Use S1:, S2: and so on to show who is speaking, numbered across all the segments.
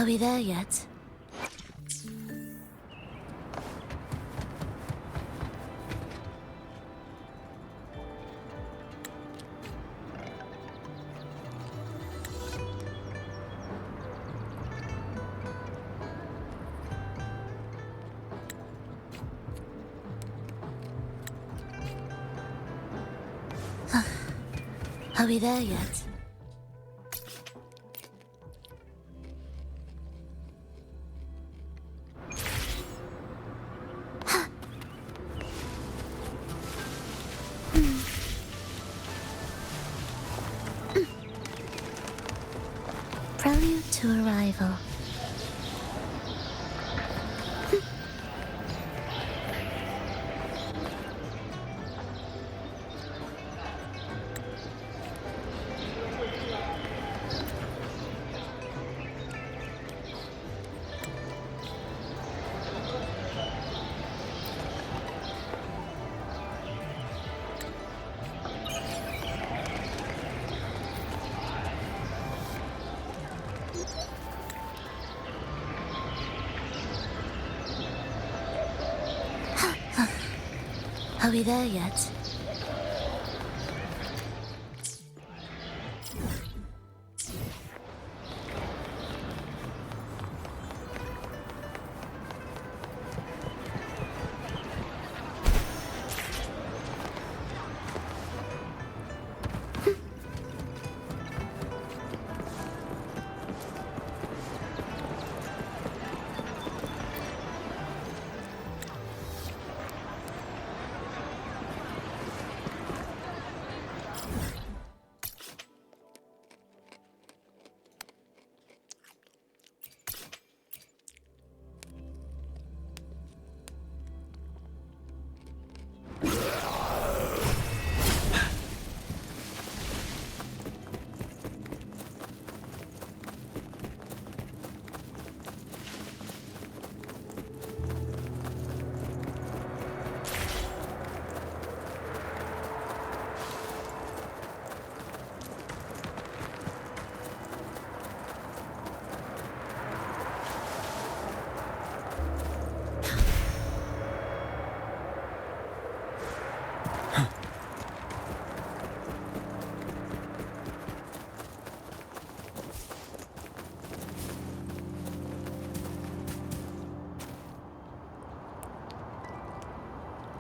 S1: Are we there yet? Are we there yet? Prelude to arrival. Are we there yet?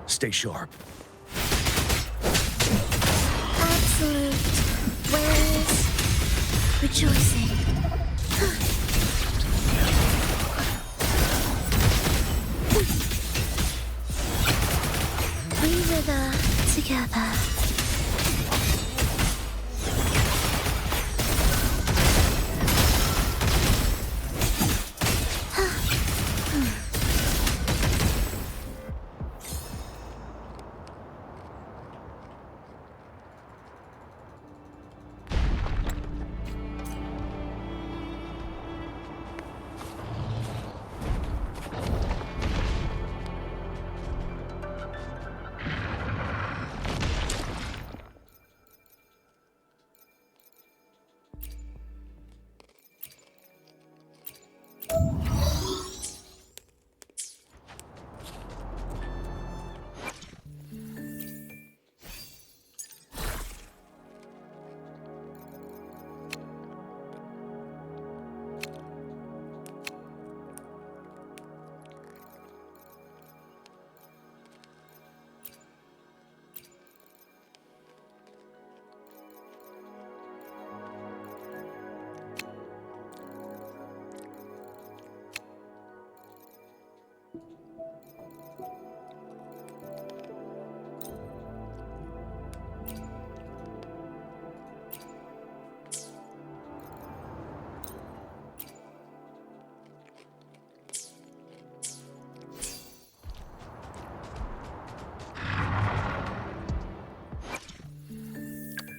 S2: Stay sharp.
S1: Absolute waves rejoicing. We wither together.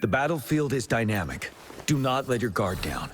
S2: The battlefield is dynamic. Do not let your guard down.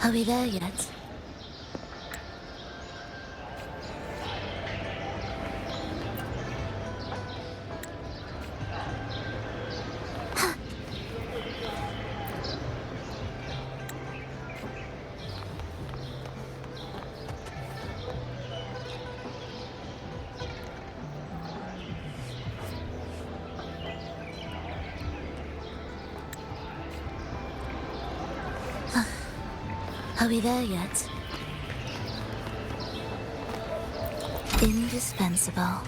S1: Are we there yet? Are we there yet? Indispensable.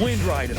S2: Wind Rider.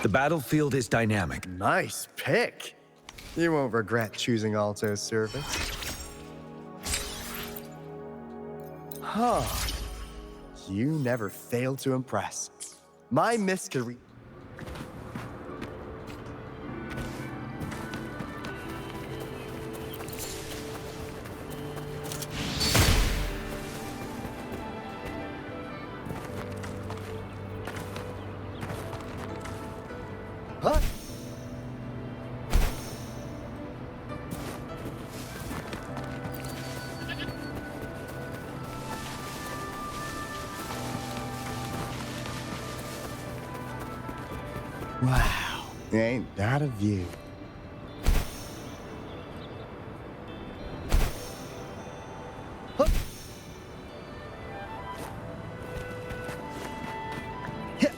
S2: The battlefield is dynamic.
S3: Nice pick. You won't regret choosing Alto's service. Huh. You never fail to impress. My mystery. Wow, ain't that a view? Hup. Hit.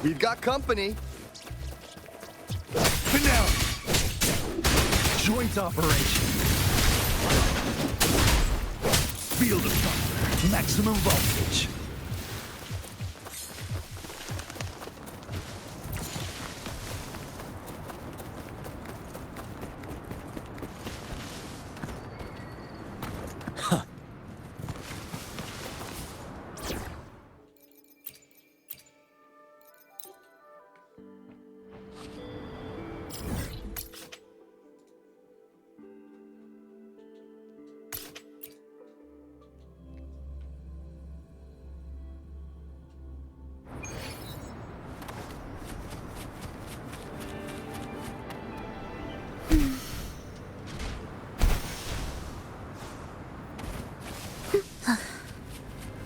S3: We've got company.
S4: Finale. Joint operation. Field of thunder. Maximum voltage.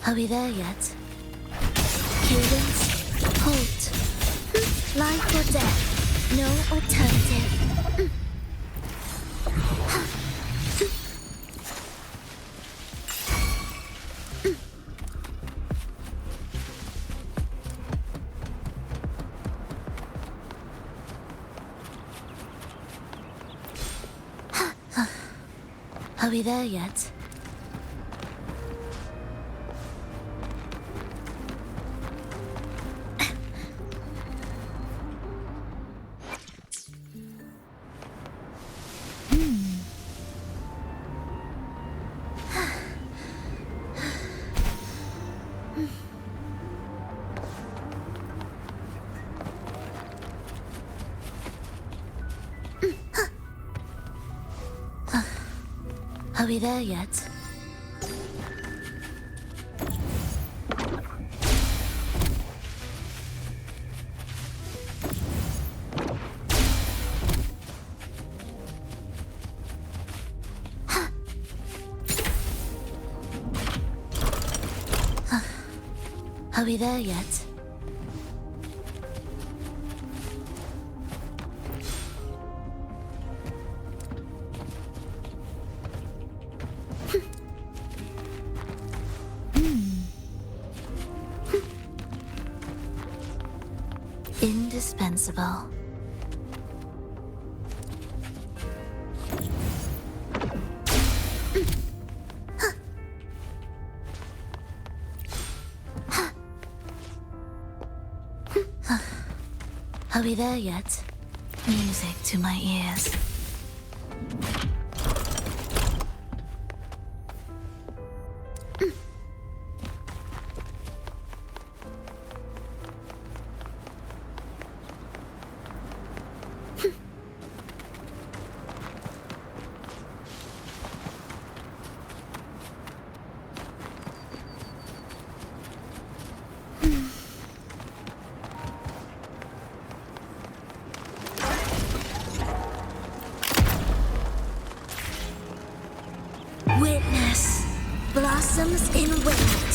S1: Are we there yet? Cadence, halt. Life or death, no alternative. Are we there yet? Are we there yet? Are we there yet? Indispensable. Are we there yet? Music to my ears. Witness blossoms in wind.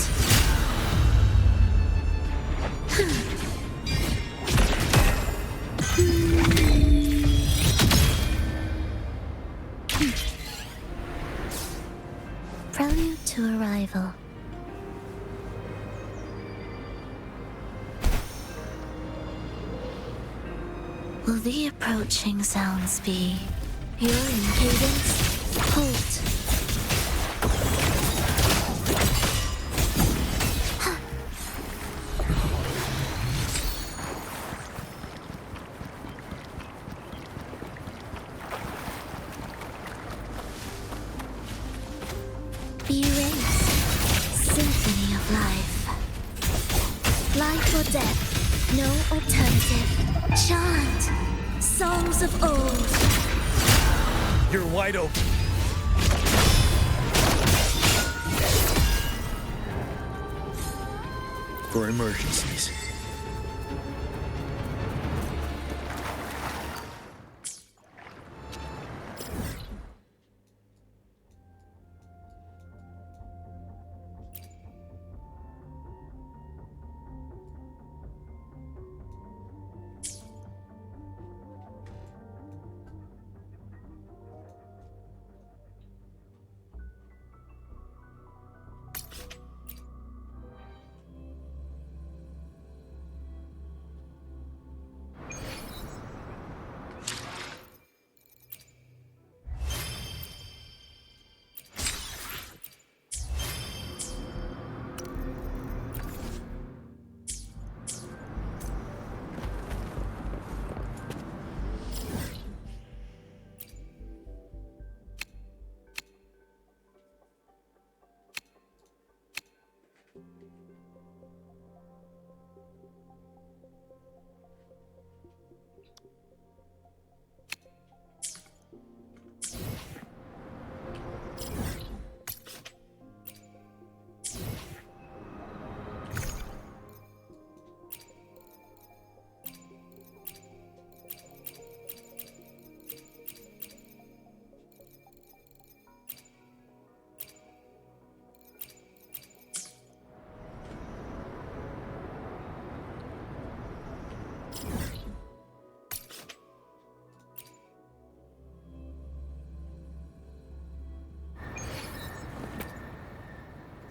S1: Prelude to arrival. Will the approaching sounds be you're in cadence? Halt. Erase. Symphony of life. Life or death. No alternative. Chant. Songs of old.
S2: You're wide open.
S4: For emergencies.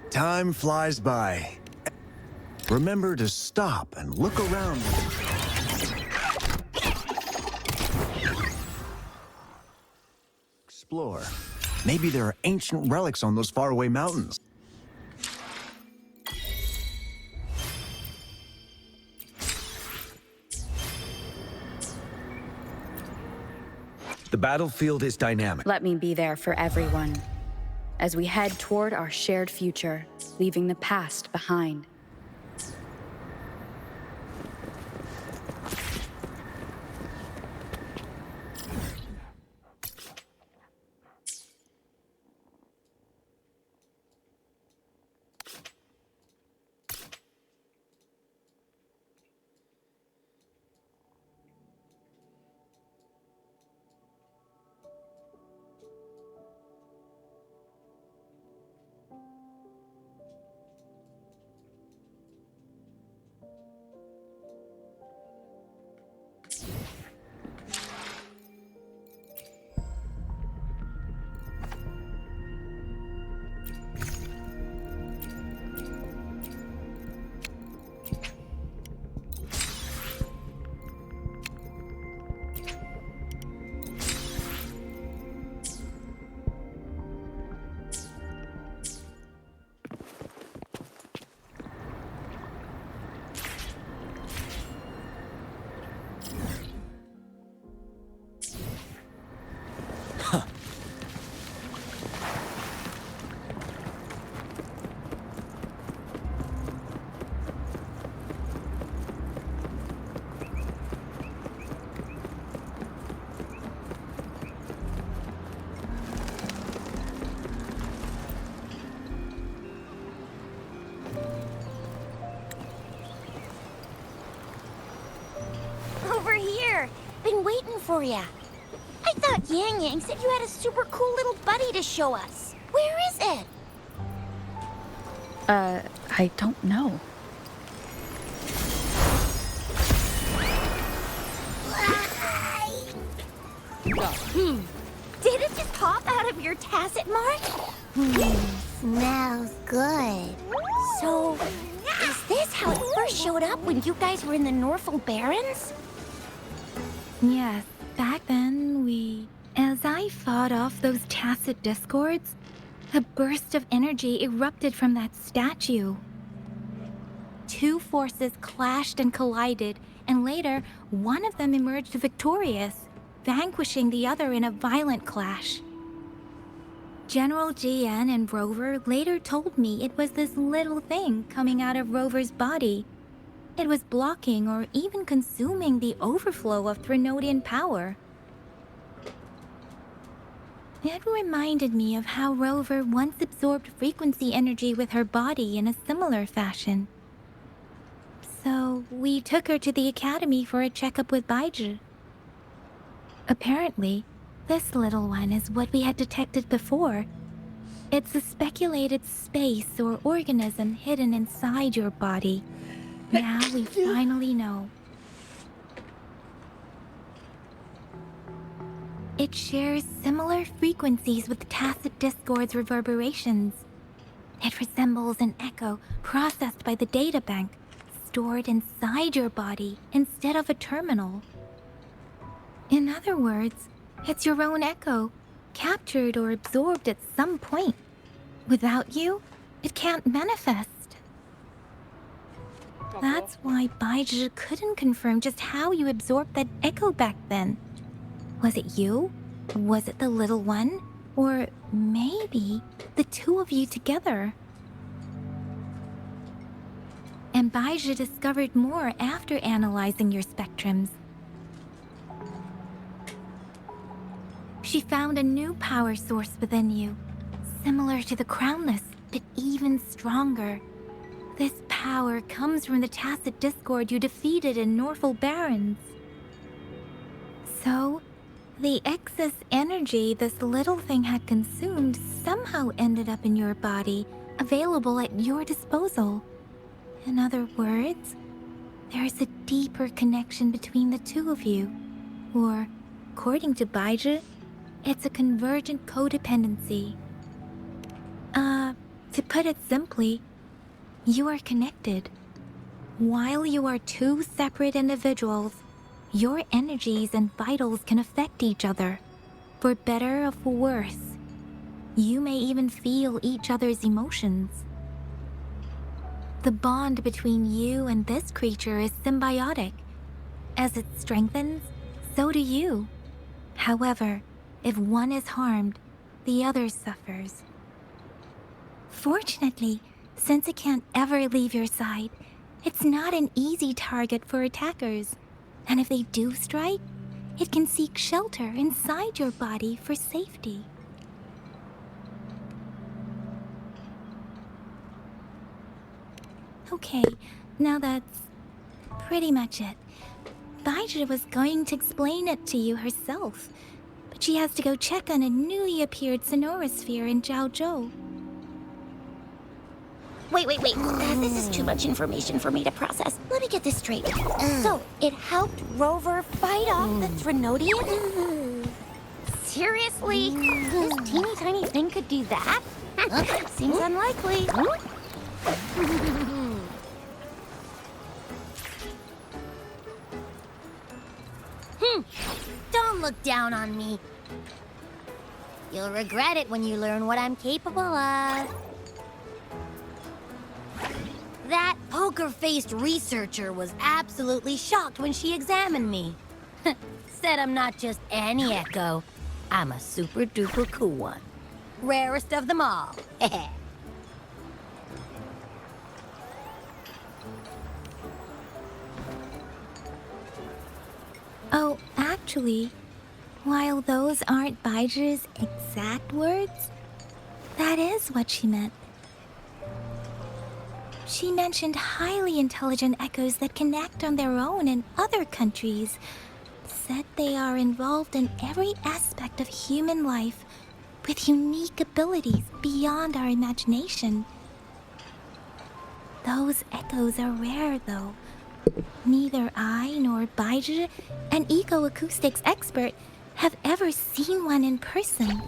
S3: Time flies by. Remember to stop and look around. Explore. Maybe there are ancient relics on those faraway mountains.
S2: The battlefield is dynamic.
S5: Let me be there for everyone as we head toward our shared future, leaving the past behind.
S6: for ya. I thought Yang Yang said you had a super cool little buddy to show us. Where is it?
S5: I don't know.
S6: Did it just pop out of your tacit mark? Smells good. So, is this how it first showed up when you guys were in the Norfolk Barrens?
S1: Yes, back then as I fought off those tacit discords, a burst of energy erupted from that statue. Two forces clashed and collided, and later, one of them emerged victorious, vanquishing the other in a violent clash. General GN and Rover later told me it was this little thing coming out of Rover's body. It was blocking or even consuming the overflow of Threnodian power. It reminded me of how Rover once absorbed frequency energy with her body in a similar fashion. So we took her to the academy for a checkup with Baiji. Apparently, this little one is what we had detected before. It's a speculated space or organism hidden inside your body. Now we finally know. It shares similar frequencies with tacit discord's reverberations. It resembles an echo processed by the data bank, stored inside your body instead of a terminal. In other words, it's your own echo, captured or absorbed at some point. Without you, it can't manifest. That's why Baiji couldn't confirm just how you absorbed that echo back then. Was it you? Was it the little one? Or maybe the two of you together? And Baiji discovered more after analyzing your spectrums. She found a new power source within you, similar to the crownless, but even stronger. This power comes from the tacit discord you defeated in Norfolk Barrens. So, the excess energy this little thing had consumed somehow ended up in your body, available at your disposal. In other words, there is a deeper connection between the two of you. Or, according to Baiji, it's a convergent codependency. To put it simply, you are connected. While you are two separate individuals, your energies and vitals can affect each other, for better or for worse. You may even feel each other's emotions. The bond between you and this creature is symbiotic. As it strengthens, so do you. However, if one is harmed, the other suffers. Fortunately, since it can't ever leave your side, it's not an easy target for attackers. And if they do strike, it can seek shelter inside your body for safety. Okay, now that's pretty much it. Baiji was going to explain it to you herself, but she has to go check on a newly appeared sonorosphere in Jiaozhou.
S6: Wait. This is too much information for me to process. Let me get this straight. So, it helped Rover fight off the Threnodian? Seriously? This teeny tiny thing could do that? Seems unlikely. Don't look down on me. You'll regret it when you learn what I'm capable of. That poker-faced researcher was absolutely shocked when she examined me. Said I'm not just any echo. I'm a super-duper cool one. Rarest of them all.
S1: Oh, actually, while those aren't Baiji's exact words, that is what she meant. She mentioned highly intelligent echoes that can act on their own in other countries. said they are involved in every aspect of human life with unique abilities beyond our imagination. Those echoes are rare, though. Neither I nor Baiji, an ecoacoustics expert, have ever seen one in person.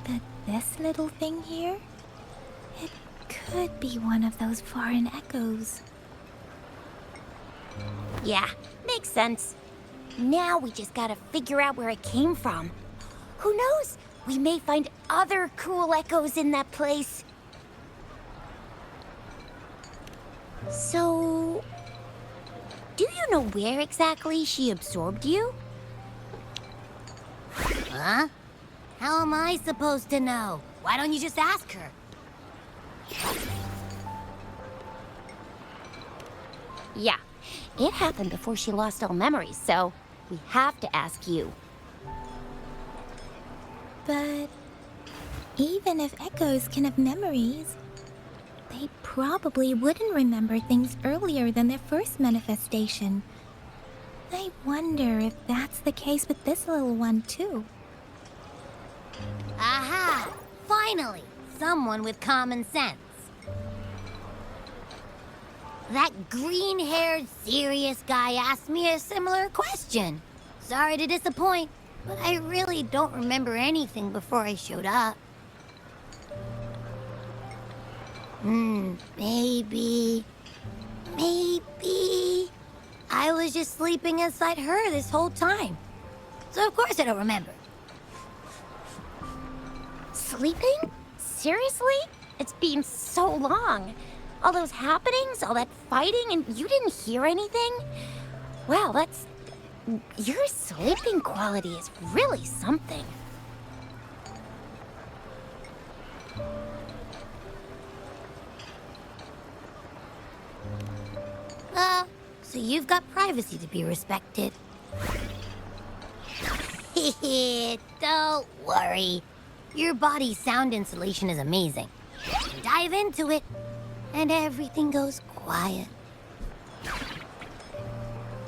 S1: But this little thing here, it could be one of those foreign echoes.
S6: Yeah, makes sense. Now we just gotta figure out where it came from. Who knows? We may find other cool echoes in that place. So, do you know where exactly she absorbed you?
S7: Huh? How am I supposed to know? Why don't you just ask her?
S6: Yeah, it happened before she lost all memories, so we have to ask you.
S1: But even if echoes can have memories, they probably wouldn't remember things earlier than their first manifestation. I wonder if that's the case with this little one, too.
S7: Aha! Finally! Someone with common sense. That green-haired, serious guy asked me a similar question. Sorry to disappoint, but I really don't remember anything before I showed up. Maybe I was just sleeping inside her this whole time. So of course I don't remember.
S6: Sleeping? Seriously? It's been so long. All those happenings, all that fighting, and you didn't hear anything? Wow, that's... Your sleeping quality is really something.
S7: So you've got privacy to be respected. Don't worry. Your body's sound insulation is amazing. Dive into it, and everything goes quiet.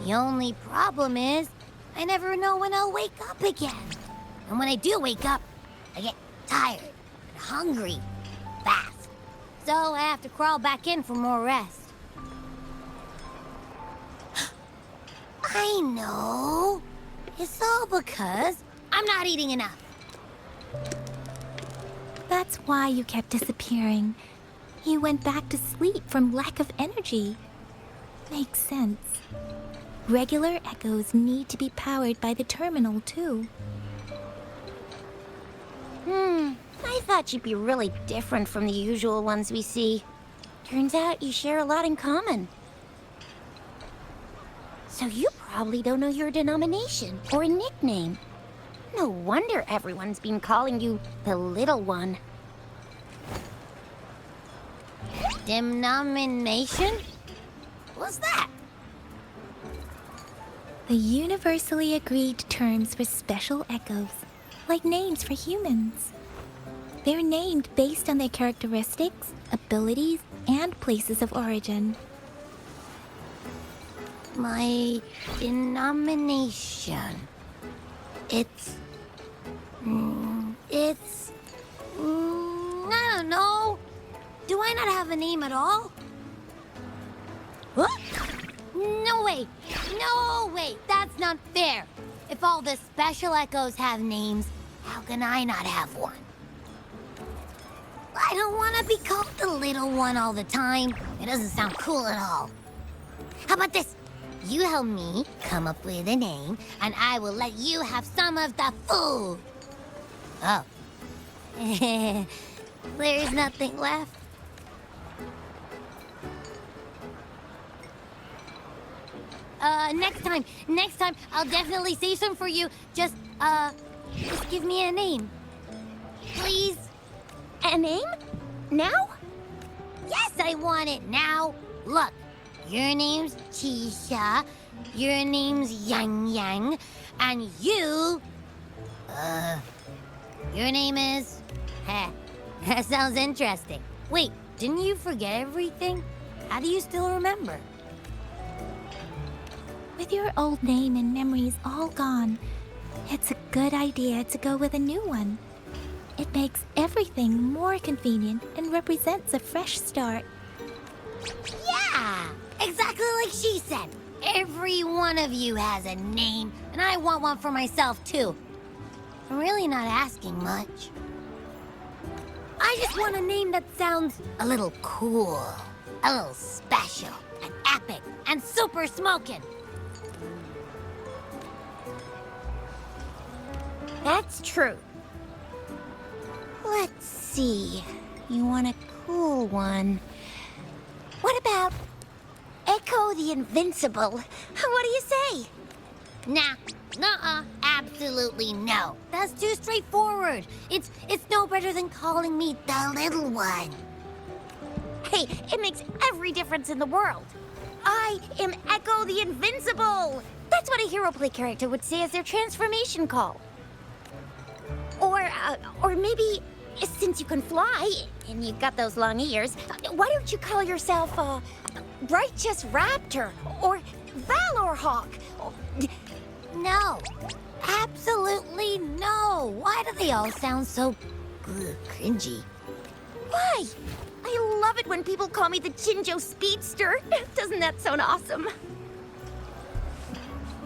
S7: The only problem is, I never know when I'll wake up again. And when I do wake up, I get tired and hungry fast. So I have to crawl back in for more rest. I know. It's all because I'm not eating enough.
S1: That's why you kept disappearing. You went back to sleep from lack of energy. Makes sense. Regular echoes need to be powered by the terminal, too.
S6: I thought you'd be really different from the usual ones we see. Turns out you share a lot in common. So you probably don't know your denomination or nickname. No wonder everyone's been calling you the Little One.
S7: Denomination? What's that?
S1: The universally agreed terms for special echoes, like names for humans. They're named based on their characteristics, abilities, and places of origin.
S7: My denomination. It's... I don't know. Do I not have a name at all? What? No way! No way! That's not fair! If all the special echoes have names, how can I not have one? I don't want to be called the Little One all the time. It doesn't sound cool at all. How about this? You help me come up with a name, and I will let you have some of the food. Oh. There's nothing left. Next time, I'll definitely say some for you. Just give me a name. Please?
S6: A name? Now?
S7: Yes, I want it now. Look, your name's Chisha, your name's Yang Yang, and you... your name is... that sounds interesting. Wait, didn't you forget everything? How do you still remember?
S1: With your old name and memories all gone, it's a good idea to go with a new one. It makes everything more convenient and represents a fresh start.
S7: Yeah, exactly like she said. Every one of you has a name, and I want one for myself, too. I'm really not asking much. I just want a name that sounds a little cool, a little special, and epic, and super smoking.
S6: That's true. Let's see. You want a cool one. What about Echo the Invincible? What do you say?
S7: Nah, nuh-uh, absolutely no. That's too straightforward. It's no better than calling me the little one.
S6: Hey, it makes every difference in the world. I am Echo the Invincible! That's what a hero play character would say as their transformation call. Or maybe, since you can fly, and you've got those long ears, why don't you call yourself, Righteous Raptor, or Valor Hawk?
S7: No, absolutely no. Why do they all sound so cringy?
S6: Why? I love it when people call me the Chinjo Speedster. Doesn't that sound awesome?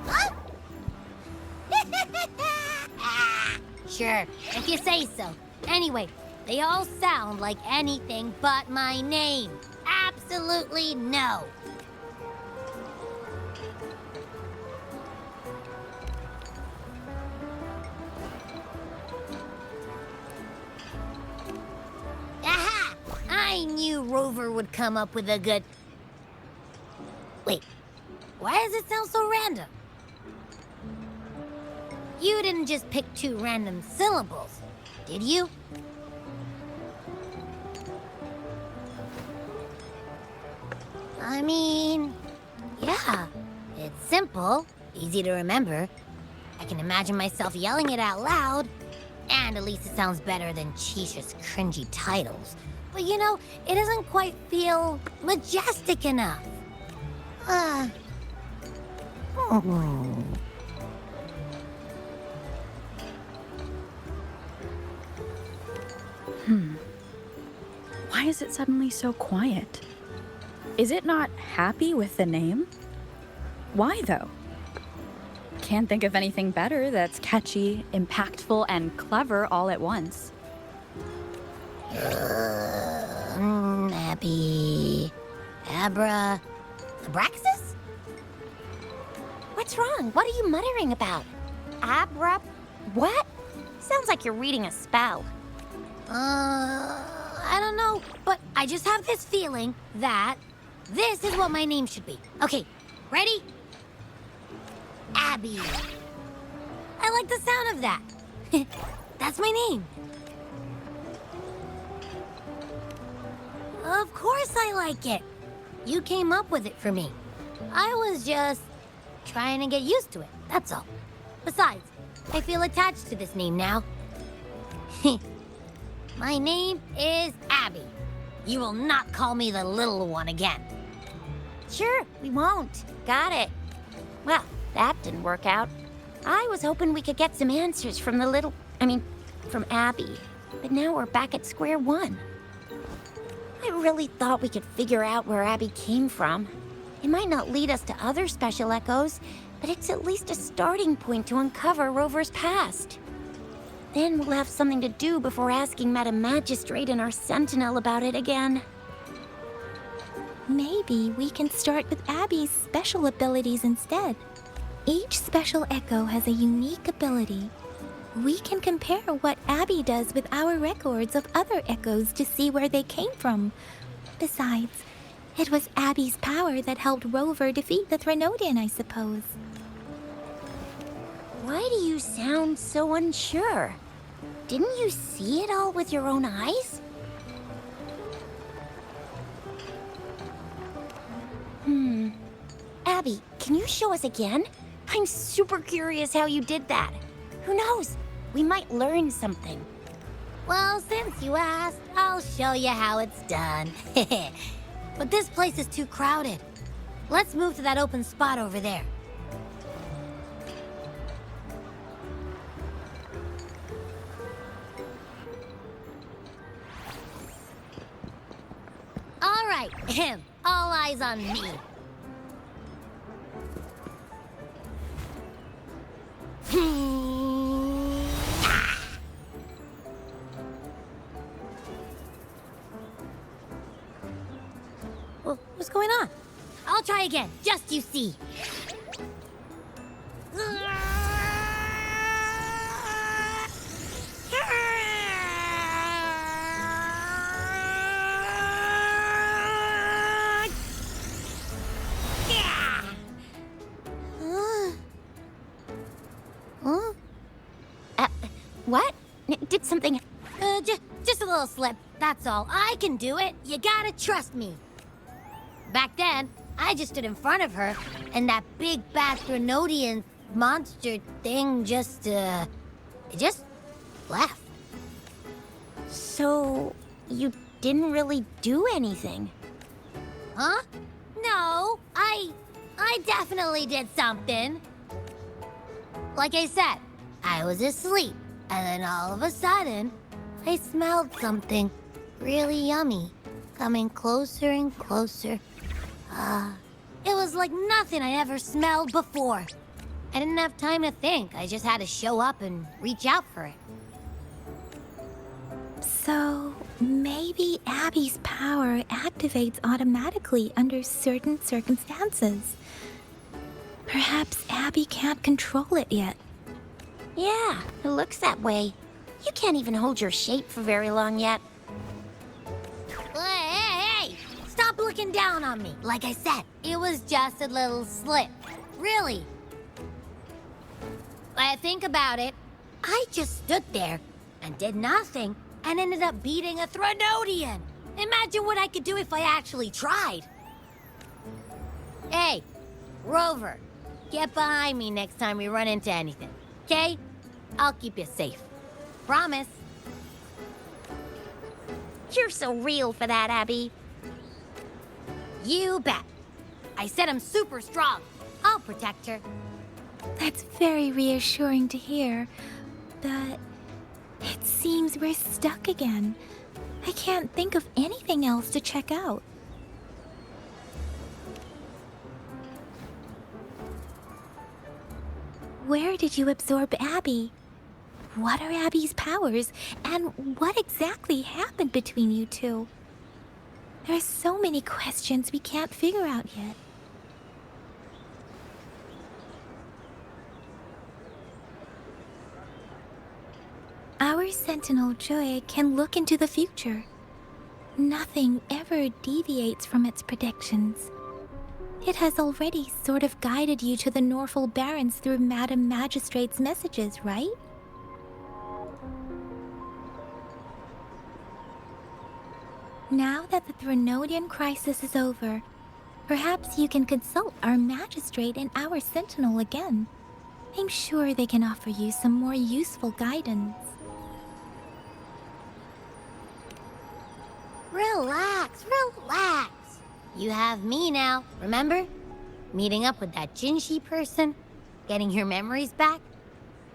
S7: Huh? Sure, if you say so. Anyway, they all sound like anything but my name. Absolutely no. Aha! I knew Rover would come up with a good... Wait, why does it sound so random? You didn't just pick two random syllables, did you? I mean, yeah, it's simple, easy to remember. I can imagine myself yelling it out loud, and at least it sounds better than Chisha's cringy titles. But you know, it doesn't quite feel majestic enough.
S5: Why is it suddenly so quiet? Is it not happy with the name? Why, though? Can't think of anything better that's catchy, impactful, and clever all at once.
S7: Abby... Abraxas?
S6: What's wrong? What are you muttering about? What? Sounds like you're reading a spell.
S7: I don't know, but I just have this feeling that this is what my name should be. Okay, ready? Abby. I like the sound of that. That's my name. Of course I like it. You came up with it for me. I was just trying to get used to it, that's all. Besides, I feel attached to this name now. My name is Abby. You will not call me the little one again.
S6: Sure, we won't. Got it. Well, that didn't work out. I was hoping we could get some answers from from Abby. But now we're back at square one. I really thought we could figure out where Abby came from. It might not lead us to other special echoes, but it's at least a starting point to uncover Rover's past. Then we'll have something to do before asking Madam Magistrate and our Sentinel about it again.
S1: Maybe we can start with Abby's special abilities instead. Each special echo has a unique ability. We can compare what Abby does with our records of other echoes to see where they came from. Besides, it was Abby's power that helped Rover defeat the Threnodian, I suppose.
S6: Why do you sound so unsure? Didn't you see it all with your own eyes? Abby, can you show us again? I'm super curious how you did that. Who knows? We might learn something.
S7: Well, since you asked, I'll show you how it's done. But this place is too crowded. Let's move to that open spot over there. Ahem. All eyes on me. What's going on? I'll try again, just you see.
S6: What? Did something...
S7: Just a little slip, that's all. I can do it. You gotta trust me. Back then, I just stood in front of her, and that big bad Threnodian monster thing just, it just left.
S6: So, you didn't really do anything?
S7: Huh? No, I definitely did something. Like I said, I was asleep, and then all of a sudden, I smelled something really yummy, coming closer and closer. It was like nothing I ever smelled before. I didn't have time to think. I just had to show up and reach out for it.
S1: So, maybe Abby's power activates automatically under certain circumstances. Perhaps Abby can't control it yet.
S6: Yeah, it looks that way. You can't even hold your shape for very long yet.
S7: Hey! Stop looking down on me. Like I said, it was just a little slip. Really. When I think about it, I just stood there and did nothing and ended up beating a Threnodian. Imagine what I could do if I actually tried. Hey, Rover, get behind me next time we run into anything, okay? I'll keep you safe. Promise.
S6: You're so real for that, Abby.
S7: You bet. I said I'm super strong. I'll protect her.
S1: That's very reassuring to hear, but it seems we're stuck again. I can't think of anything else to check out. Where did you absorb Abby? What are Abby's powers, and what exactly happened between you two? There are so many questions we can't figure out yet. Our Sentinel Joy can look into the future. Nothing ever deviates from its predictions. It has already sort of guided you to the Norfolk Barrens through Madam Magistrate's messages, right? Now that the Threnodian crisis is over, perhaps you can consult our Magistrate and our Sentinel again. I'm sure they can offer you some more useful guidance.
S7: Relax, relax. You have me now, remember? Meeting up with that Jinshi person, getting your memories back.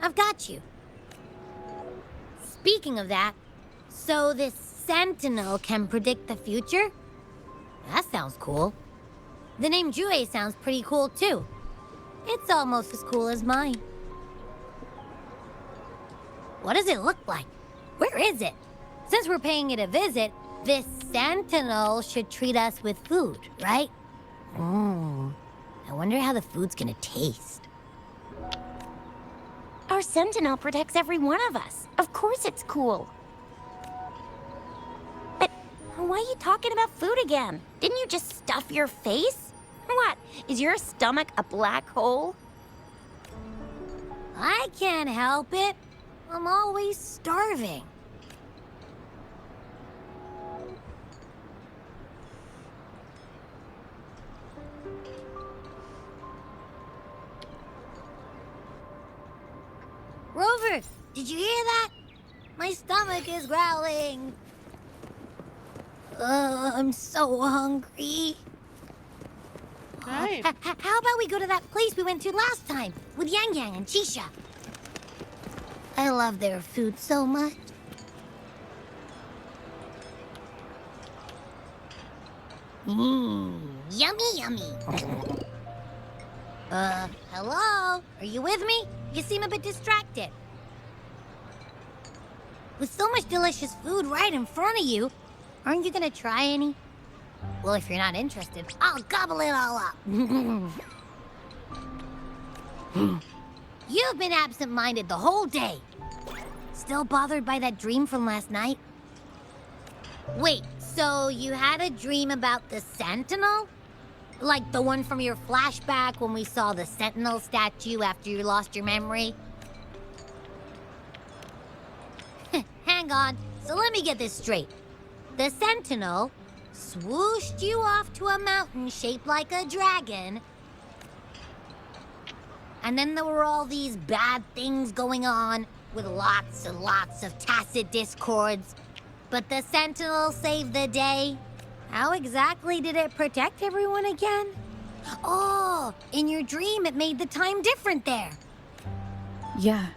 S7: I've got you. Speaking of that, so this Sentinel can predict the future? That sounds cool. The name Jue sounds pretty cool too. It's almost as cool as mine. What does it look like? Where is it? Since we're paying it a visit, this Sentinel should treat us with food, right? I wonder how the food's gonna taste.
S6: Our Sentinel protects every one of us. Of course it's cool. But why are you talking about food again? Didn't you just stuff your face? What? Is your stomach a black hole?
S7: I can't help it. I'm always starving. Rover, did you hear that? My stomach is growling. I'm so hungry.
S8: Right.
S7: How about we go to that place we went to last time with Yang Yang and Chisha? I love their food so much. Yummy, yummy. Hello? Are you with me? You seem a bit distracted. With so much delicious food right in front of you, aren't you gonna try any? Well, if you're not interested, I'll gobble it all up. You've been absent-minded the whole day. Still bothered by that dream from last night? Wait, so you had a dream about the Sentinel? Like the one from your flashback when we saw the Sentinel statue after you lost your memory? Hang on, so let me get this straight. The Sentinel swooshed you off to a mountain shaped like a dragon, and then there were all these bad things going on with lots and lots of tacit discords, but the Sentinel saved the day. How exactly did it protect everyone again? Oh, in your dream it made the time different there.
S5: Yeah.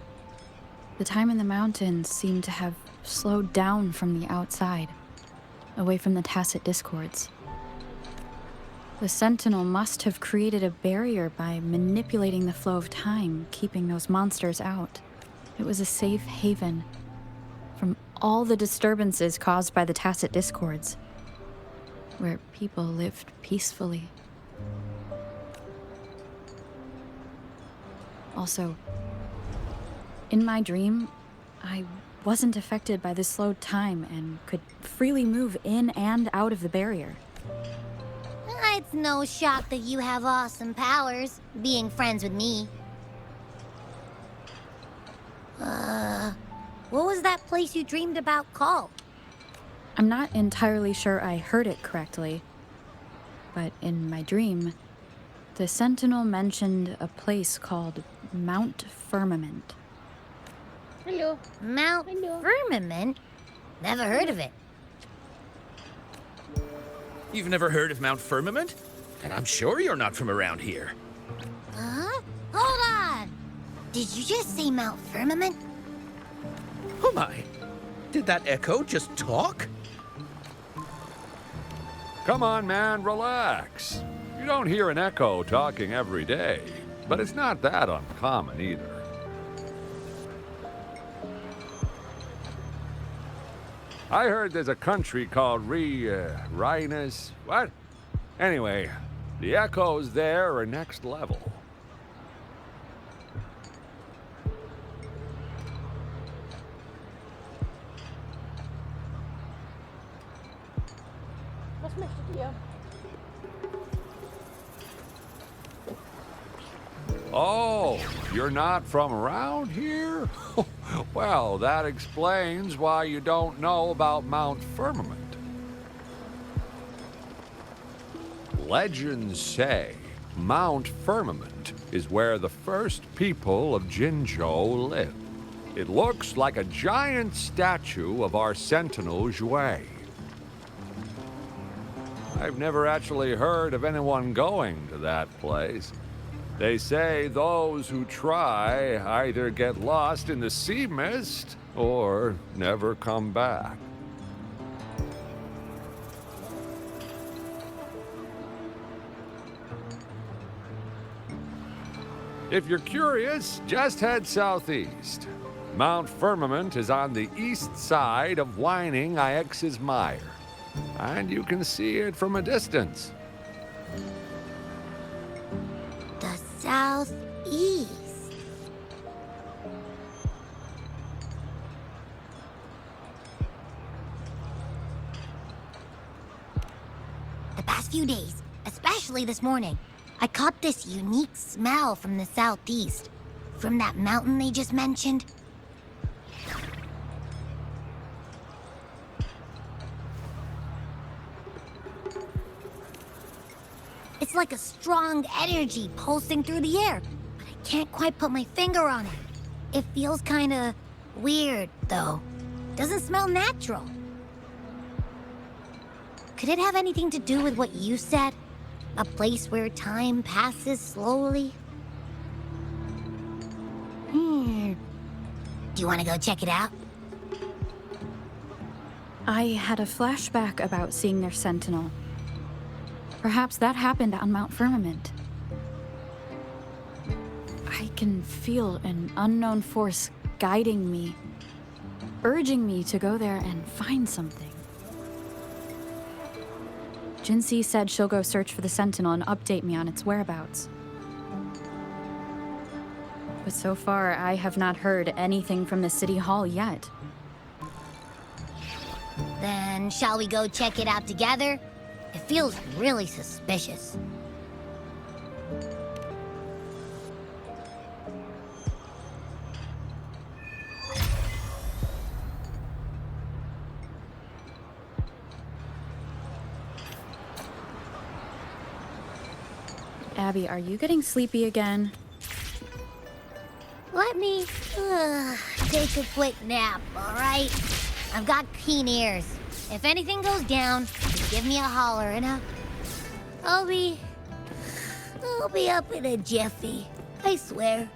S5: The time in the mountains seemed to have slowed down from the outside, away from the tacit discords. The Sentinel must have created a barrier by manipulating the flow of time, keeping those monsters out. It was a safe haven from all the disturbances caused by the tacit discords, where people lived peacefully. Also, in my dream, I wasn't affected by the slowed time and could freely move in and out of the barrier.
S7: It's no shock that you have awesome powers, being friends with me. What was that place you dreamed about called?
S5: I'm not entirely sure I heard it correctly, but in my dream, the Sentinel mentioned a place called Mount Firmament.
S6: Hello.
S7: Mount Firmament? Never heard of it.
S4: You've never heard of Mount Firmament? And I'm sure you're not from around here.
S7: Huh? Hold on! Did you just say Mount Firmament?
S4: Oh my! Did that echo just talk?
S8: Come on, man, relax. You don't hear an echo talking every day, but it's not that uncommon either. I heard there's a country called Rhinus. What? Anyway, the echoes there are next level.
S6: Was möchtet ihr?
S8: Oh, you're not from around here? Well, that explains why you don't know about Mount Firmament. Legends say Mount Firmament is where the first people of Jinzhou lived. It looks like a giant statue of our Sentinel Zhui. I've never actually heard of anyone going to that place. They say those who try either get lost in the sea mist or never come back. If you're curious, just head southeast. Mount Firmament is on the east side of whining Ix's Mire, and you can see it from a distance.
S7: The southeast. The past few days, especially this morning, I caught this unique smell from the southeast. From that mountain they just mentioned. It's like a strong energy pulsing through the air, but I can't quite put my finger on it. It feels kinda weird, though. Doesn't smell natural. Could it have anything to do with what you said? A place where time passes slowly? Do you want to go check it out?
S5: I had a flashback about seeing their Sentinel. Perhaps that happened on Mount Firmament. I can feel an unknown force guiding me, urging me to go there and find something. Jinxie said she'll go search for the Sentinel and update me on its whereabouts. But so far, I have not heard anything from the City Hall yet.
S7: Then shall we go check it out together? It feels really suspicious.
S5: Abby, are you getting sleepy again?
S7: Let me take a quick nap, all right? I've got keen ears. If anything goes down, just give me a holler and I'll be up in a jiffy. I swear.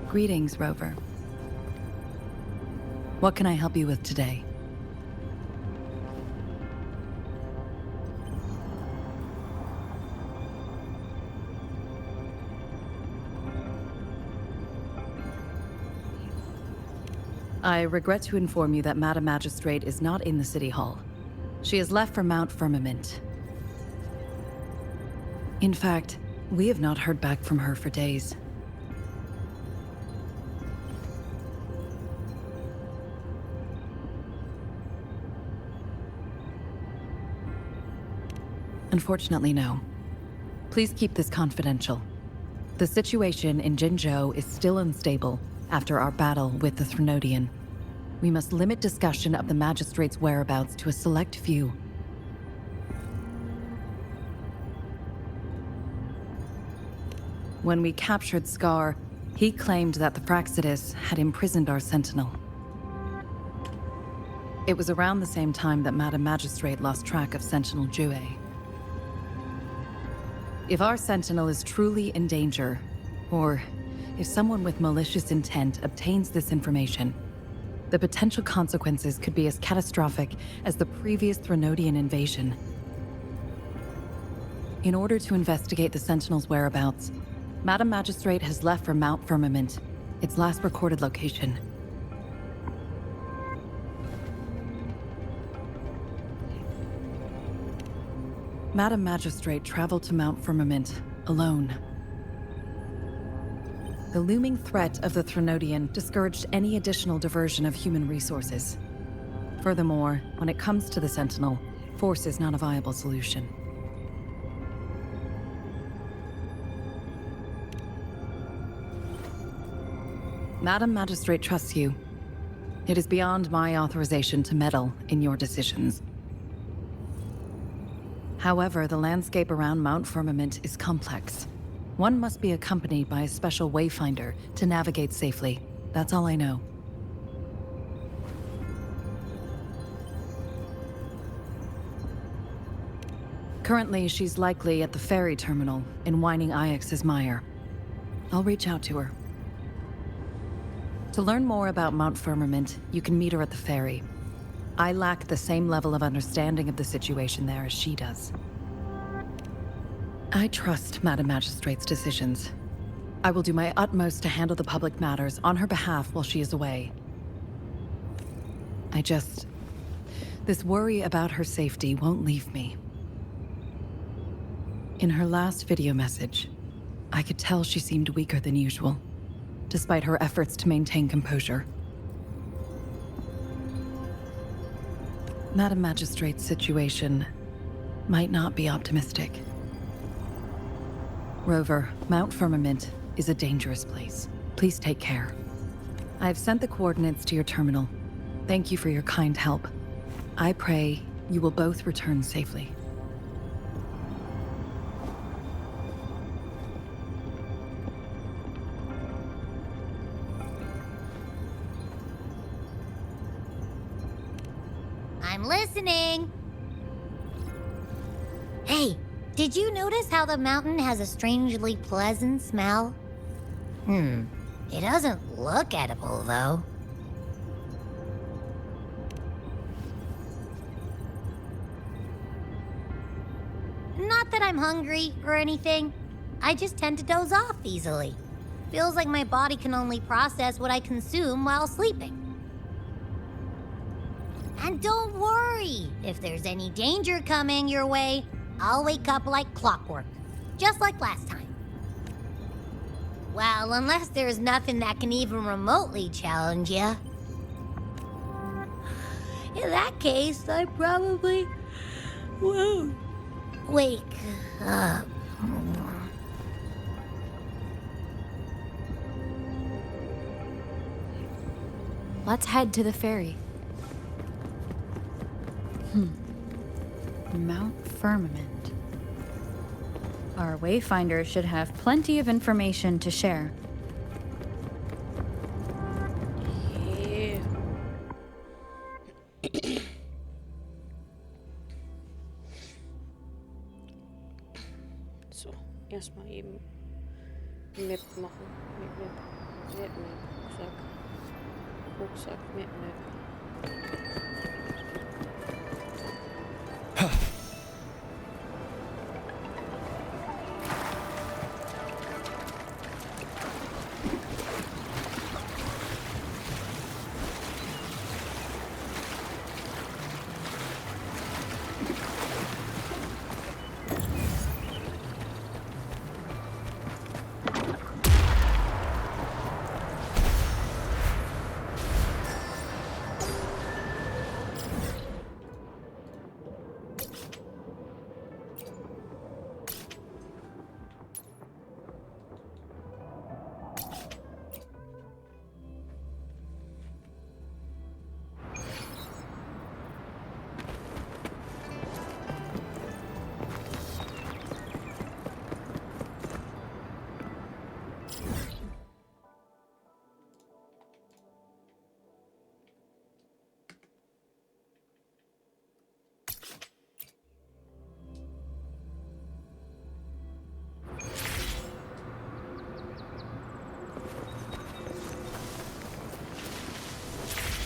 S9: Greetings, Rover. What can I help you with today? I regret to inform you that Madam Magistrate is not in the City Hall. She has left for Mount Firmament. In fact, we have not heard back from her for days. Unfortunately, no. Please keep this confidential. The situation in Jinzhou is still unstable after our battle with the Threnodian. We must limit discussion of the Magistrate's whereabouts to a select few. When we captured Scar, he claimed that the Praxidus had imprisoned our Sentinel. It was around the same time that Madam Magistrate lost track of Sentinel Jue. If our Sentinel is truly in danger, or if someone with malicious intent obtains this information, the potential consequences could be as catastrophic as the previous Threnodian invasion. In order to investigate the Sentinel's whereabouts, Madam Magistrate has left for Mount Firmament, its last recorded location. Madam Magistrate traveled to Mount Firmament alone. The looming threat of the Threnodian discouraged any additional diversion of human resources. Furthermore, when it comes to the Sentinel, force is not a viable solution. Madam Magistrate trusts you. It is beyond my authorization to meddle in your decisions. However, the landscape around Mount Firmament is complex. One must be accompanied by a special wayfinder to navigate safely. That's all I know. Currently, she's likely at the ferry terminal in Whining Ix's Mire. I'll reach out to her. To learn more about Mount Firmament, you can meet her at the ferry. I lack the same level of understanding of the situation there as she does. I trust Madam Magistrate's decisions. I will do my utmost to handle the public matters on her behalf while she is away. This worry about her safety won't leave me. In her last video message, I could tell she seemed weaker than usual. despite her efforts to maintain composure. Madam Magistrate's situation might not be optimistic. Rover, Mount Firmament is a dangerous place. Please take care. I've sent the coordinates to your terminal. Thank you for your kind help. I pray you will both return safely.
S7: I'm listening. Hey, did you notice how the mountain has a strangely pleasant smell? It doesn't look edible, though. Not that I'm hungry or anything. I just tend to doze off easily. Feels like my body can only process what I consume while sleeping. And don't worry, if there's any danger coming your way, I'll wake up like clockwork, just like last time. Well, unless there's nothing that can even remotely challenge you. In that case, I probably won't wake up.
S5: Let's head to the ferry. Mount Firmament. Our wayfinder should have plenty of information to share.
S10: Okay. So, erstmal eben Map machen. Map. Rucksack, Map.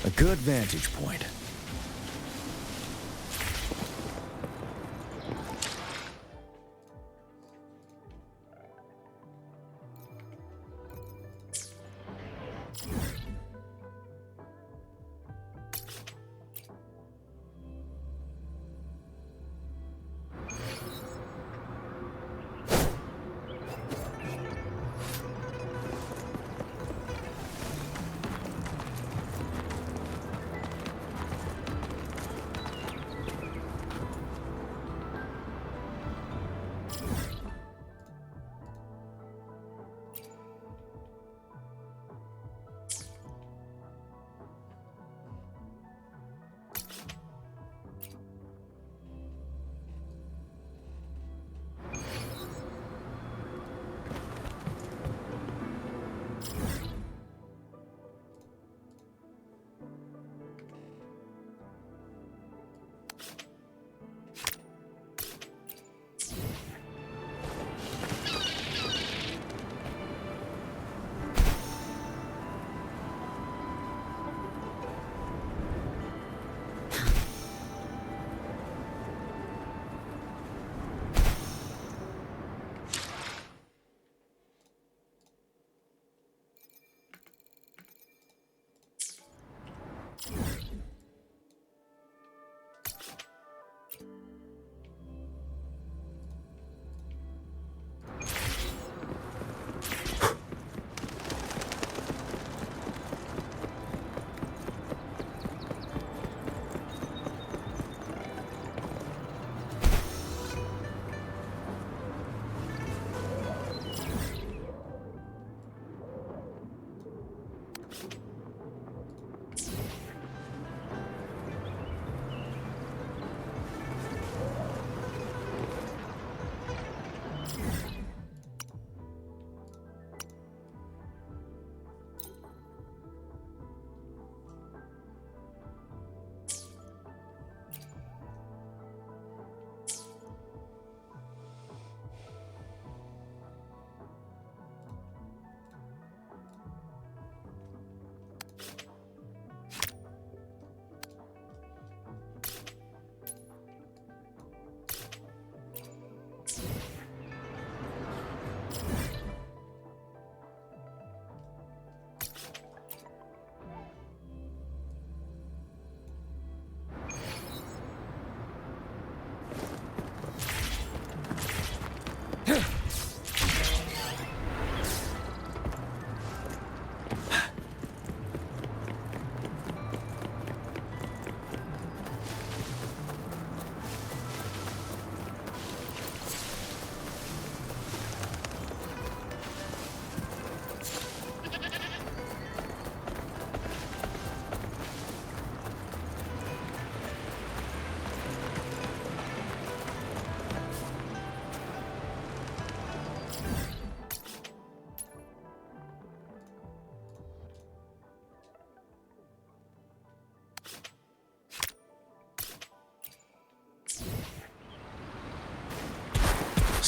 S2: A good vantage point.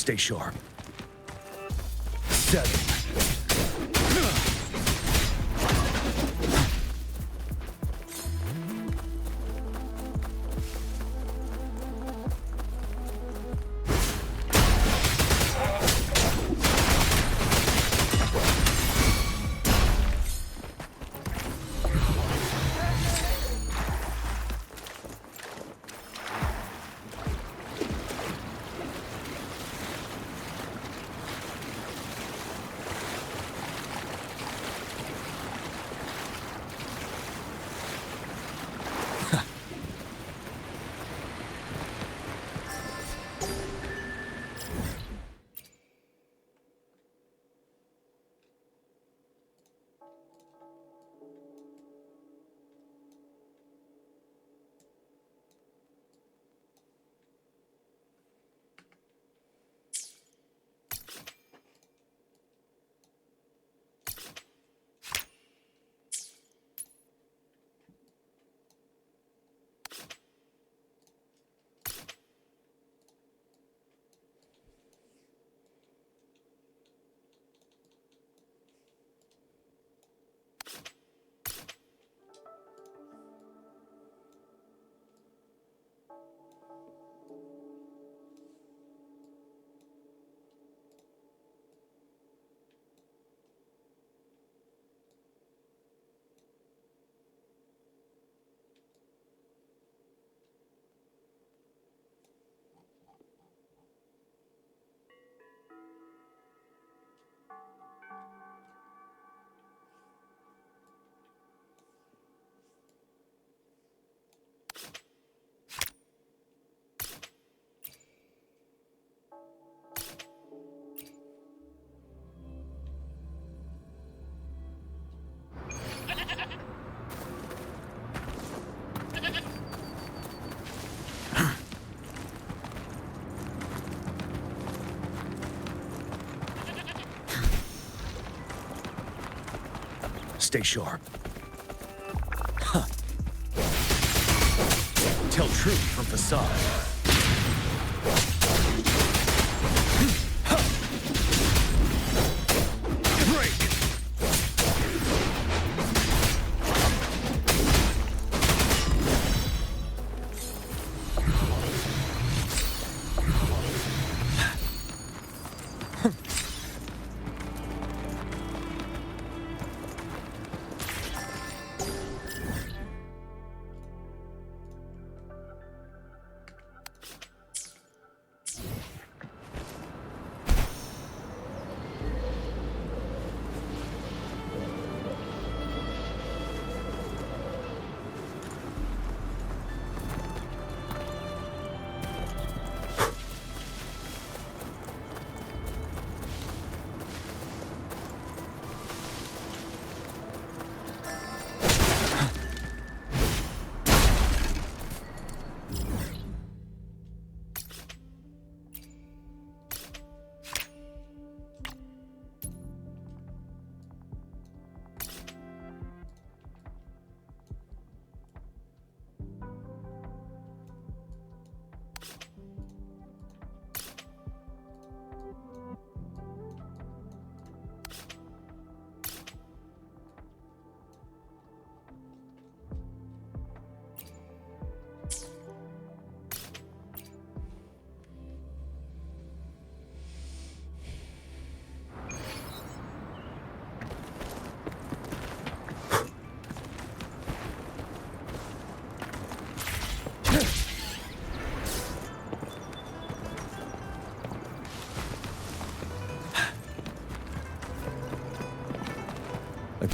S2: Stay sharp. 7. Stay sharp. Huh. Tell truth from facade.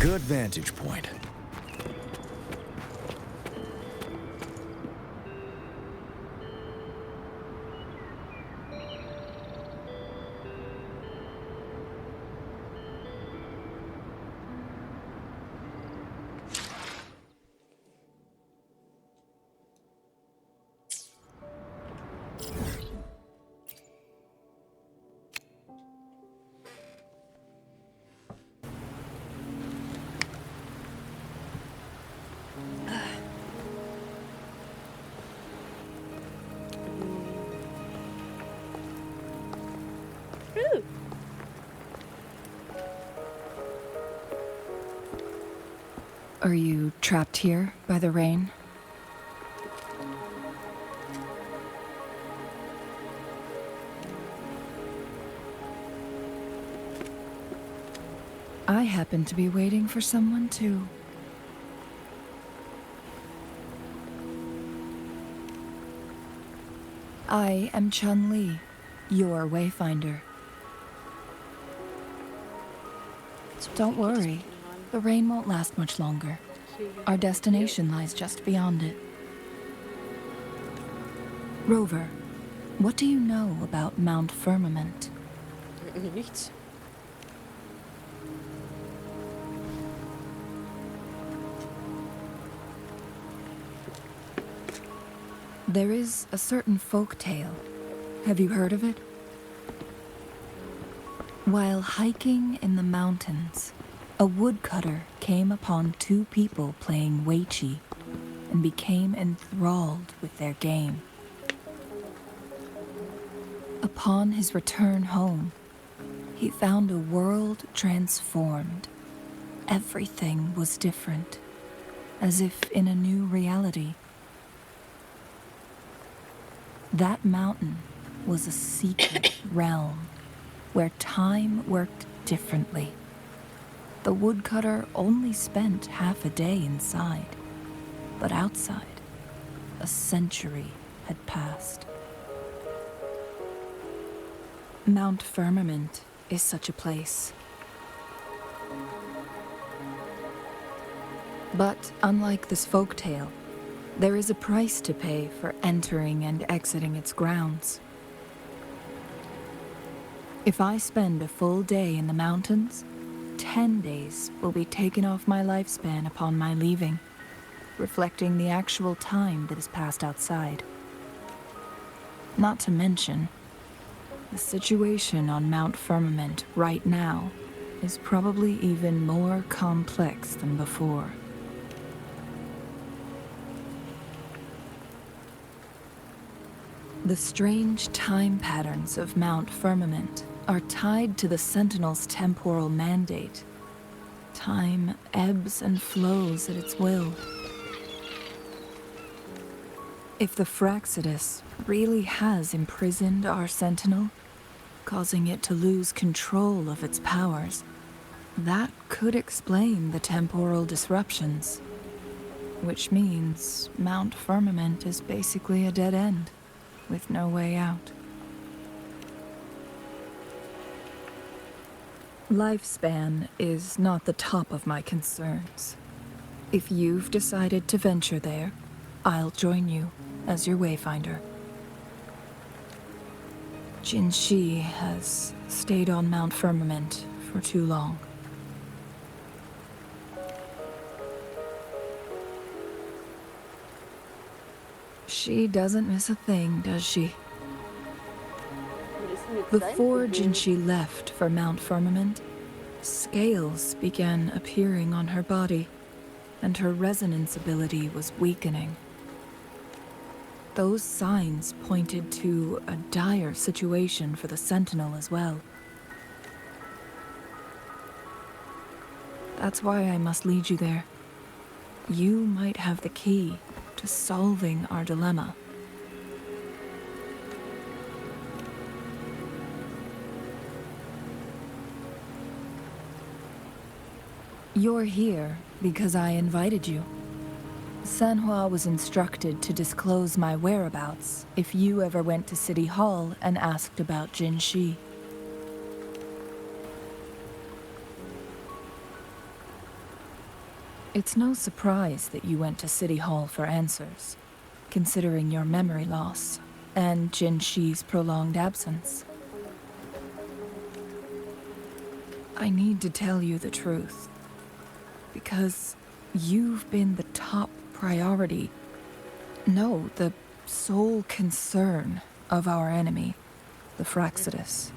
S2: good vantage point.
S10: Ooh.
S9: Are you trapped here by the rain? I happen to be waiting for someone too. I am Chun-Li, your wayfinder. Don't worry, the rain won't last much longer. Our destination lies just beyond it. Rover, what do you know about Mount Firmament?
S10: Nichts.
S9: There is a certain folk tale. Have you heard of it? While hiking in the mountains, a woodcutter came upon two people playing weiqi and became enthralled with their game. Upon his return home, he found a world transformed. Everything was different, as if in a new reality. That mountain was a secret realm where time worked differently. The woodcutter only spent half a day inside, but outside, a century had passed. Mount Firmament is such a place. But unlike this folktale, there is a price to pay for entering and exiting its grounds. If I spend a full day in the mountains, 10 days will be taken off my lifespan upon my leaving, reflecting the actual time that is passed outside. Not to mention, the situation on Mount Firmament right now is probably even more complex than before. The strange time patterns of Mount Firmament are tied to the Sentinel's temporal mandate. Time ebbs and flows at its will. If the Fraxidus really has imprisoned our Sentinel, causing it to lose control of its powers, that could explain the temporal disruptions. Which means Mount Firmament is basically a dead end, with no way out. Lifespan is not the top of my concerns. If you've decided to venture there, I'll join you as your wayfinder. Jinshi has stayed on Mount Firmament for too long. She doesn't miss a thing, does she? Before Jinshi left for Mount Firmament, scales began appearing on her body, and her resonance ability was weakening. Those signs pointed to a dire situation for the Sentinel as well. That's why I must lead you there. You might have the key to solving our dilemma. You're here because I invited you. Sanhua was instructed to disclose my whereabouts if you ever went to City Hall and asked about Jinshi.
S11: It's no surprise that you went to City Hall for answers, considering your memory loss and Jin Shi's prolonged absence. I need to tell you the truth, because you've been the top priority, no, the sole concern of our enemy, the Fraxidus.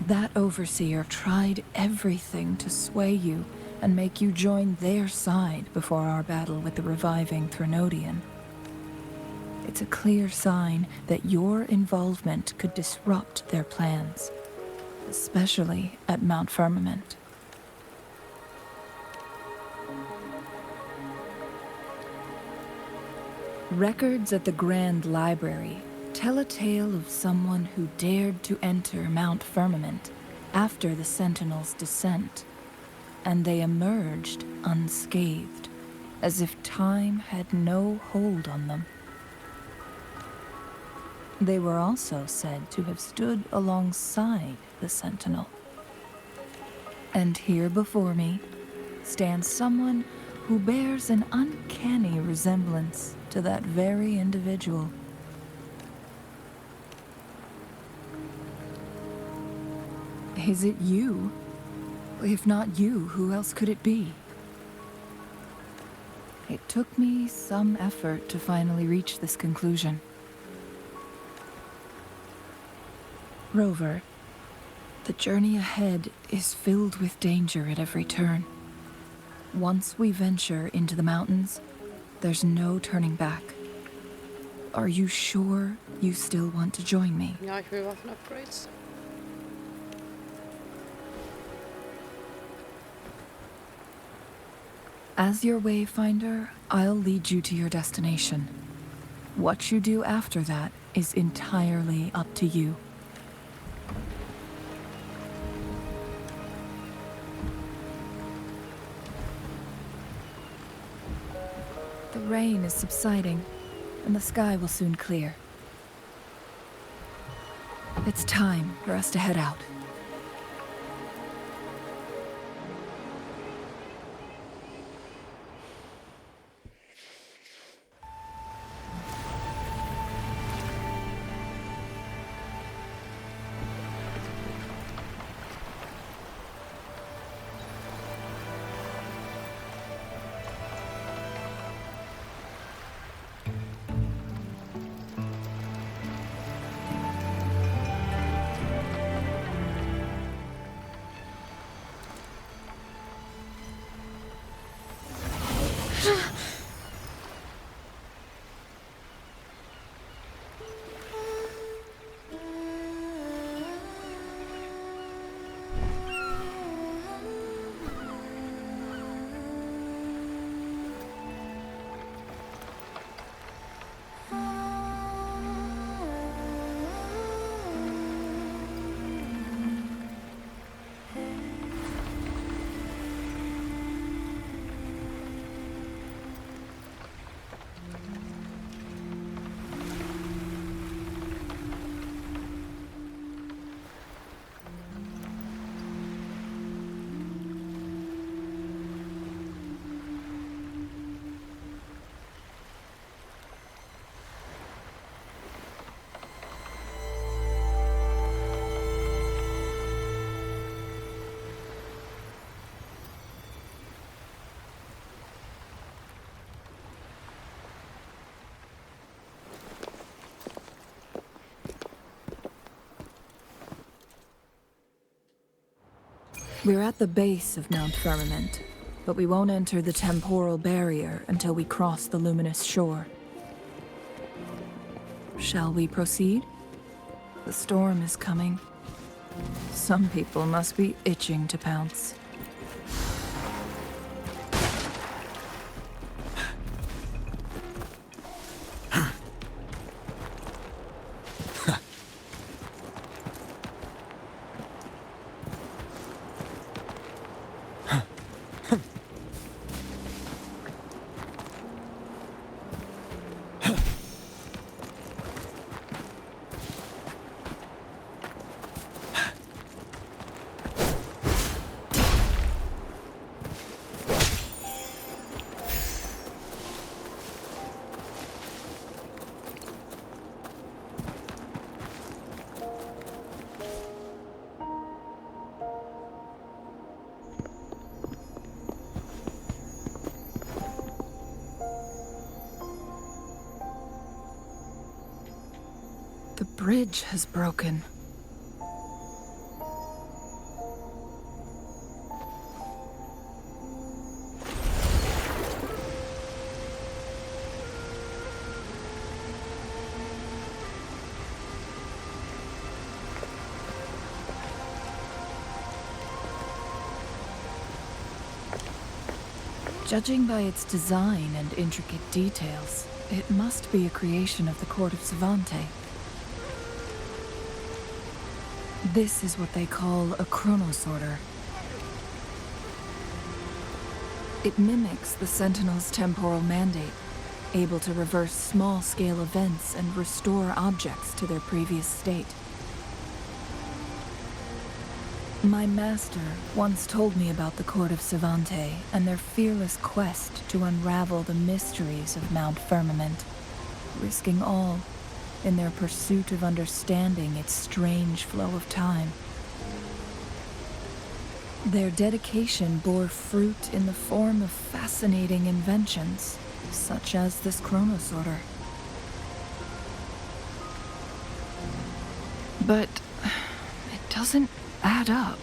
S11: That overseer tried everything to sway you and make you join their side before our battle with the reviving Threnodian. It's a clear sign that your involvement could disrupt their plans, especially at Mount Firmament. Records at the Grand Library tell a tale of someone who dared to enter Mount Firmament after the Sentinels' descent, and they emerged unscathed, as if time had no hold on them. They were also said to have stood alongside the Sentinel. And here before me stands someone who bears an uncanny resemblance to that very individual. Is it you? If not you, who else could it be? It took me some effort to finally reach this conclusion. Rover, the journey ahead is filled with danger at every turn. Once we venture into the mountains, there's no turning back. Are you sure you still want to join me?
S10: Ja, ich will Waffenupgrades.
S11: As your wayfinder, I'll lead you to your destination. What you do after that is entirely up to you. The rain is subsiding, and the sky will soon clear. It's time for us to head out. We're at the base of Mount Firmament, but we won't enter the temporal barrier until we cross the luminous shore. Shall we proceed? The storm is coming. Some people must be itching to pounce. The bridge has broken. Judging by its design and intricate details, it must be a creation of the court of Savante. This is what they call a chronosorter. It mimics the Sentinel's temporal mandate, able to reverse small-scale events and restore objects to their previous state. My master once told me about the court of Savante and their fearless quest to unravel the mysteries of Mount Firmament, risking all in their pursuit of understanding its strange flow of time. Their dedication bore fruit in the form of fascinating inventions, such as this chronosorter. But it doesn't add up.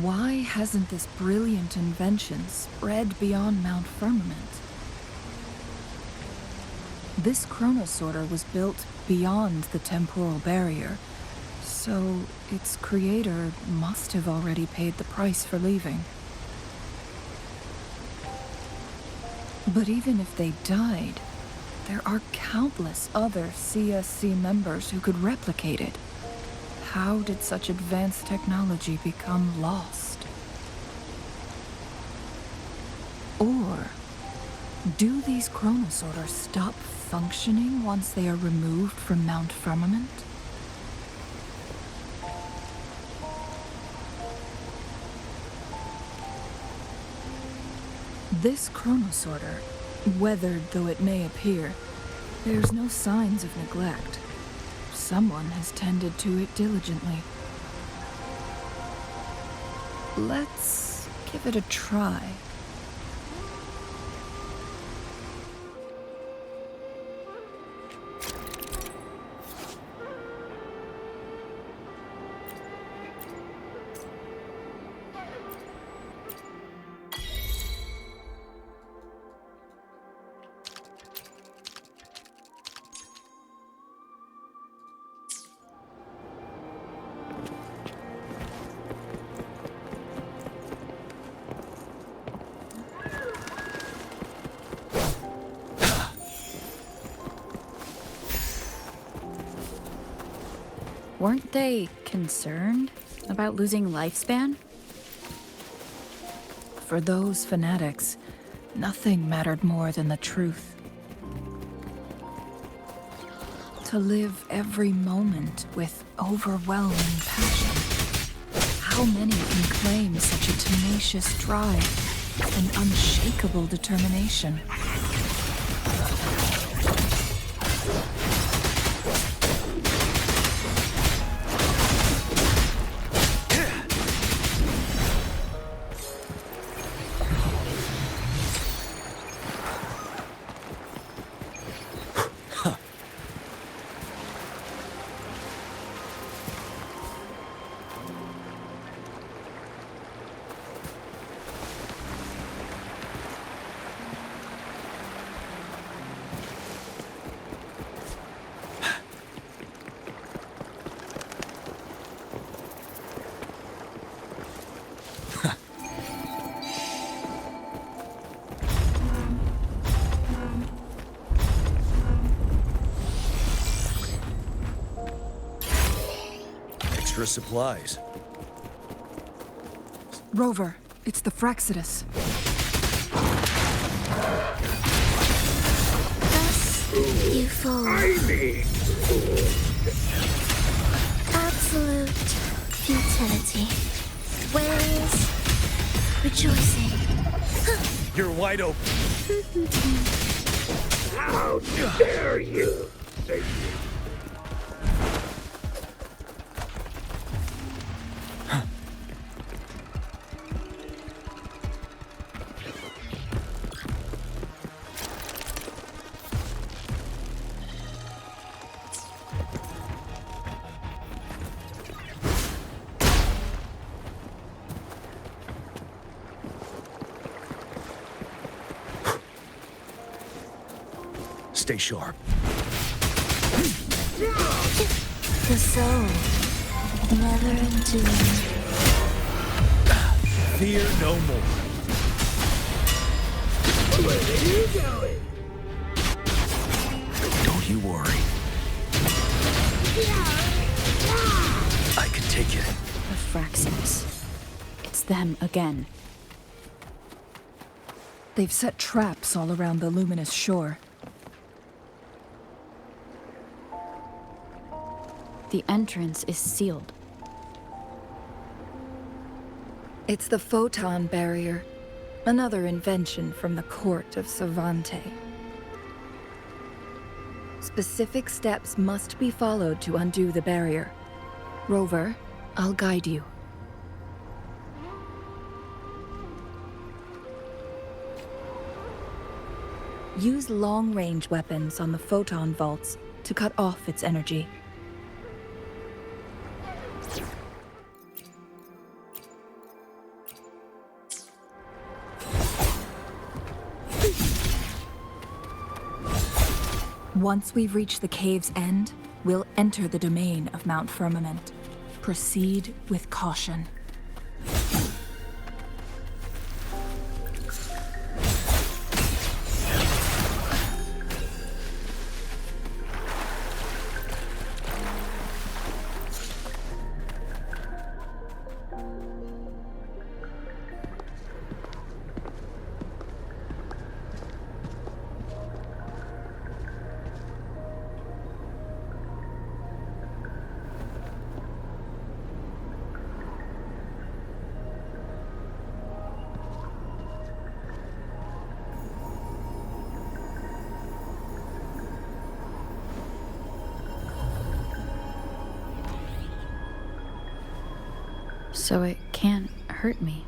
S11: Why hasn't this brilliant invention spread beyond Mount Firmament? This chronosorter was built beyond the temporal barrier, so its creator must have already paid the price for leaving. But even if they died, there are countless other CSC members who could replicate it. How did such advanced technology become lost? Or do these chronosorters stop functioning once they are removed from Mount Firmament? This chronosorter, weathered though it may appear, bears no signs of neglect. Someone has tended to it diligently. Let's give it a try.
S5: Weren't they concerned about losing lifespan?
S11: For those fanatics, nothing mattered more than the truth. To live every moment with overwhelming passion. How many can claim such a tenacious drive and unshakable determination?
S2: Extra supplies.
S11: Rover, it's the Fraxidus.
S6: Thus, you fall. Absolute futility. Where is rejoicing?
S2: You're wide open.
S12: How dare you!
S2: Stay sharp.
S1: The soul, never entombed.
S2: Fear no more.
S12: Where are you going?
S2: Don't you worry. I can take it.
S5: The Fraxes. It's them again.
S11: They've set traps all around the luminous shore.
S5: The entrance is sealed.
S11: It's the photon barrier, another invention from the court of Savante. Specific steps must be followed to undo the barrier. Rover, I'll guide you. Use long-range weapons on the photon vaults to cut off its energy. Once we've reached the cave's end, we'll enter the domain of Mount Firmament. Proceed with caution.
S5: So it can't hurt me.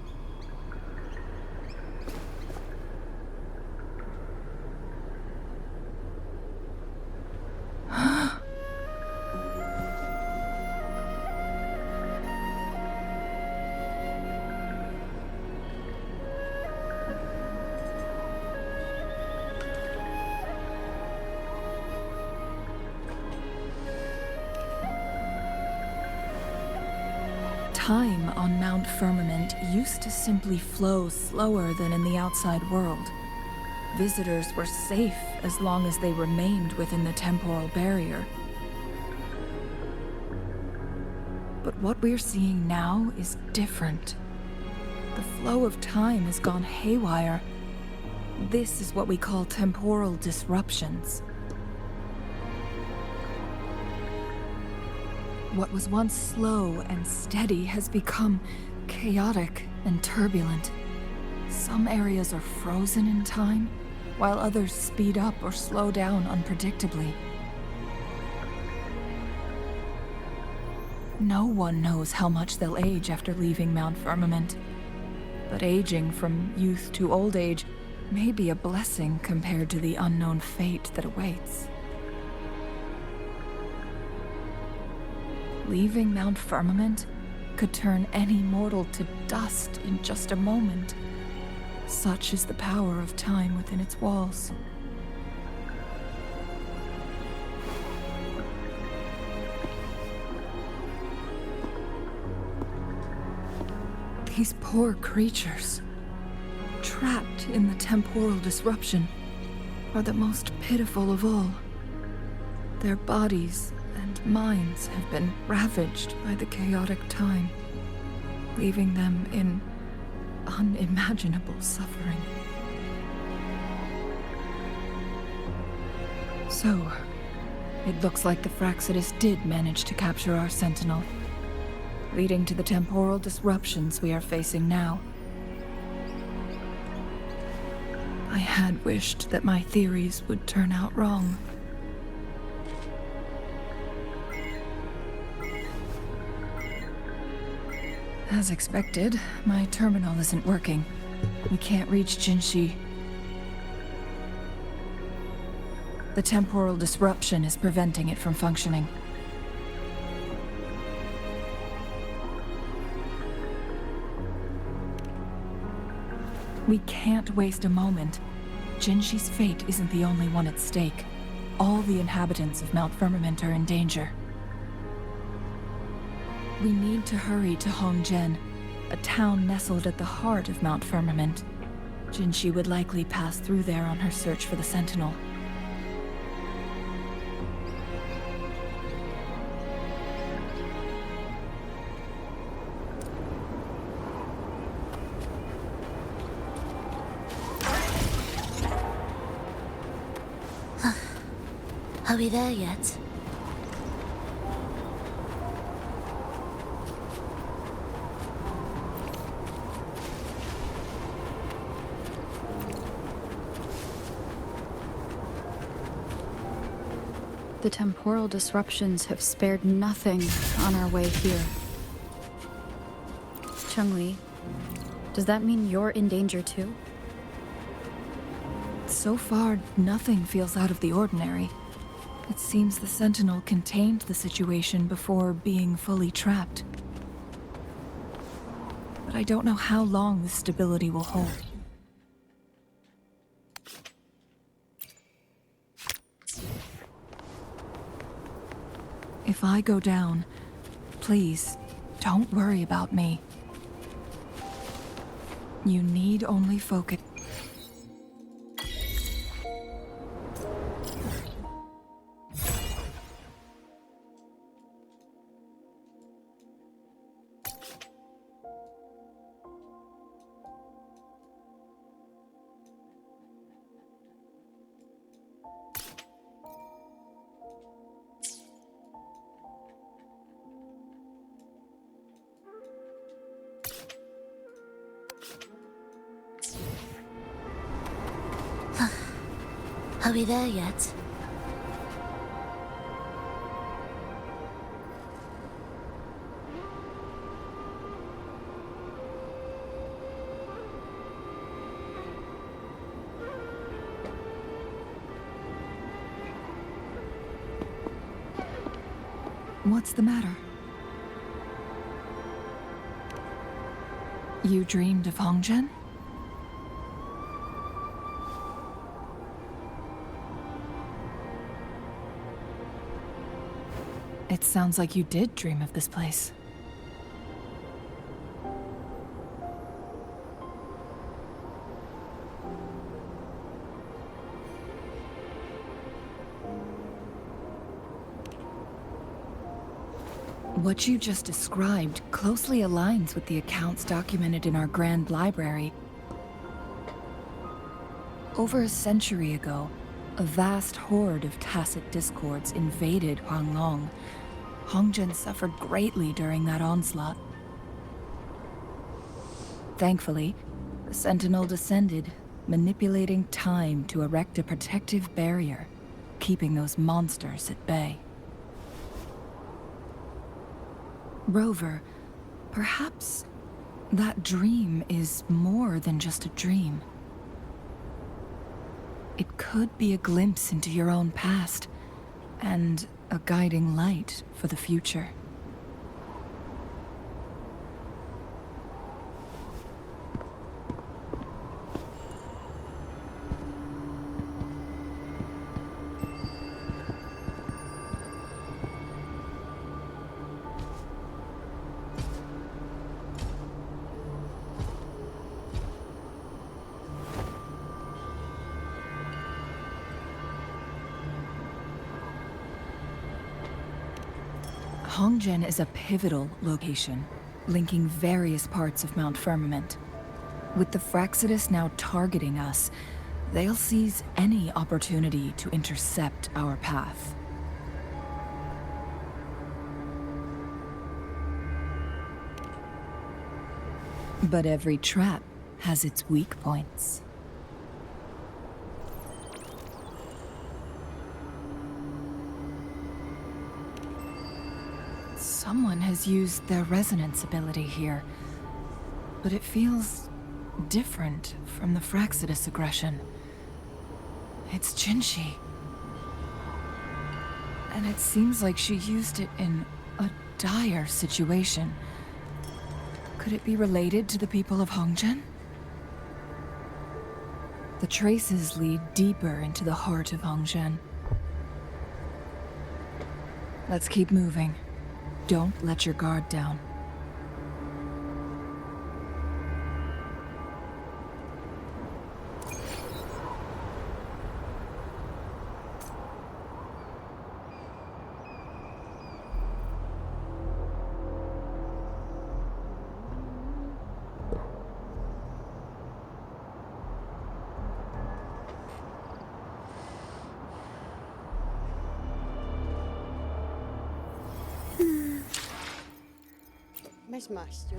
S11: Time on Mount Firmament used to simply flow slower than in the outside world. Visitors were safe as long as they remained within the temporal barrier. But what we're seeing now is different. The flow of time has gone haywire. This is what we call temporal disruptions. What was once slow and steady has become chaotic and turbulent. Some areas are frozen in time, while others speed up or slow down unpredictably. No one knows how much they'll age after leaving Mount Firmament. But aging from youth to old age may be a blessing compared to the unknown fate that awaits. Leaving Mount Firmament could turn any mortal to dust in just a moment. Such is the power of time within its walls. These poor creatures, trapped in the temporal disruption, are the most pitiful of all. Their bodies and minds have been ravaged by the chaotic time, leaving them in unimaginable suffering. So, it looks like the Fraxidus did manage to capture our sentinel, leading to the temporal disruptions we are facing now. I had wished that my theories would turn out wrong. As expected, my terminal isn't working. We can't reach Jinshi. The temporal disruption is preventing it from functioning. We can't waste a moment. Jinshi's fate isn't the only one at stake. all the inhabitants of Mount Firmament are in danger. We need to hurry to Hongjian, a town nestled at the heart of Mount Firmament. Jinshi would likely pass through there on her search for the Sentinel.
S6: Are we there yet?
S5: The temporal disruptions have spared nothing on our way here. Chungli, does that mean you're in danger too?
S11: So far, nothing feels out of the ordinary. It seems the Sentinel contained the situation before being fully trapped. But I don't know how long this stability will hold. If I go down, please, don't worry about me. You need only focus.
S6: Are we there yet?
S11: What's the matter? You dreamed of Hongjian? It sounds like you did dream of this place. What you just described closely aligns with the accounts documented in our Grand Library. Over a century ago, a vast horde of tacit discords invaded Huanglong. Hongjian suffered greatly during that onslaught. Thankfully, the Sentinel descended, manipulating time to erect a protective barrier, keeping those monsters at bay. Rover, perhaps that dream is more than just a dream. It could be a glimpse into your own past, and a guiding light for the future. Hongjian is a pivotal location, linking various parts of Mount Firmament. With the Fraxidus now targeting us, they'll seize any opportunity to intercept our path. But every trap has its weak points. Someone has used their resonance ability here, but it feels different from the Fraxidus aggression. It's Jinshi. And it seems like she used it in a dire situation. Could it be related to the people of Hongjian? The traces lead deeper into the heart of Hongjian. Let's keep moving. Don't let your guard down.
S10: Was machst du?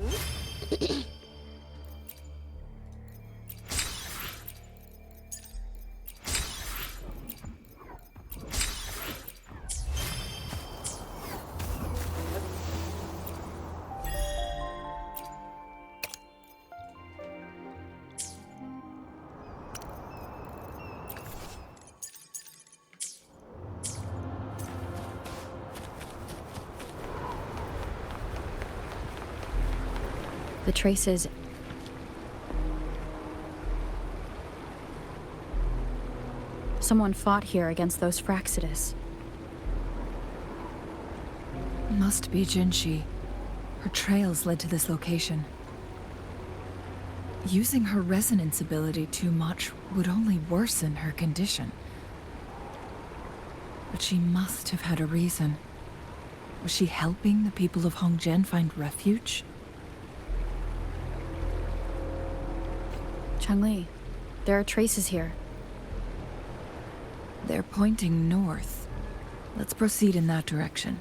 S5: The traces. Someone fought here against those Fraxidus.
S11: Must be Jinshi. Her trails led to this location. Using her resonance ability too much would only worsen her condition. But she must have had a reason. Was she helping the people of Hongzhen find refuge?
S5: Changli, there are traces here.
S11: They're pointing north. Let's proceed in that direction.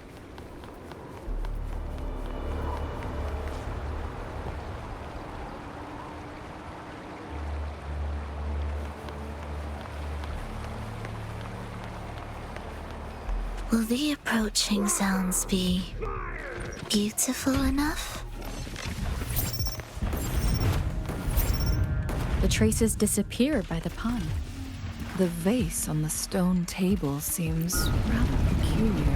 S13: Will the approaching sounds be beautiful enough?
S5: The traces disappeared by the pond.
S11: The vase on the stone table seems rather peculiar.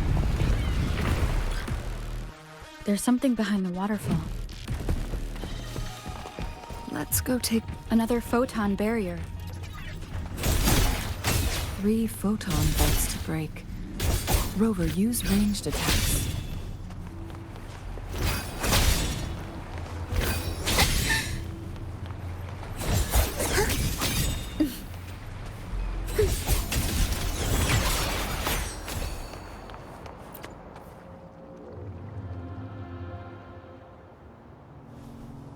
S5: There's something behind the waterfall.
S11: Let's go take
S5: another photon barrier.
S11: 3 photon bolts to break. Rover, use ranged attacks.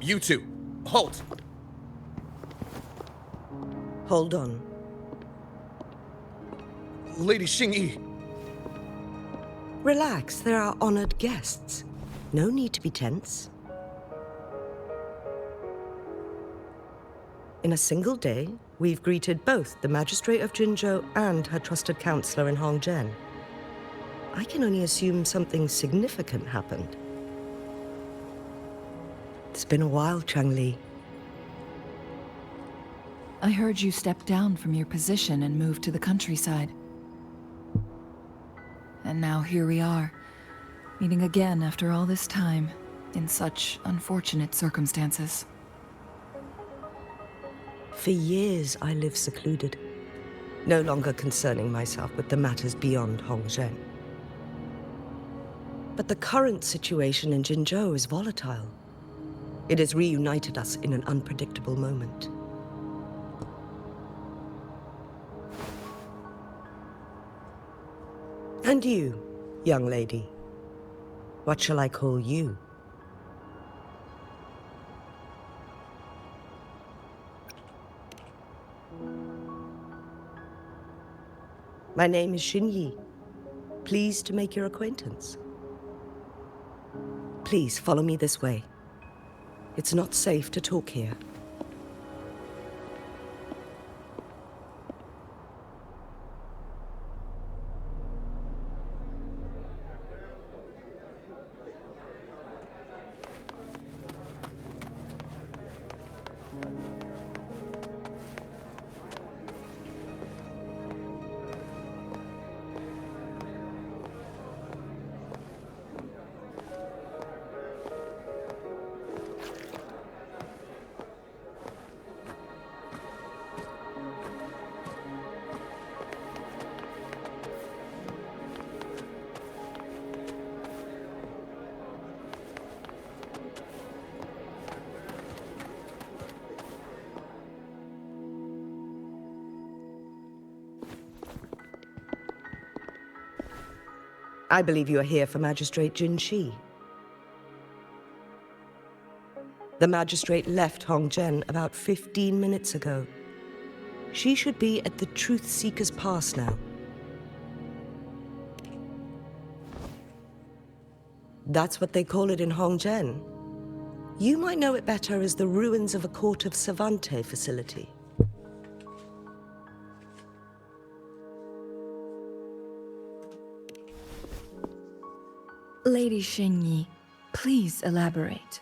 S4: You two, halt!
S14: Hold on.
S4: Lady Xingyi.
S14: Relax, there are honored guests. No need to be tense. In a single day, we've greeted both the Magistrate of Jinzhou and her trusted counselor in Hongzhen. I can only assume something significant happened. It's been a while, Changli.
S11: I heard you stepped down from your position and moved to the countryside. And now here we are, meeting again after all this time, in such unfortunate circumstances.
S14: For years, I lived secluded, no longer concerning myself with the matters beyond Hongzhen. But the current situation in Jinzhou is volatile. It has reunited us in an unpredictable moment. And you, young lady, what shall I call you? My name is Xinyi. Pleased to make your acquaintance. Please follow me this way. It's not safe to talk here. I believe you are here for Magistrate Jinshi. The magistrate left Hongzhen about 15 minutes ago. She should be at the Truth Seeker's Pass now. That's what they call it in Hongzhen. You might know it better as the ruins of a court of Savante facility.
S11: Lady Xingyi, please elaborate.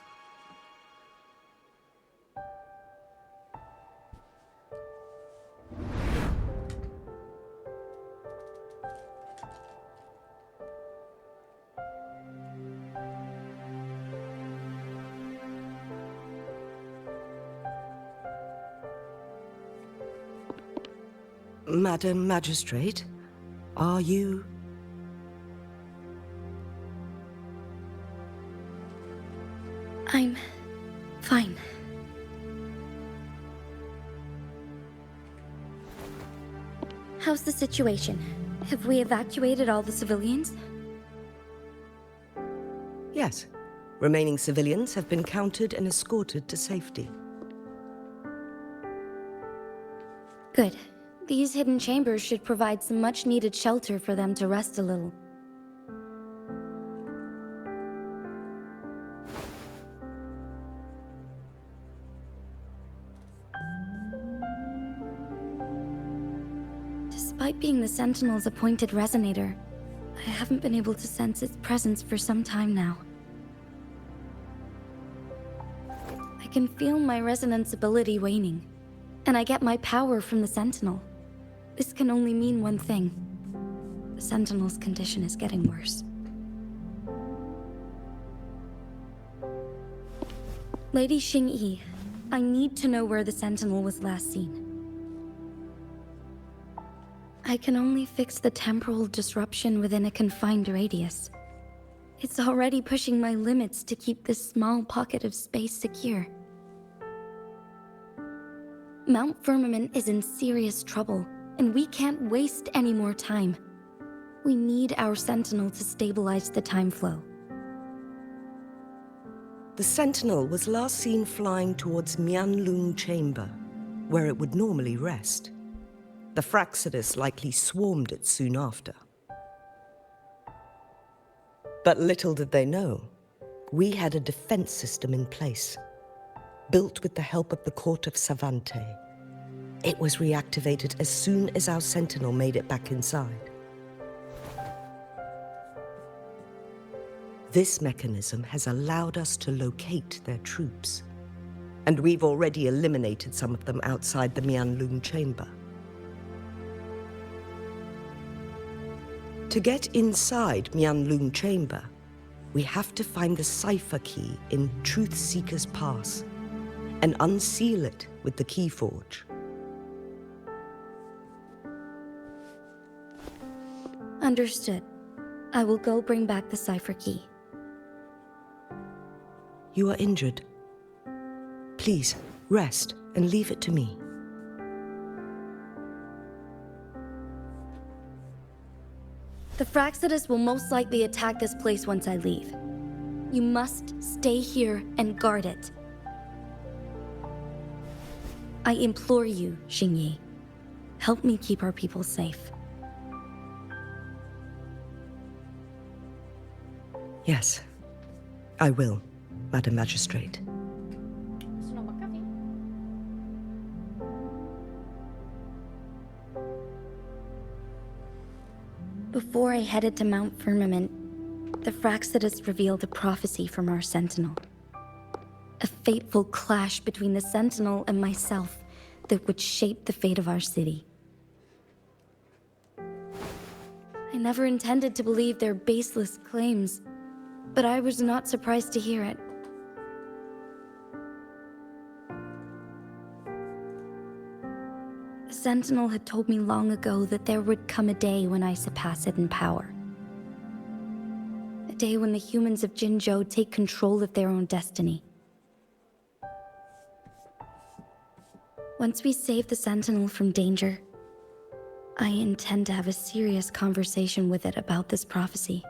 S14: Madam Magistrate, are you...
S5: I'm fine. How's the situation? Have we evacuated all the civilians?
S14: Yes. Remaining civilians have been counted and escorted to safety.
S5: Good. These hidden chambers should provide some much-needed shelter for them to rest a little. Despite being the Sentinel's appointed resonator, I haven't been able to sense its presence for some time now. I can feel my resonance ability waning, and I get my power from the Sentinel. This can only mean one thing. The Sentinel's condition is getting worse. Lady Xingyi, I need to know where the Sentinel was last seen. I can only fix the temporal disruption within a confined radius. It's already pushing my limits to keep this small pocket of space secure. Mount Firmament is in serious trouble, and we can't waste any more time. We need our Sentinel to stabilize the time flow.
S14: The Sentinel was last seen flying towards Mianlung Chamber, where it would normally rest. The Fraxidus likely swarmed it soon after. But little did they know, we had a defense system in place, built with the help of the Court of Savante. It was reactivated as soon as our Sentinel made it back inside. This mechanism has allowed us to locate their troops, and we've already eliminated some of them outside the Mianlung Chamber. To get inside Mianlung Chamber, we have to find the cipher key in Truth Seeker's Pass and unseal it with the Keyforge.
S5: Understood. I will go bring back the cipher key.
S14: You are injured. Please, rest and leave it to me.
S5: The Fraxidus will most likely attack this place once I leave. You must stay here and guard it. I implore you, Xingyi. Help me keep our people safe.
S14: Yes, I will, Madam Magistrate.
S5: Before I headed to Mount Firmament, the Fraxidus revealed a prophecy from our Sentinel. A fateful clash between the Sentinel and myself that would shape the fate of our city. I never intended to believe their baseless claims, but I was not surprised to hear it. The Sentinel had told me long ago that there would come a day when I surpass it in power. A day when the humans of Jinzhou take control of their own destiny. Once we save the Sentinel from danger, I intend to have a serious conversation with it about this prophecy.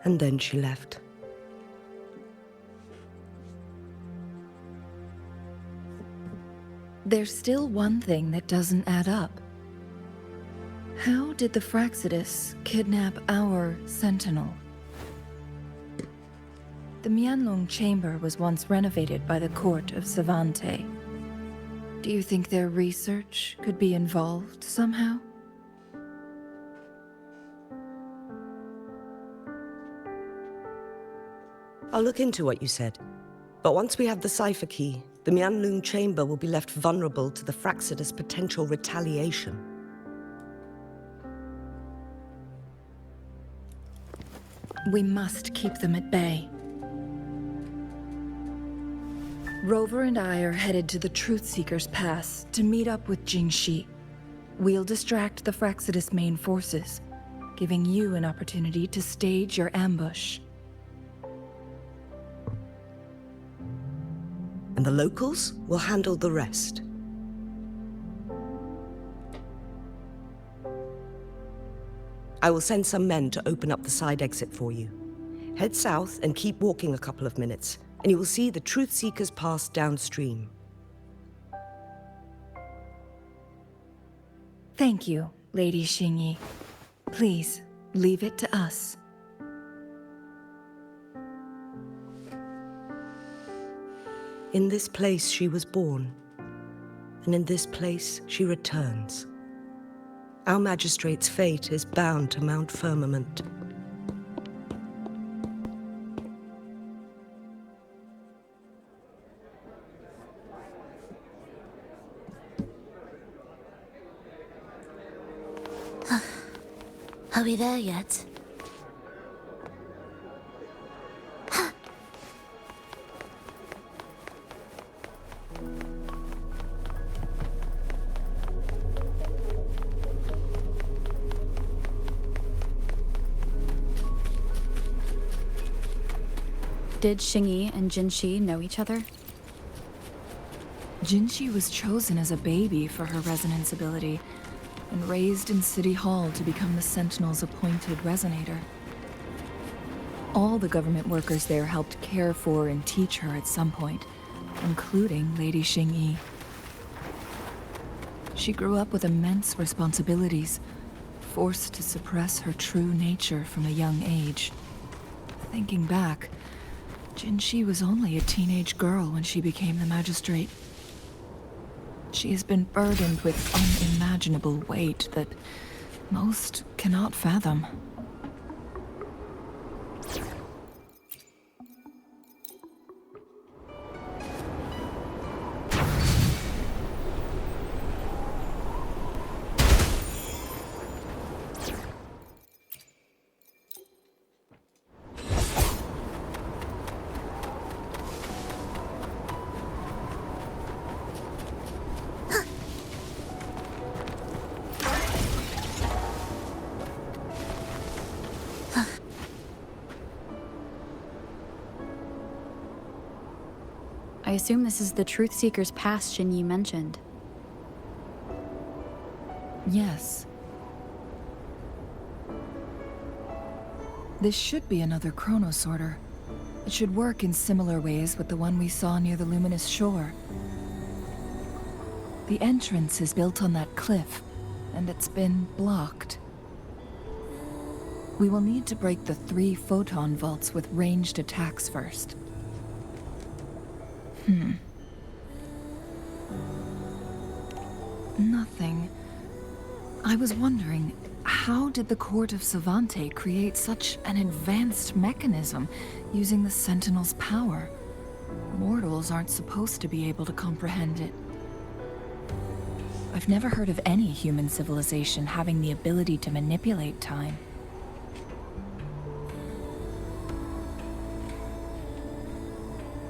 S14: And then she left.
S11: There's still one thing that doesn't add up. How did the Fraxidus kidnap our sentinel? The Mianlong chamber was once renovated by the court of Savante. Do you think their research could be involved somehow?
S14: I'll look into what you said. But once we have the cipher key, the Mianlong chamber will be left vulnerable to the Fraxidus' potential retaliation.
S11: We must keep them at bay. Rover and I are headed to the Truth Seeker's Pass to meet up with Jingxi. We'll distract the Fraxidus main forces, giving you an opportunity to stage your ambush.
S14: And the locals will handle the rest. I will send some men to open up the side exit for you. Head south and keep walking a couple of minutes, and you will see the Truth Seekers Pass downstream.
S11: Thank you, Lady Xingyi. Please, leave it to us.
S14: In this place she was born, and in this place she returns. Our magistrate's fate is bound to Mount Firmament.
S13: Are we there yet?
S5: Did Xingyi and Jinxi know each other?
S11: Jinxi was chosen as a baby for her resonance ability, and raised in City Hall to become the Sentinel's appointed resonator. All the government workers there helped care for and teach her at some point, including Lady Xingyi. She grew up with immense responsibilities, forced to suppress her true nature from a young age. Thinking back, Jinxi was only a teenage girl when she became the magistrate. She has been burdened with unimaginable weight that most cannot fathom.
S5: I assume this is the Truth Seeker's Pass Xingyi mentioned.
S11: Yes. This should be another chronosorter. It should work in similar ways with the one we saw near the luminous shore. The entrance is built on that cliff, and it's been blocked. We will need to break the 3 photon vaults with ranged attacks first. Nothing. I was wondering, how did the Court of Savante create such an advanced mechanism using the Sentinel's power? Mortals aren't supposed to be able to comprehend it. I've never heard of any human civilization having the ability to manipulate time.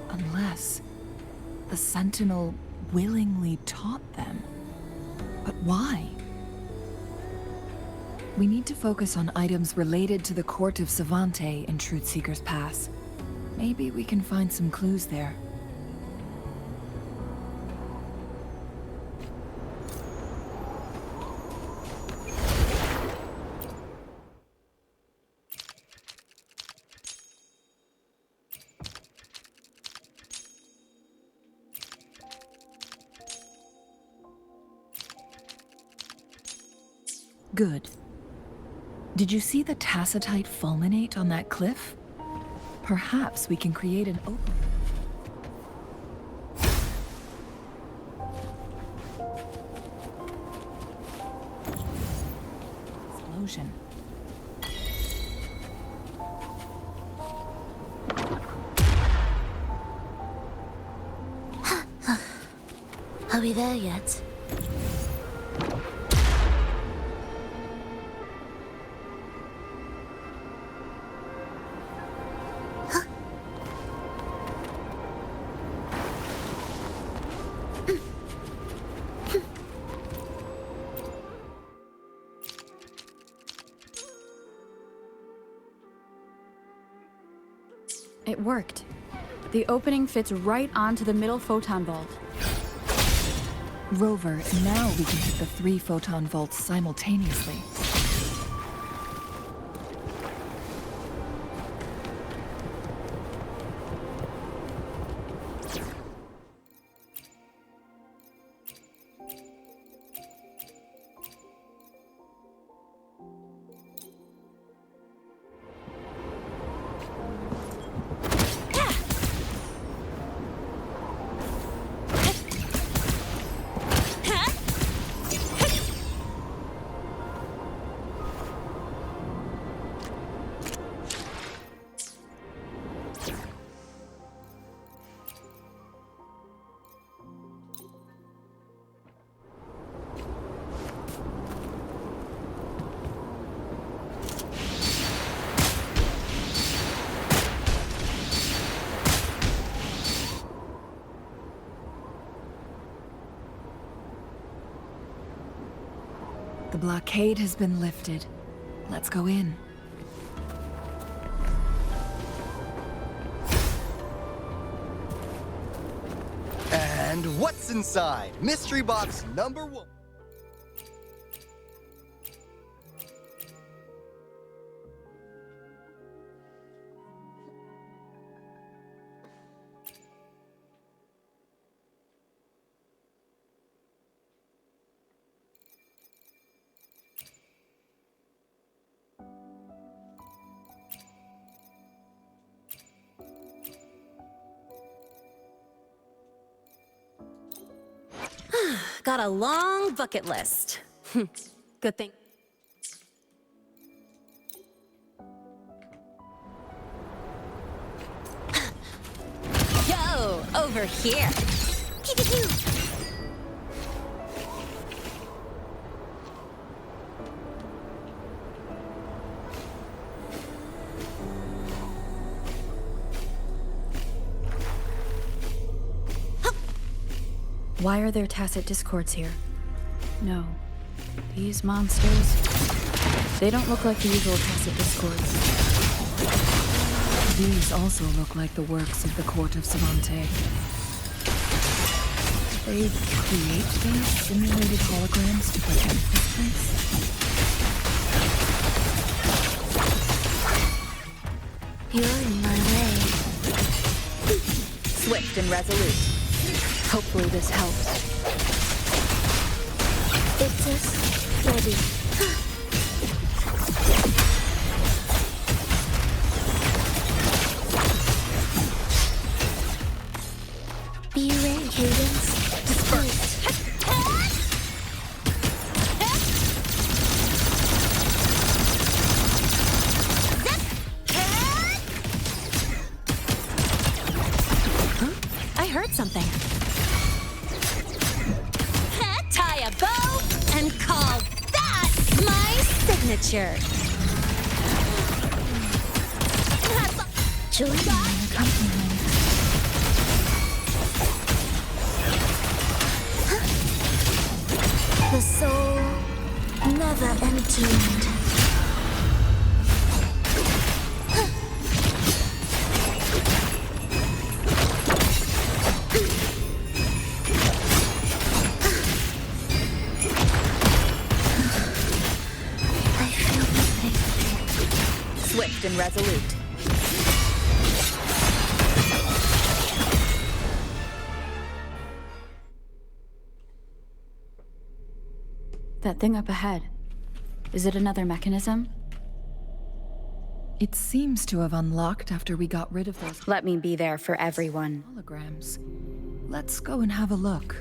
S11: Unless the Sentinel willingly taught them. But why? We need to focus on items related to the Court of Savante in Truth Seeker's Pass. Maybe we can find some clues there. Good. Did you see the tacitite fulminate on that cliff? Perhaps we can create an opening. Explosion.
S13: Are we there yet?
S5: It worked. The opening fits right onto the middle photon vault.
S11: Rover, now we can hit the 3 photon vaults simultaneously. The blockade has been lifted. Let's go in.
S15: And what's inside? Mystery box number 1.
S13: Got a long bucket list. Good thing. Yo, over here. Pew, pew, pew.
S5: Why are there tacit discords here? No. These monsters... They don't look like the usual tacit discords.
S11: These also look like the works of the court of Savante. They create these simulated holograms to protect this place?
S13: You're in my way.
S5: Swift and resolute. Hopefully this helps.
S13: It's just ready. Be ready, Cadence. Disperse. I heard something. Tie a bow and call that my signature. Join my accompaniment. The soul never entombed.
S5: Swift and resolute. That thing up ahead. Is it another mechanism?
S11: It seems to have unlocked after we got rid of those
S5: Let me be there for everyone.
S11: holograms. Let's go and have a look.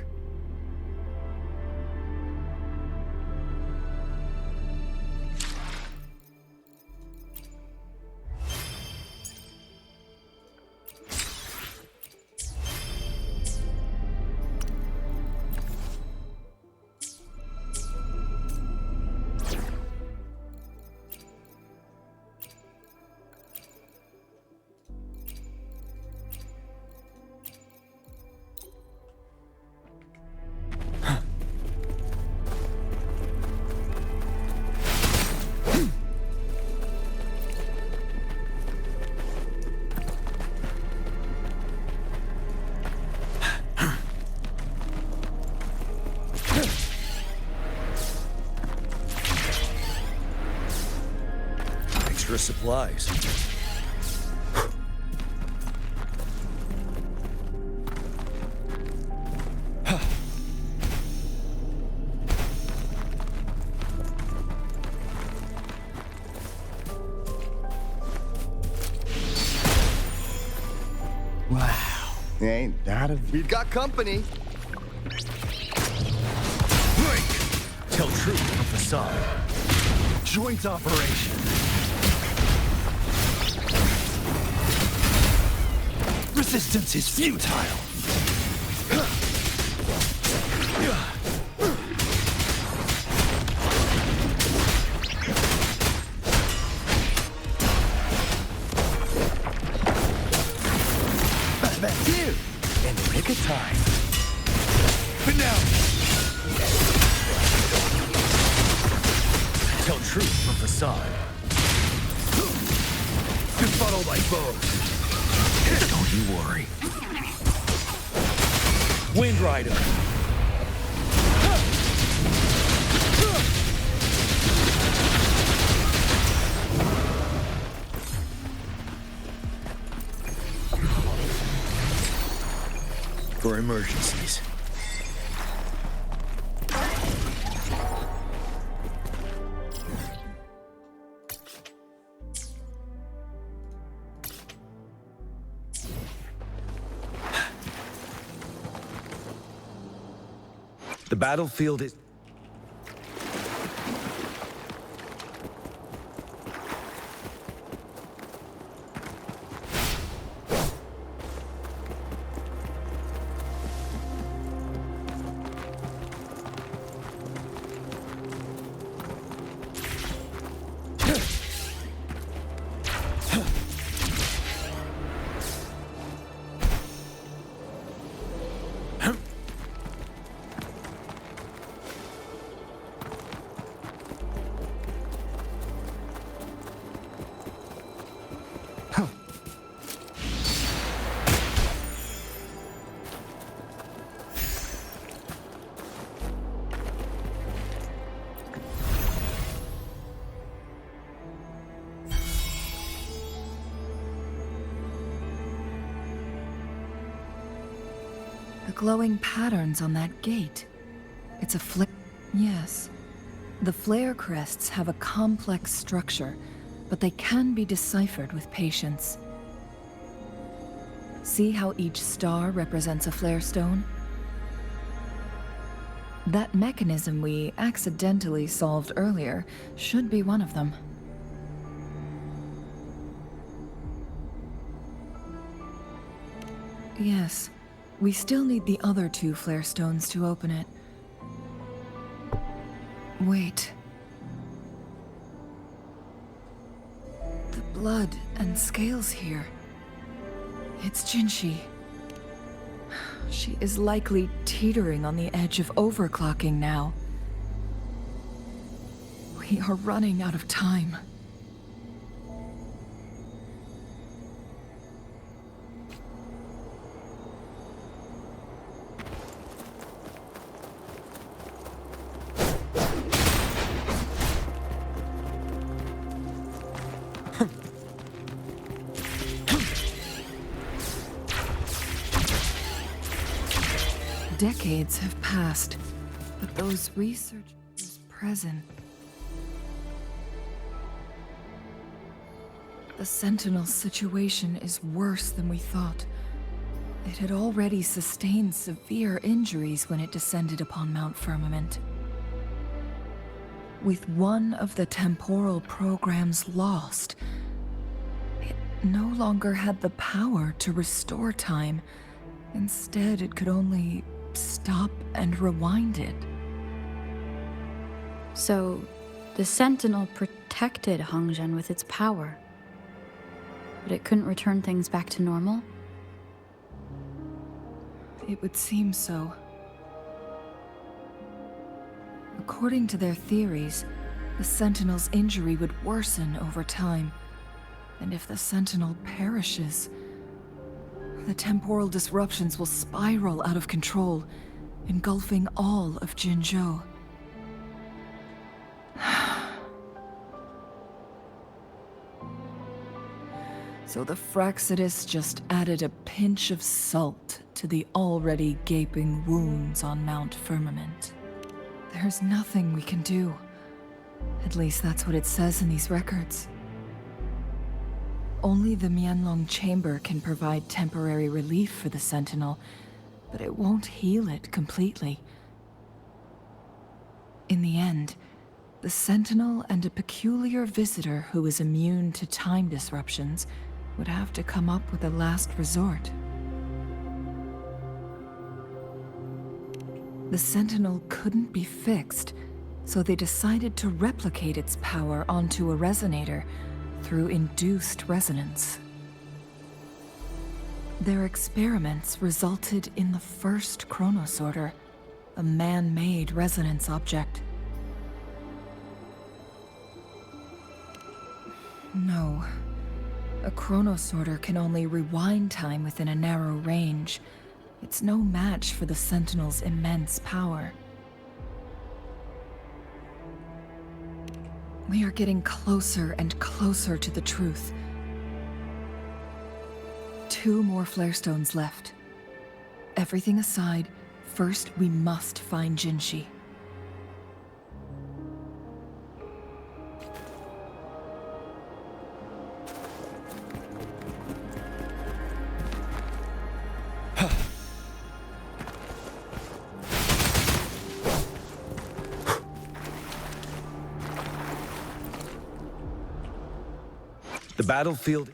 S2: Extra supplies.
S15: Wow. Ain't that a... We've got company.
S2: Break! Tell truth from facade. Joint operation. Resistance is futile. That's you! In the nick of time. But now! Tell truth from facade. Befuddle my foes. Don't you worry. Wind Rider. For emergencies. The battlefield is...
S11: The glowing patterns on that gate. It's a flare. Yes. The flare crests have a complex structure, but they can be deciphered with patience. See how each star represents a flare stone? That mechanism we accidentally solved earlier should be one of them. Yes. We still need the other two flare stones to open it. Wait. The blood and scales here. It's Jinshi. She is likely teetering on the edge of overclocking now. We are running out of time. Decades have passed, but those researchers present, The Sentinel's situation is worse than we thought. It had already sustained severe injuries when it descended upon Mount Firmament. With one of the temporal programs lost, it no longer had the power to restore time. Instead, it could only stop and rewind it.
S5: So, the Sentinel protected Hongzhen with its power, but it couldn't return things back to normal?
S11: It would seem so. According to their theories, the Sentinel's injury would worsen over time, and if the Sentinel perishes, the temporal disruptions will spiral out of control, engulfing all of Jinzhou. So the Fraxidus just added a pinch of salt to the already gaping wounds on Mount Firmament. There's nothing we can do. At least that's what it says in these records. Only the Mianlong Chamber can provide temporary relief for the Sentinel, but it won't heal it completely. In the end, the Sentinel and a peculiar visitor who is immune to time disruptions would have to come up with a last resort. The Sentinel couldn't be fixed, so they decided to replicate its power onto a resonator through induced resonance. Their experiments resulted in the first chronosorter, a man-made resonance object. No. A chronosorter can only rewind time within a narrow range. It's no match for the Sentinel's immense power. We are getting closer and closer to the truth. 2 more flare stones left. Everything aside, first we must find Jinshi.
S2: The battlefield...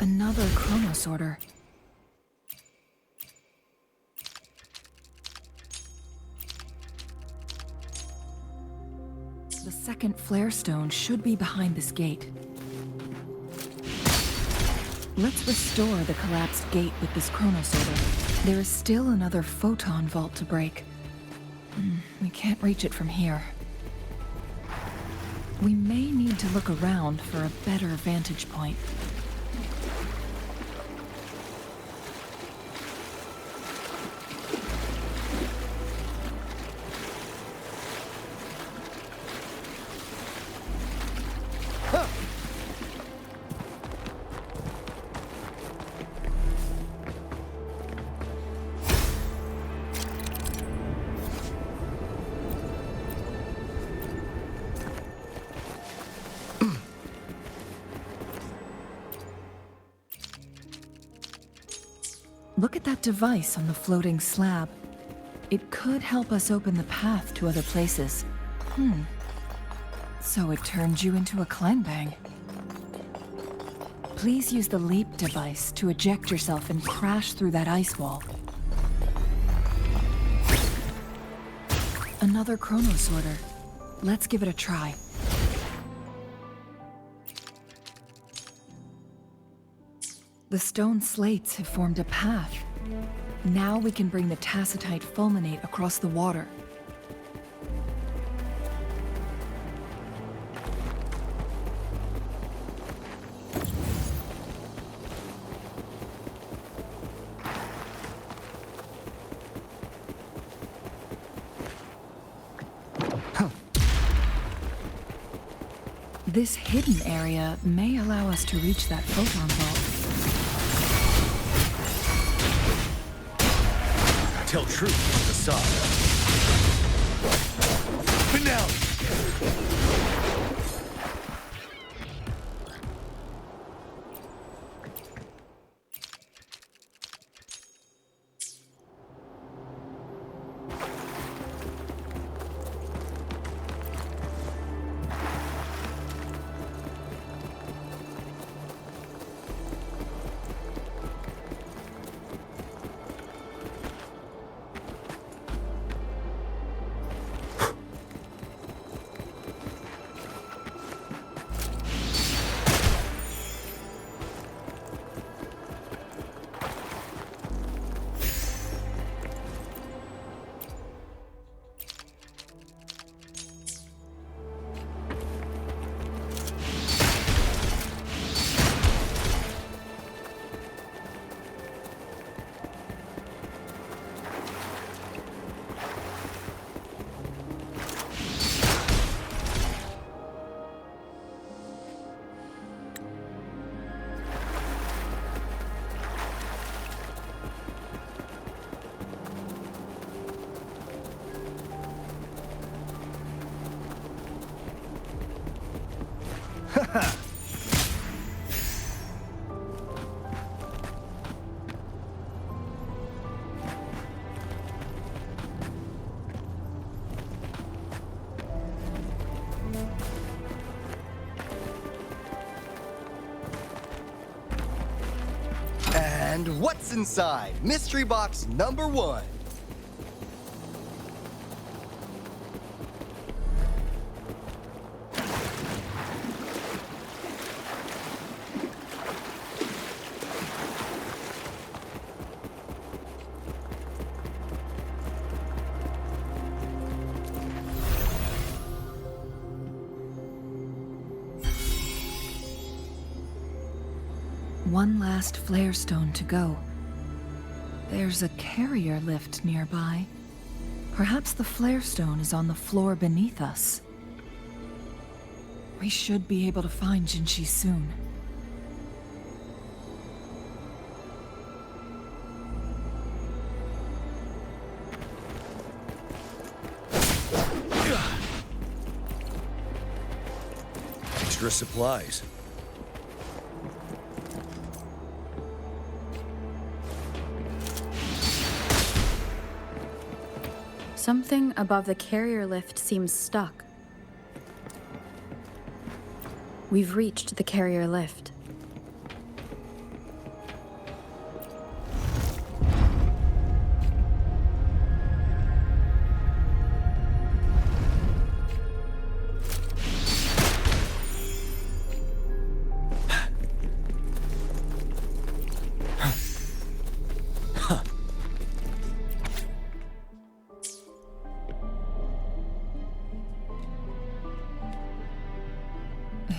S11: Another chronosorter. The second flare stone should be behind this gate. Let's restore the collapsed gate with this chronosorter. There is still another photon vault to break. We can't reach it from here. We may need to look around for a better vantage point. Look at that device on the floating slab. It could help us open the path to other places. So it turned you into a Clanbang. Please use the leap device to eject yourself and crash through that ice wall. Another chronosorter. Let's give it a try. The stone slates have formed a path. Now we can bring the tacitite fulminate across the water. This hidden area may allow us to reach that photon vault.
S2: Tell truth from the side. Finale!
S15: And what's inside? Mystery box number 1.
S11: One last flare stone to go. There's a carrier lift nearby. Perhaps the flare stone is on the floor beneath us. We should be able to find Jinshi soon.
S2: Extra supplies.
S5: Something above the carrier lift seems stuck. We've reached the carrier lift.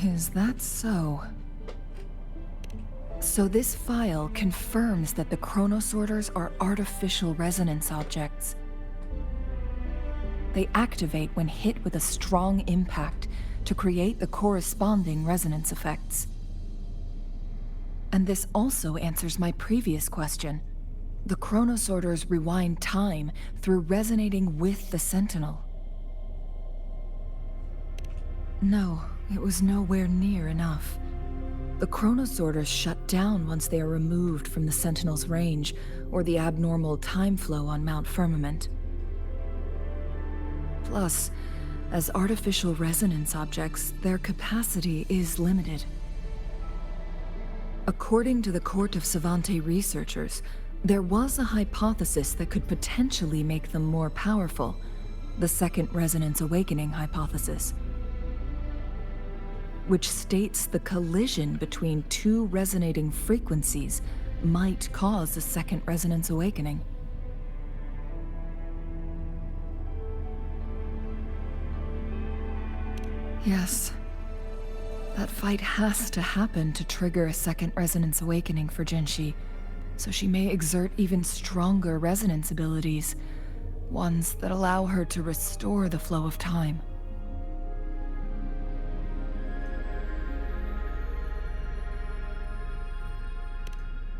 S11: Is that so? So this file confirms that the chronosorters are artificial resonance objects. They activate when hit with a strong impact to create the corresponding resonance effects. And this also answers my previous question. The chronosorters rewind time through resonating with the Sentinel. No, it was nowhere near enough. The chronosorters shut down once they are removed from the Sentinel's range or the abnormal time flow on Mount Firmament. Plus, as artificial resonance objects, their capacity is limited. According to the Court of Savante researchers, there was a hypothesis that could potentially make them more powerful, the Second Resonance Awakening hypothesis, which states the collision between two resonating frequencies might cause a Second Resonance Awakening. Yes. That fight has to happen to trigger a Second Resonance Awakening for Jinshi, so she may exert even stronger resonance abilities, ones that allow her to restore the flow of time.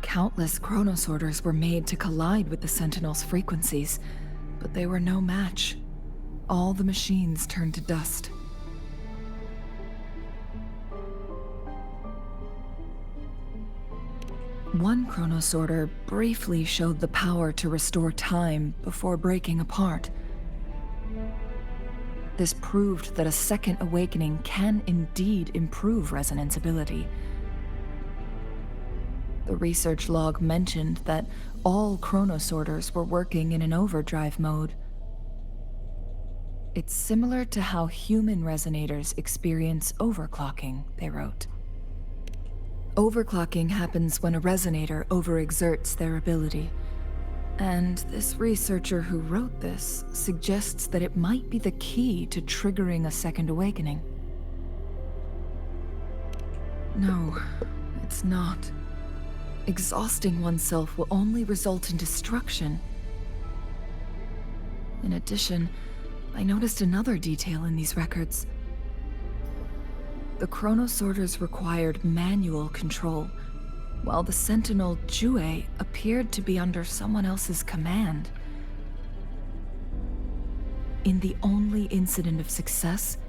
S11: Countless chronosorters were made to collide with the Sentinel's frequencies, but they were no match. All the machines turned to dust. One chronosorter briefly showed the power to restore time before breaking apart. This proved that a second awakening can indeed improve resonance ability. The research log mentioned that all chronosorters were working in an overdrive mode. It's similar to how human resonators experience overclocking, they wrote. Overclocking happens when a resonator overexerts their ability. And this researcher who wrote this suggests that it might be the key to triggering a second awakening. No, it's not. Exhausting oneself will only result in destruction. In addition, I noticed another detail in these records. The chronosorters required manual control, while the Sentinel Jue appeared to be under someone else's command. In the only incident of success,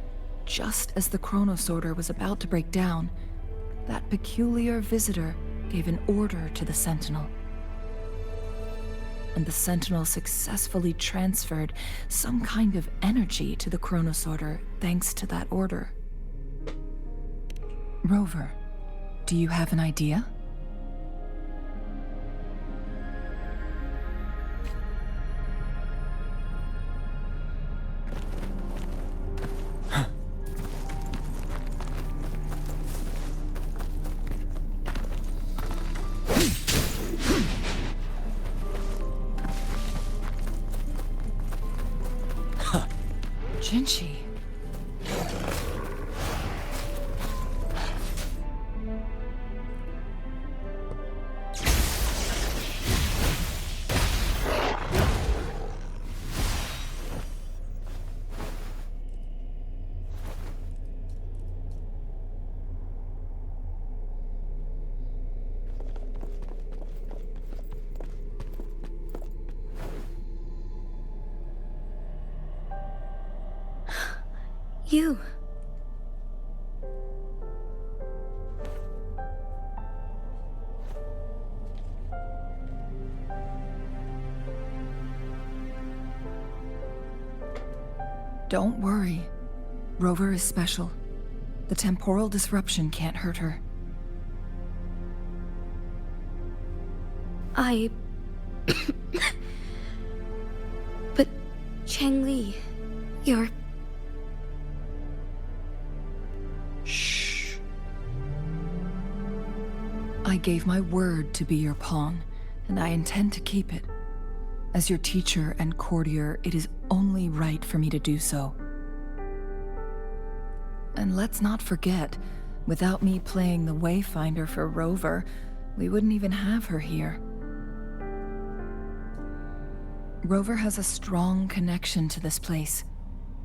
S11: just as the chronosorter was about to break down, that peculiar visitor gave an order to the Sentinel. And the Sentinel successfully transferred some kind of energy to the chronosorter thanks to that order. Rover, do you have an idea? Jinchi.
S1: You.
S11: Don't worry. Rover is special. The temporal disruption can't hurt her.
S1: But Changli, you're...
S11: Shh. I gave my word to be your pawn, and I intend to keep it. As your teacher and courtier, it is only right for me to do so. And let's not forget, without me playing the Wayfinder for Rover, we wouldn't even have her here. Rover has a strong connection to this place.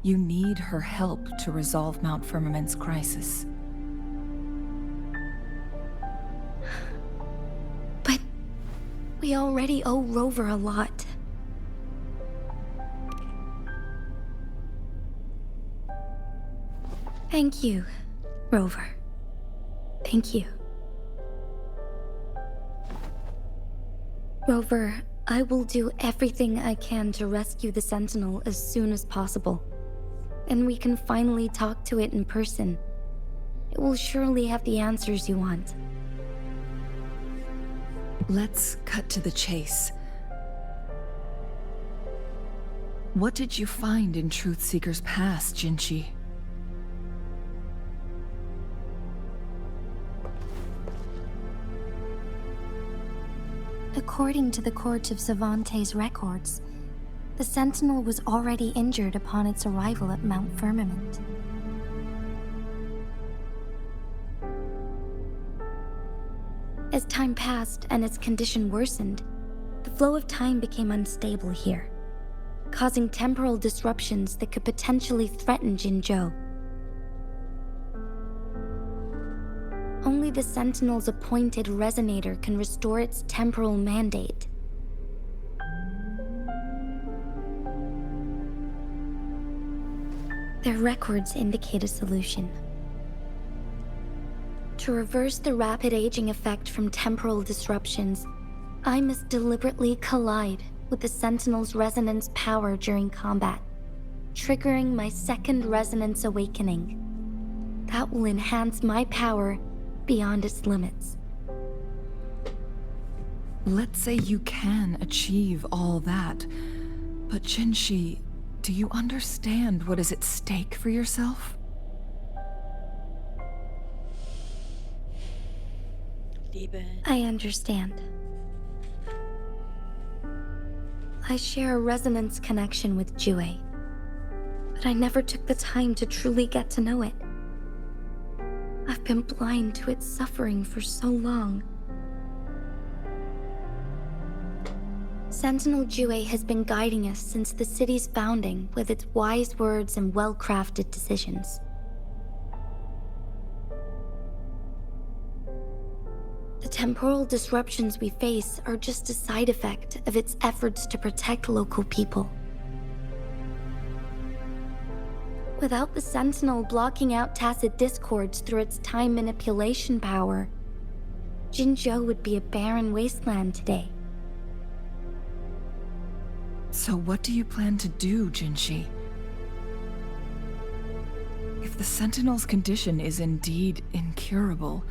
S11: You need her help to resolve Mount Firmament's crisis.
S1: But we already owe Rover a lot. Thank you, Rover. Thank you. Rover, I will do everything I can to rescue the Sentinel as soon as possible. And we can finally talk to it in person. It will surely have the answers you want.
S11: Let's cut to the chase. What did you find in Truthseeker's past, Jinchi?
S1: According to the Court of Savante's records, the Sentinel was already injured upon its arrival at Mount Firmament. As time passed and its condition worsened, the flow of time became unstable here, causing temporal disruptions that could potentially threaten Jinzhou. Only
S16: Only the Sentinel's appointed resonator can restore its temporal mandate. Their records indicate a solution. To reverse the rapid aging effect from temporal disruptions, I must deliberately collide with the Sentinel's resonance power during combat, triggering my second resonance awakening. That will enhance my power beyond its limits.
S11: Let's say you can achieve all that, but Jinshi, do you understand what is at stake for yourself?
S16: I understand. I share a resonance connection with Jue, but I never took the time to truly get to know it. I've been blind to its suffering for so long. Sentinel Jue has been guiding us since the city's founding with its wise words and well-crafted decisions. The temporal disruptions we face are just a side effect of its efforts to protect local people. Without the Sentinel blocking out tacit discords through its time manipulation power, Jinzhou would be a barren wasteland today.
S11: So what do you plan to do, Jinshi? If the Sentinel's condition is indeed incurable,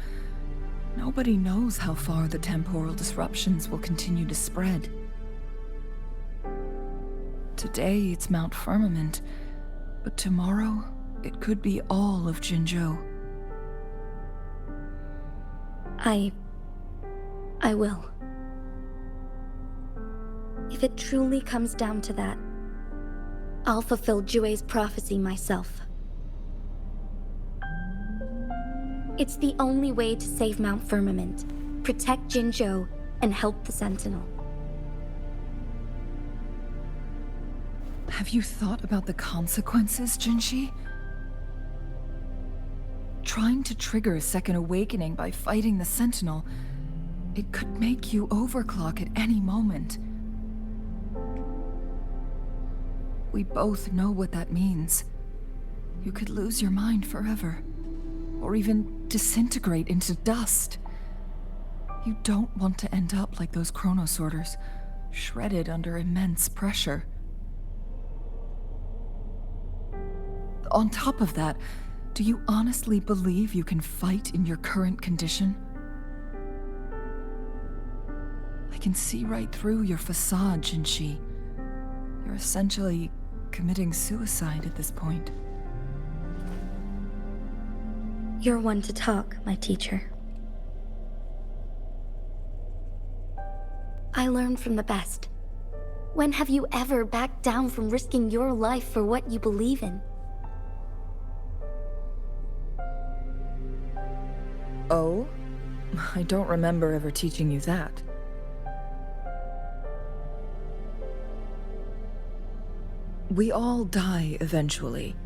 S11: nobody knows how far the temporal disruptions will continue to spread. Today it's Mount Firmament, but tomorrow it could be all of Jinzhou.
S16: I will. If it truly comes down to that, I'll fulfill Jue's prophecy myself. It's the only way to save Mount Firmament, protect Jinzhou, and help the Sentinel.
S11: Have you thought about the consequences, Jinshi? Trying to trigger a second awakening by fighting the Sentinel, it could make you overclock at any moment. We both know what that means. You could lose your mind forever, or even disintegrate into dust. You don't want to end up like those chronosorters, shredded under immense pressure. On top of that, do you honestly believe you can fight in your current condition? I can see right through your facade, Jinshi. You're essentially committing suicide at this point.
S16: You're one to talk, my teacher. I learned from the best. When have you ever backed down from risking your life for what you believe in?
S11: Oh? I don't remember ever teaching you that. We all die eventually,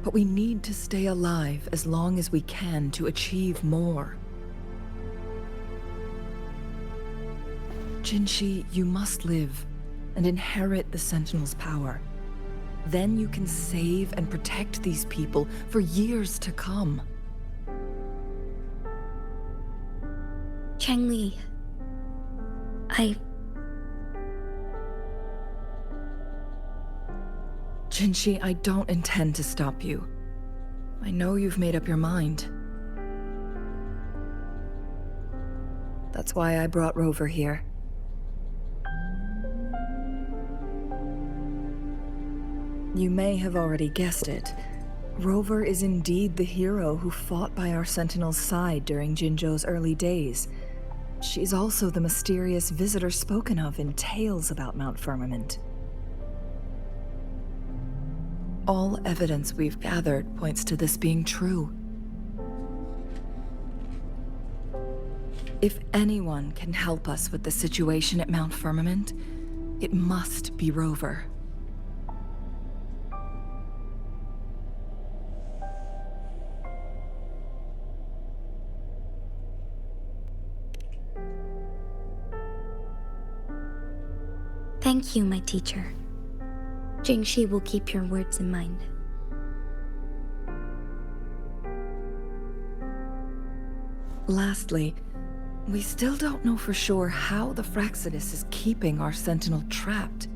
S11: but we need to stay alive as long as we can to achieve more. Jinshi, you must live and inherit the Sentinel's power. Then you can save and protect these people for years to come.
S16: Changli,
S11: Jinshi, I don't intend to stop you. I know you've made up your mind. That's why I brought Rover here. You may have already guessed it. Rover is indeed the hero who fought by our Sentinel's side during Jinzhou's early days. She's also the mysterious visitor spoken of in tales about Mount Firmament. All evidence we've gathered points to this being true. If anyone can help us with the situation at Mount Firmament, it must be Rover.
S16: Thank you, my teacher. Jingxi will keep your words in mind.
S11: Lastly, we still don't know for sure how the Fraxidus is keeping our sentinel trapped.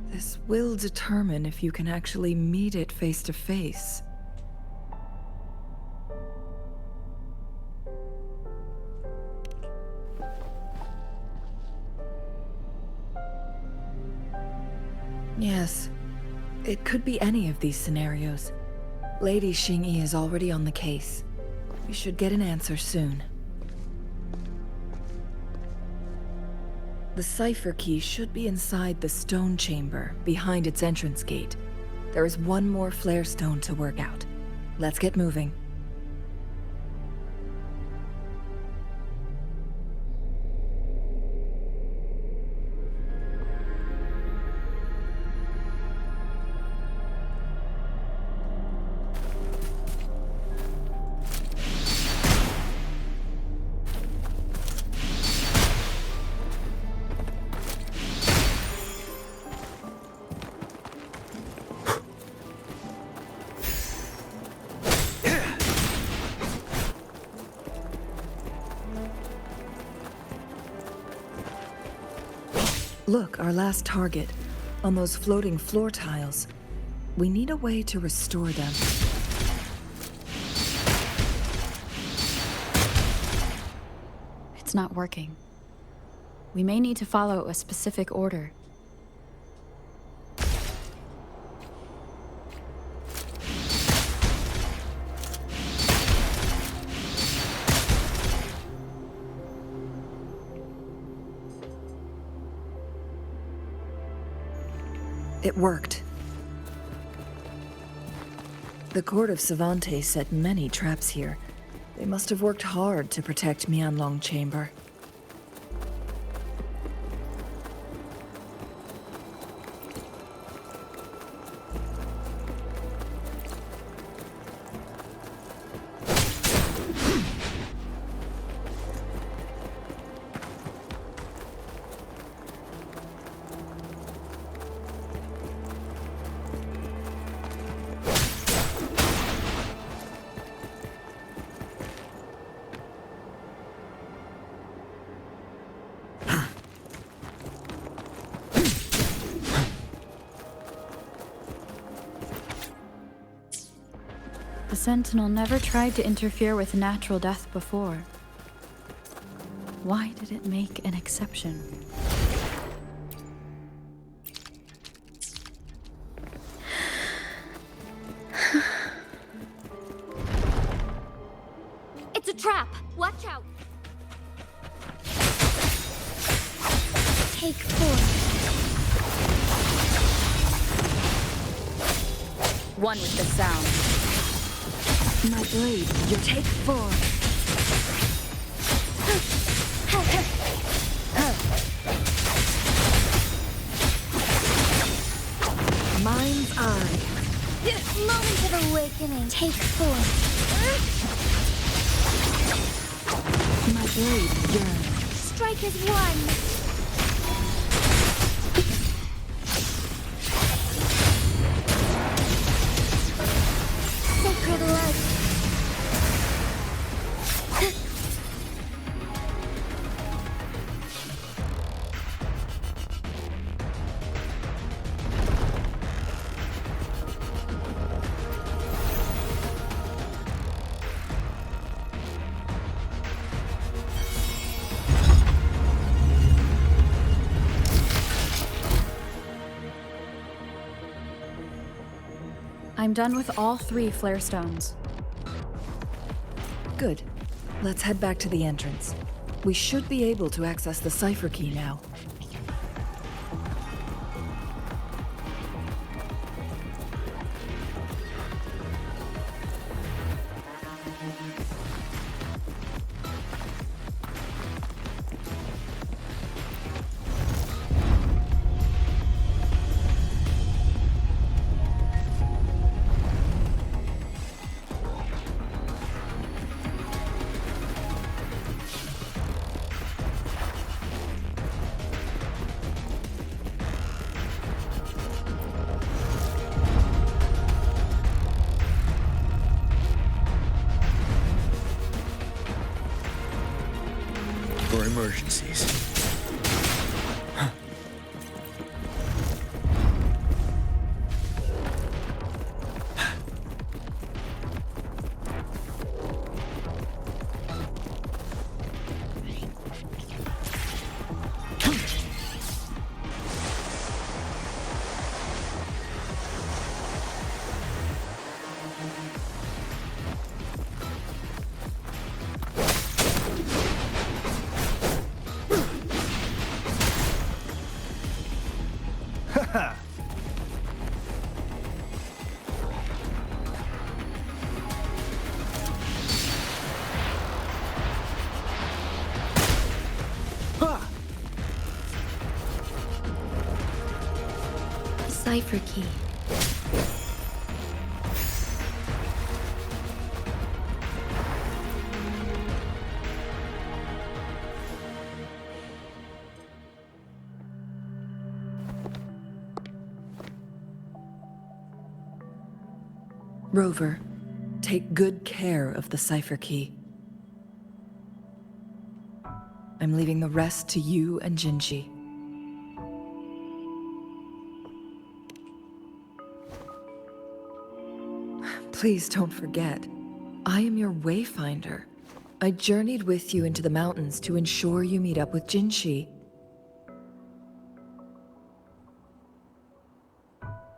S11: This will determine if you can actually meet it face to face. Yes, it could be any of these scenarios. Lady Xingyi is already on the case. We should get an answer soon. The cipher key should be inside the stone chamber, behind its entrance gate. There is one more flare stone to work out. Let's get moving. Look, our last target, on those floating floor tiles. We need a way to restore them.
S5: It's not working. We may need to follow a specific order.
S11: It worked. The court of Savante set many traps here. They must have worked hard to protect Mianlong Chamber.
S5: The Sentinel never tried to interfere with natural death before. Why did it make an exception?
S6: It's a trap! Watch out!
S16: Take 4.
S5: One with the sound.
S11: My blade, you take 4. Mind's eye.
S16: Moment of awakening. Take 4.
S11: My blade, yearn.
S16: Strike is 1. Sacred light.
S5: I'm done with all 3 flare stones.
S11: Good. Let's head back to the entrance. We should be able to access the cipher key now.
S3: emergencies.
S16: Cipher key.
S11: Rover, take good care of the cipher key. I'm leaving the rest to you and Jinji. Please don't forget, I am your wayfinder. I journeyed with you into the mountains to ensure you meet up with Jinshi.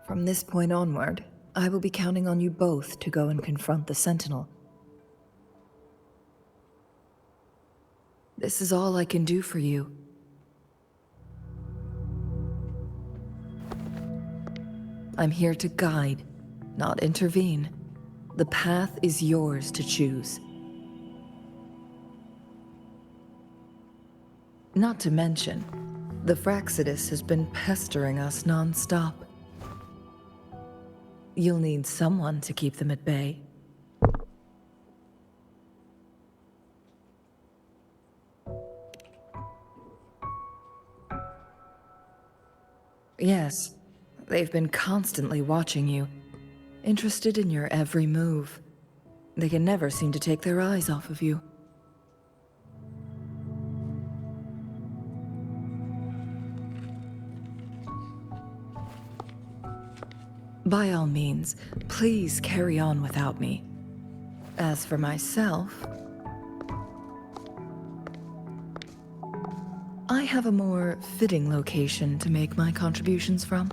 S11: From this point onward, I will be counting on you both to go and confront the Sentinel. This is all I can do for you. I'm here to guide, not intervene. The path is yours to choose. Not to mention, the Fraxidus has been pestering us non-stop. You'll need someone to keep them at bay. Yes, they've been constantly watching you, interested in your every move. They can never seem to take their eyes off of you. By all means, please carry on without me. As for myself, I have a more fitting location to make my contributions from.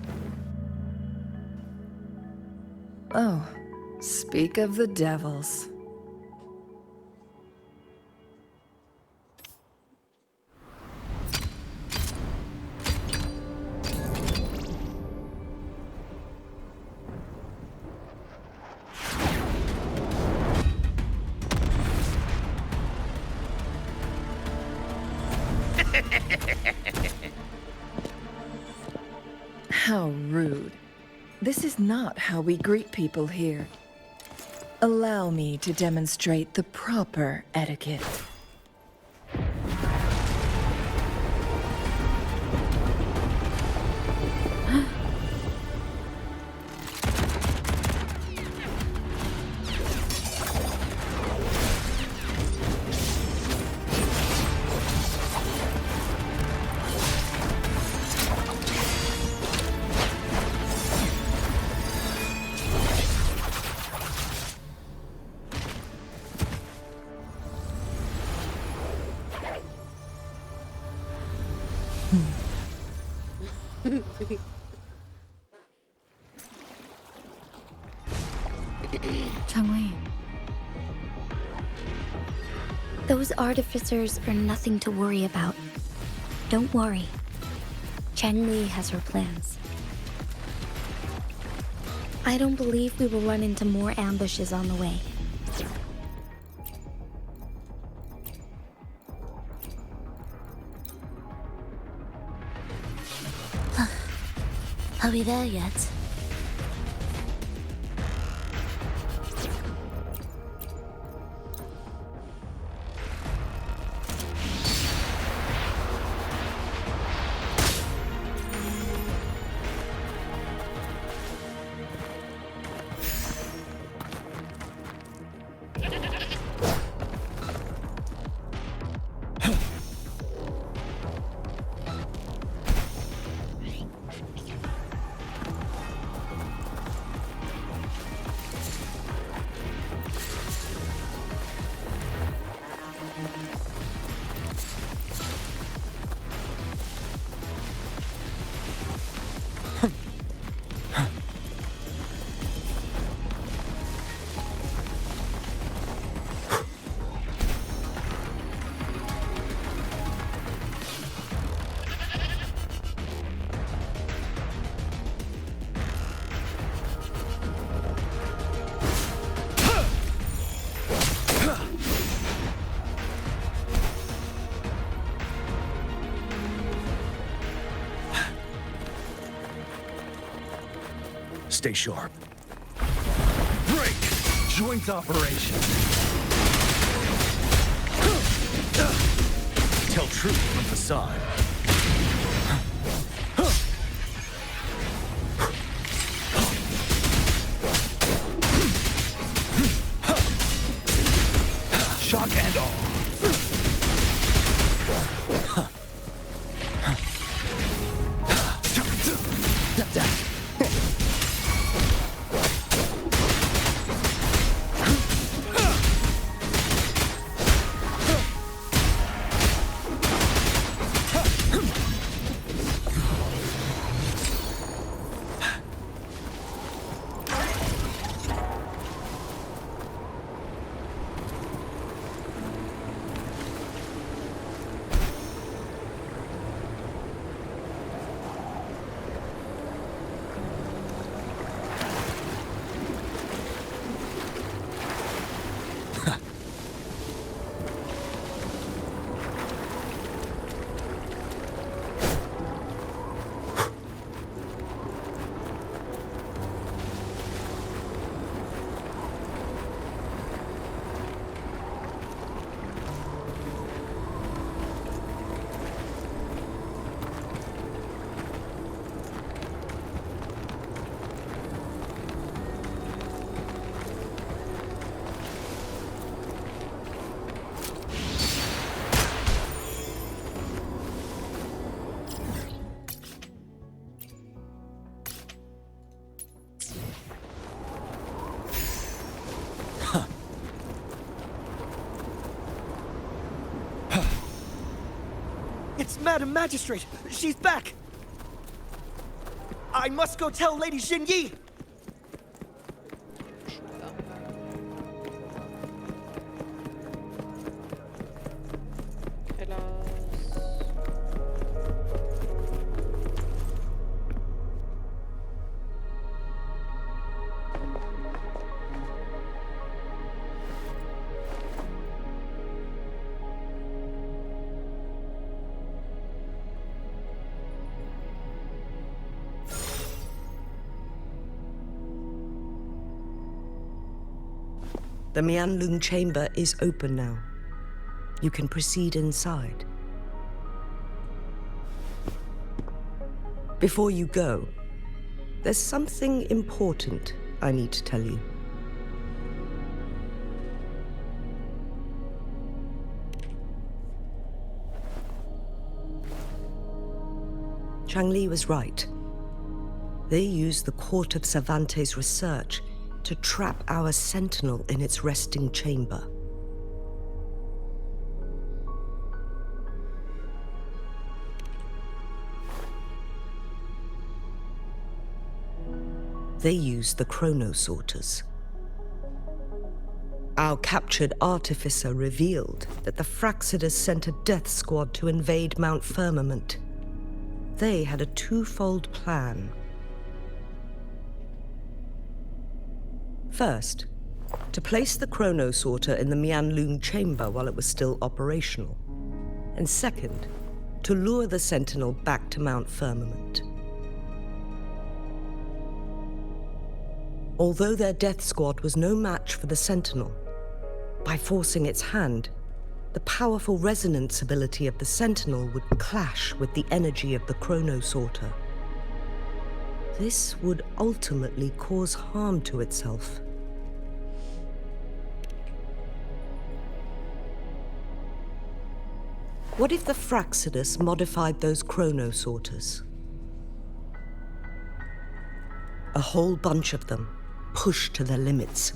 S11: Oh, speak of the devils. How rude. This is not how we greet people here. Allow me to demonstrate the proper etiquette.
S16: Changwei. Those artificers are nothing to worry about. Don't worry. Changwei has her plans. I don't believe we will run into more ambushes on the way.
S6: Are we there yet?
S2: Stay sharp. Break! Joint operation. Tell truth from facade. Shock and all.
S17: It's Madam Magistrate! She's back! I must go tell Lady Xinyi!
S14: The Mianlung chamber is open now. You can proceed inside. Before you go, there's something important I need to tell you. Changli was right. They used the court of Cervantes' research to trap our sentinel in its resting chamber. They used the chronosorters. Our captured artificer revealed that the Fraxidus sent a death squad to invade Mount Firmament. They had a twofold plan. First, to place the chronosorter in the Mianlung chamber while it was still operational. And second, to lure the Sentinel back to Mount Firmament. Although their death squad was no match for the Sentinel, by forcing its hand, the powerful resonance ability of the Sentinel would clash with the energy of the chronosorter. This would ultimately cause harm to itself. What if the Fraxidus modified those chronosorters? A whole bunch of them, pushed to their limits,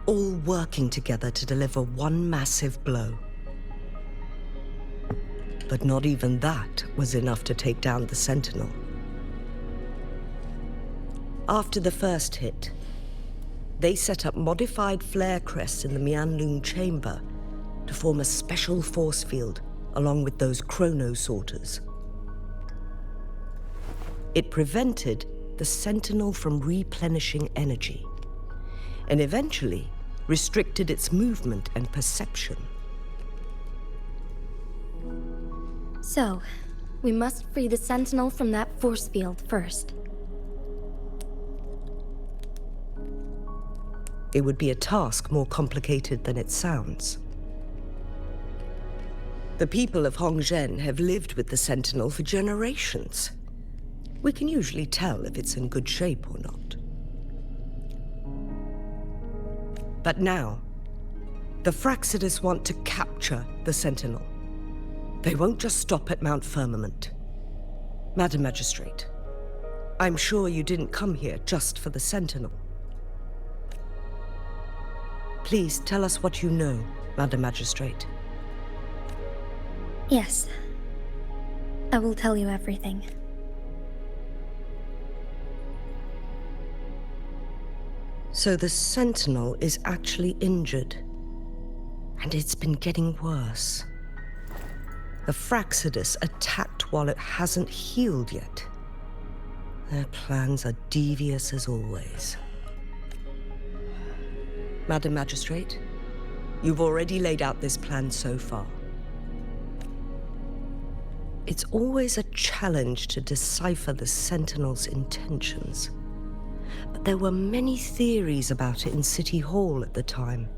S14: all working together to deliver one massive blow. But not even that was enough to take down the Sentinel. After the first hit, they set up modified flare crests in the Mianlung chamber to form a special force field along with those chronosorters. It prevented the Sentinel from replenishing energy, and eventually restricted its movement and perception.
S16: So, we must free the Sentinel from that force field first.
S14: It would be a task more complicated than it sounds. The people of Hongzhen have lived with the Sentinel for generations. We can usually tell if it's in good shape or not. But now, the Fraxidus want to capture the Sentinel. They won't just stop at Mount Firmament. Madam Magistrate, I'm sure you didn't come here just for the Sentinel. Please tell us what you know, Madam Magistrate.
S16: Yes. I will tell you everything.
S14: So the Sentinel is actually injured. And it's been getting worse. The Fraxidus attacked while it hasn't healed yet. Their plans are devious as always. Madam Magistrate, you've already laid out this plan so far. It's always a challenge to decipher the Sentinel's intentions. But there were many theories about it in City Hall at the time.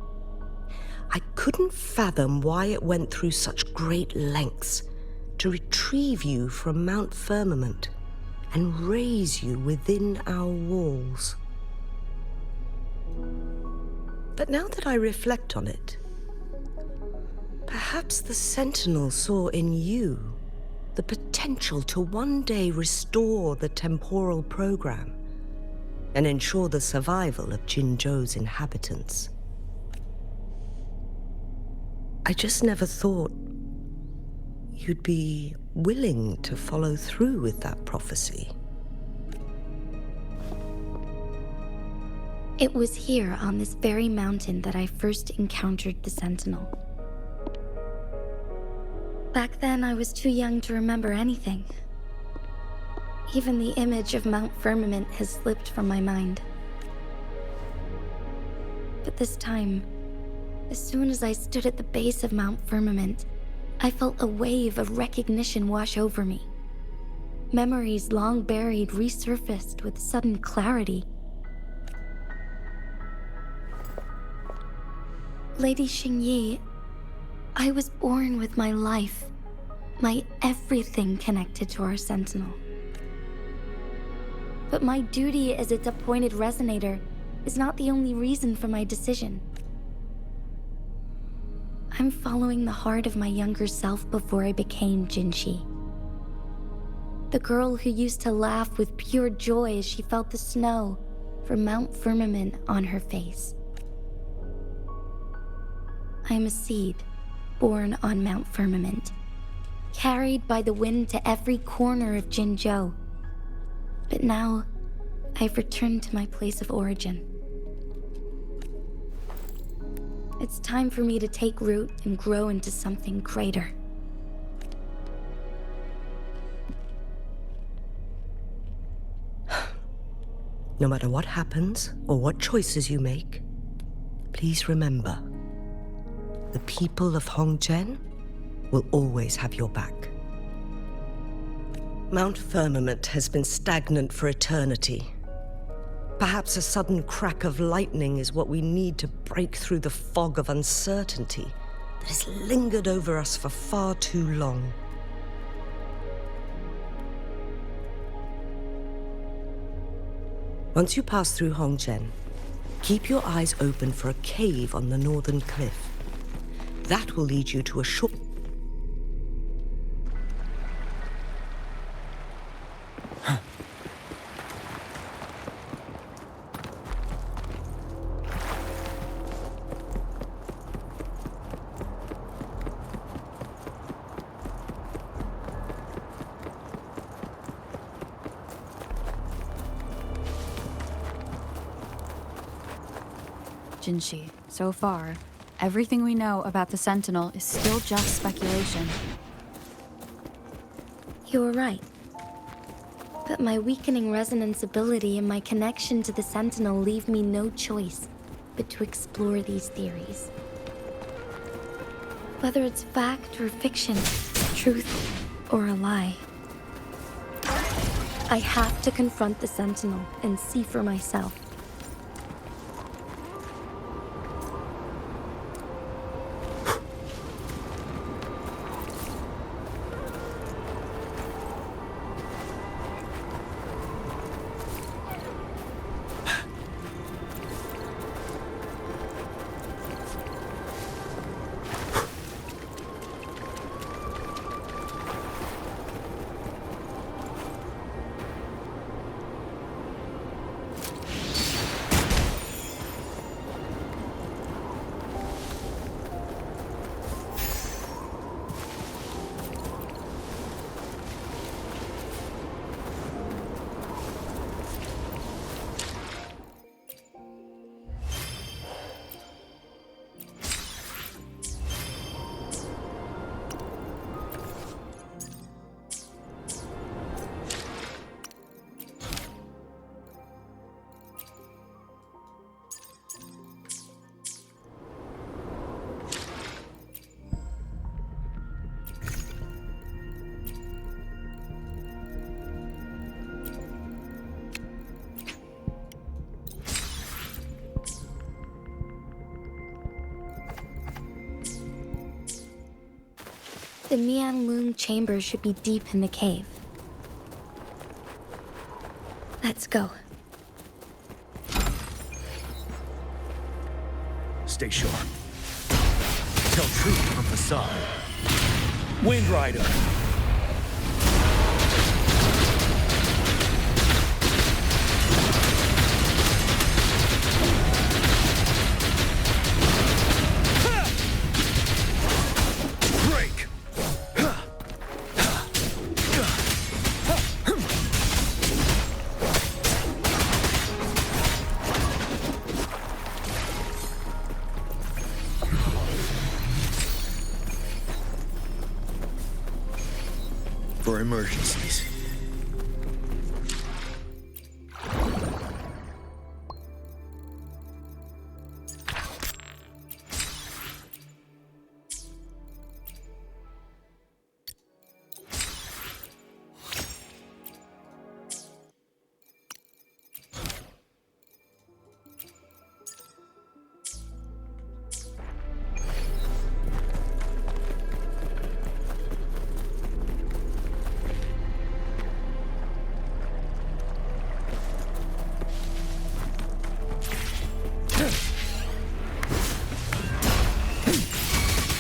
S14: I couldn't fathom why it went through such great lengths to retrieve you from Mount Firmament and raise you within our walls. But now that I reflect on it, perhaps the Sentinel saw in you the potential to one day restore the temporal program and ensure the survival of Jinzhou's inhabitants. I just never thought you'd be willing to follow through with that prophecy.
S16: It was here on this very mountain that I first encountered the Sentinel. Back then, I was too young to remember anything. Even the image of Mount Firmament has slipped from my mind. But this time, as soon as I stood at the base of Mount Firmament, I felt a wave of recognition wash over me. Memories long buried resurfaced with sudden clarity. Lady Xingyi, I was born with my life, my everything connected to our Sentinel. But my duty as its appointed resonator is not the only reason for my decision. I'm following the heart of my younger self before I became Jinshi. The girl who used to laugh with pure joy as she felt the snow from Mount Firmament on her face. I am a seed born on Mount Firmament, carried by the wind to every corner of Jinzhou. But now, I've returned to my place of origin. It's time for me to take root and grow into something greater.
S14: No matter what happens or what choices you make, please remember, the people of Hongzhen will always have your back. Mount Firmament has been stagnant for eternity. Perhaps a sudden crack of lightning is what we need to break through the fog of uncertainty that has lingered over us for far too long. Once you pass through Hongzhen, keep your eyes open for a cave on the northern cliff. That will lead you to a short...
S5: Jinshi, so far, everything we know about the Sentinel is still just speculation.
S16: You were right. But my weakening resonance ability and my connection to the Sentinel leave me no choice but to explore these theories. Whether it's fact or fiction, truth or a lie. I have to confront the Sentinel and see for myself. The Mianglung chamber should be deep in the cave. Let's go.
S2: Stay sharp. Tell truth from facade. Wind Rider. Break. For emergencies.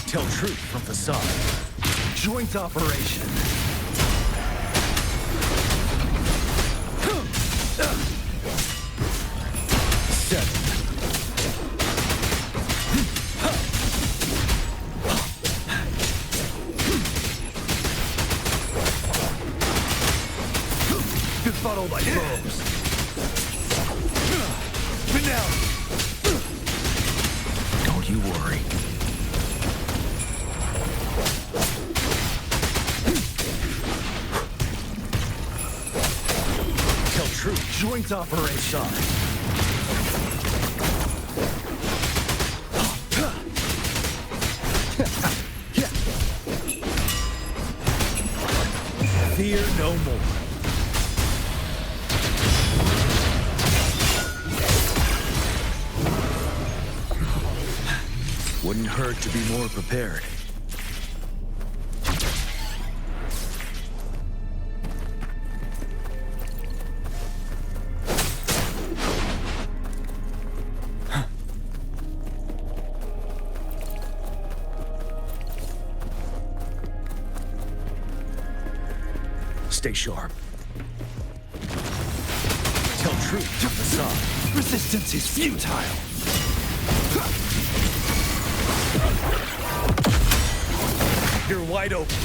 S2: Tell truth from facade. Joint operation. Seven. Befuddle my foes. Finale. Don't you worry. Joint operation. Fear no more. Wouldn't hurt to be more prepared. Stay sharp. Tell truth to facade. Resistance is futile. You're wide open.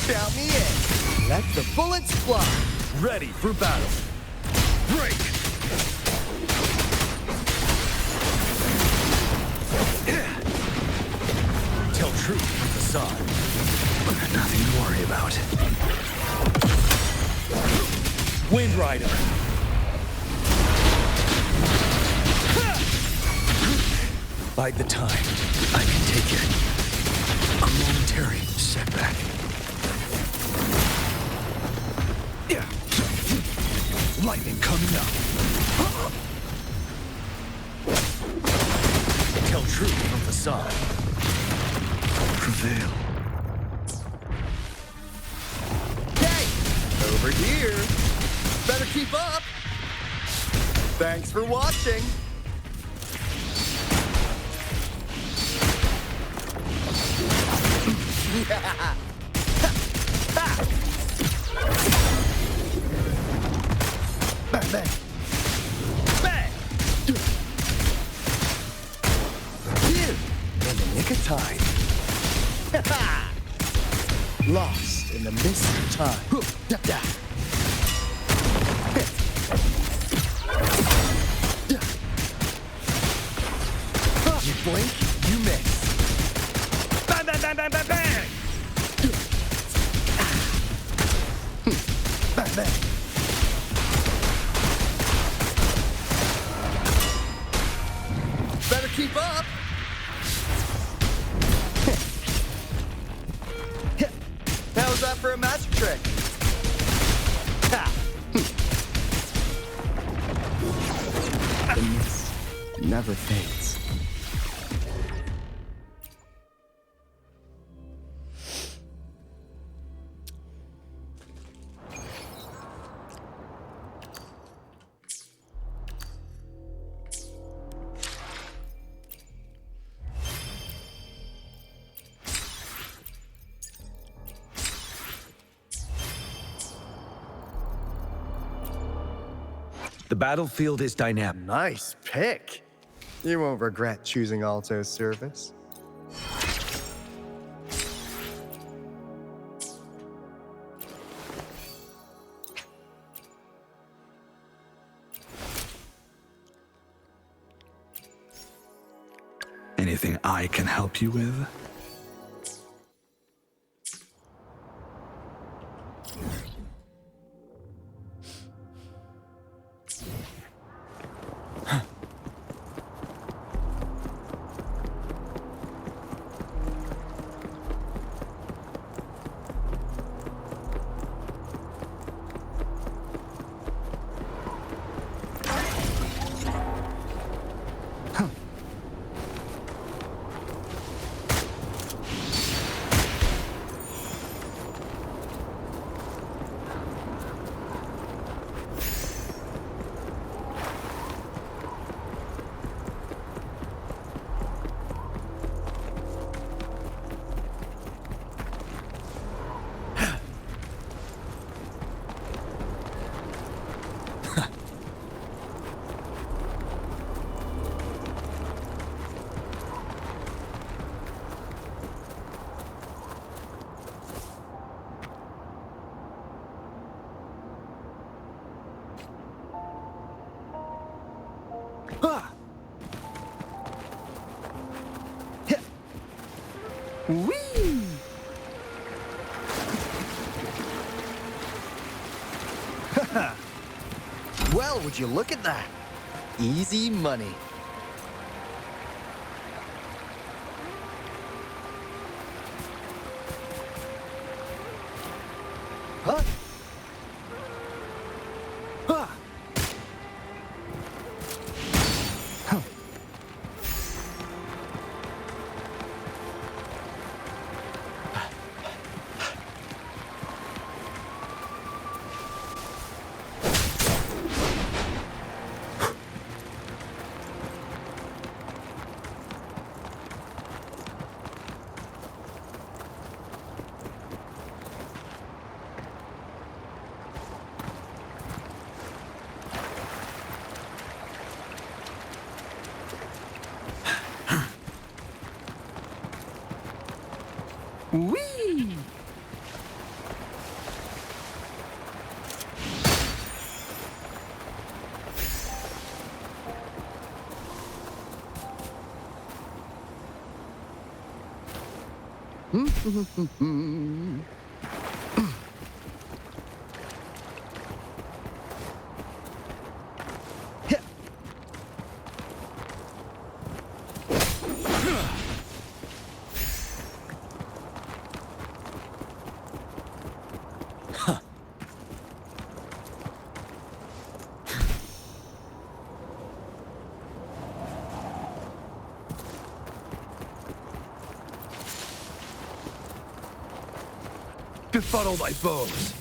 S15: Count me in. Let the bullets fly.
S2: Ready for battle. Break. Tell truth from facade. Nothing to worry about. Wind Rider. Bide the time. I can take it. A momentary setback. Lightning coming up. Tell truth from facade. Prevail.
S15: Hey! Over here! Better keep up! Thanks for watching! Yeah! Bang, bang! Bang! Phew! In the nick of time. Lost in the mist of time. You blink, you miss.
S2: Bang, bang, bang, bang, bang, bang!
S15: Bang, bang. Better keep up. How's that for a magic trick? Ha! The mist never fades.
S2: The battlefield is dynamic.
S15: Nice pick. You won't regret choosing Alto's service.
S2: Anything I can help you with?
S15: Whee! Well, would you look at that? Easy money. Huh? Huh? Whee!
S2: Befuddle my foes.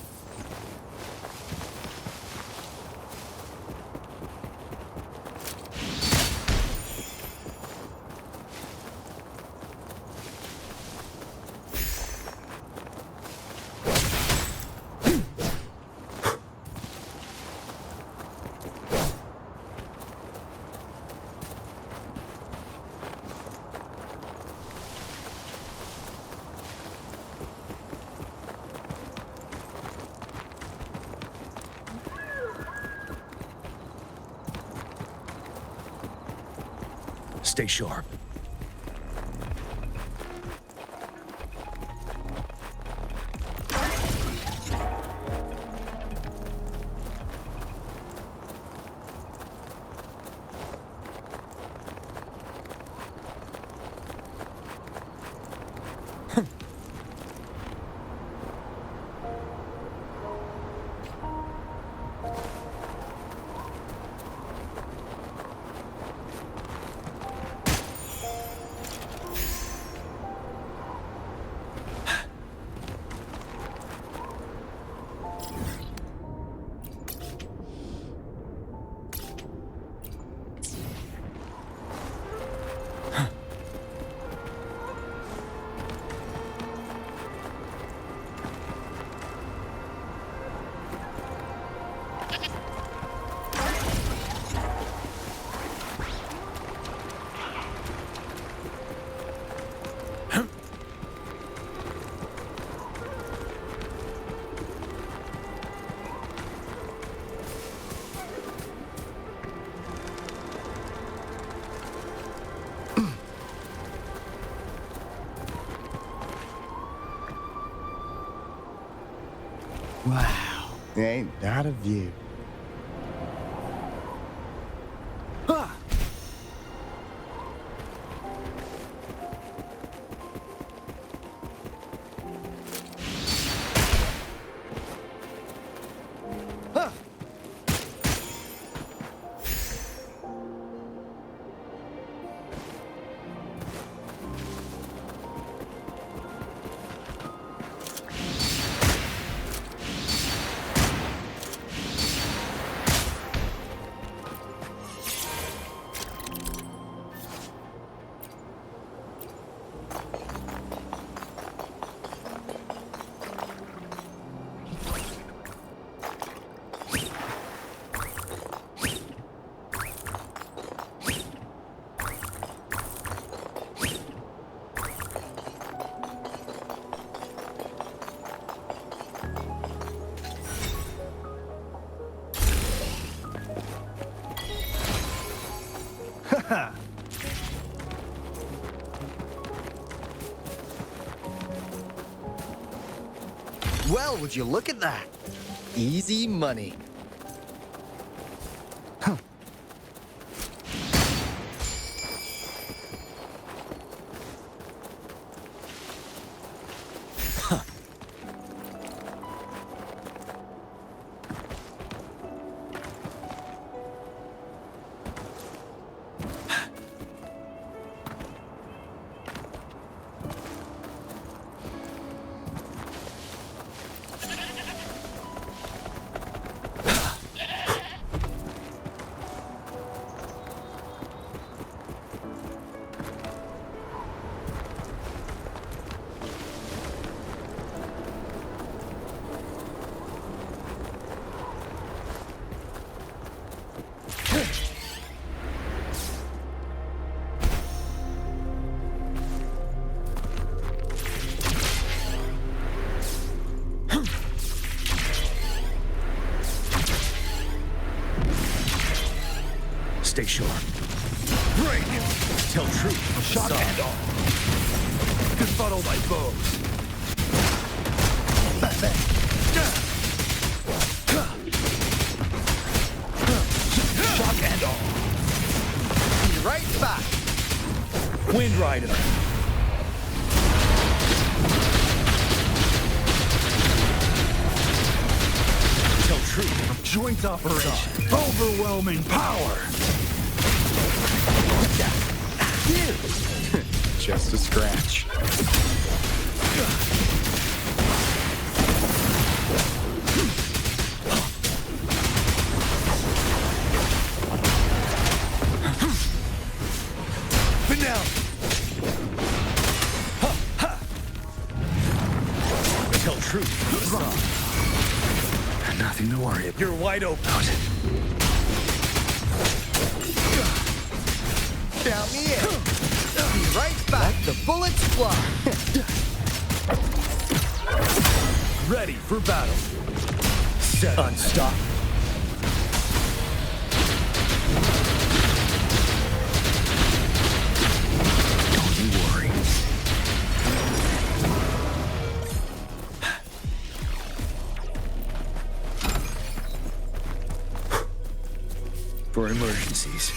S2: Stay sharp.
S15: Wow, ain't that a view?
S2: Ah!
S15: Well, would you look at that? Easy money.
S2: Stay sharp. Break! Tell truth. Shot and all. Befuddle my foes. Shock and all.
S15: Be right back.
S2: Wind Rider. Tell truth. Joint operation. Overwhelming power.
S15: Just a scratch.
S2: Finale. Tell truth. Nothing to worry about. You're wide open.
S15: Count me in. Be right back. Let the bullets fly.
S2: Ready for battle. Set. Unstop. Don't you worry. For emergencies.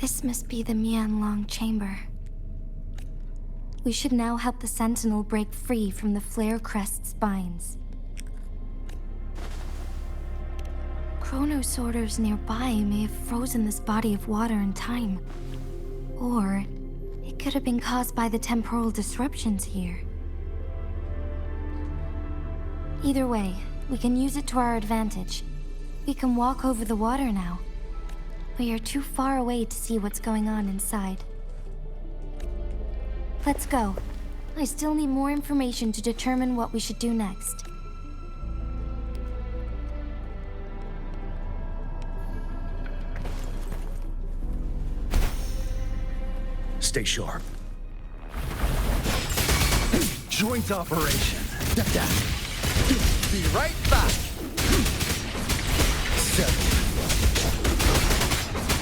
S16: This must be the Mianlong chamber. We should now help the Sentinel break free from the flare crest spines. Chronos orders nearby may have frozen this body of water in time. Or it could have been caused by the temporal disruptions here. Either way, we can use it to our advantage. We can walk over the water now. We are too far away to see what's going on inside. Let's go. I still need more information to determine what we should do next.
S2: Stay sharp.
S15: Joint operation. Be right back.
S2: 7.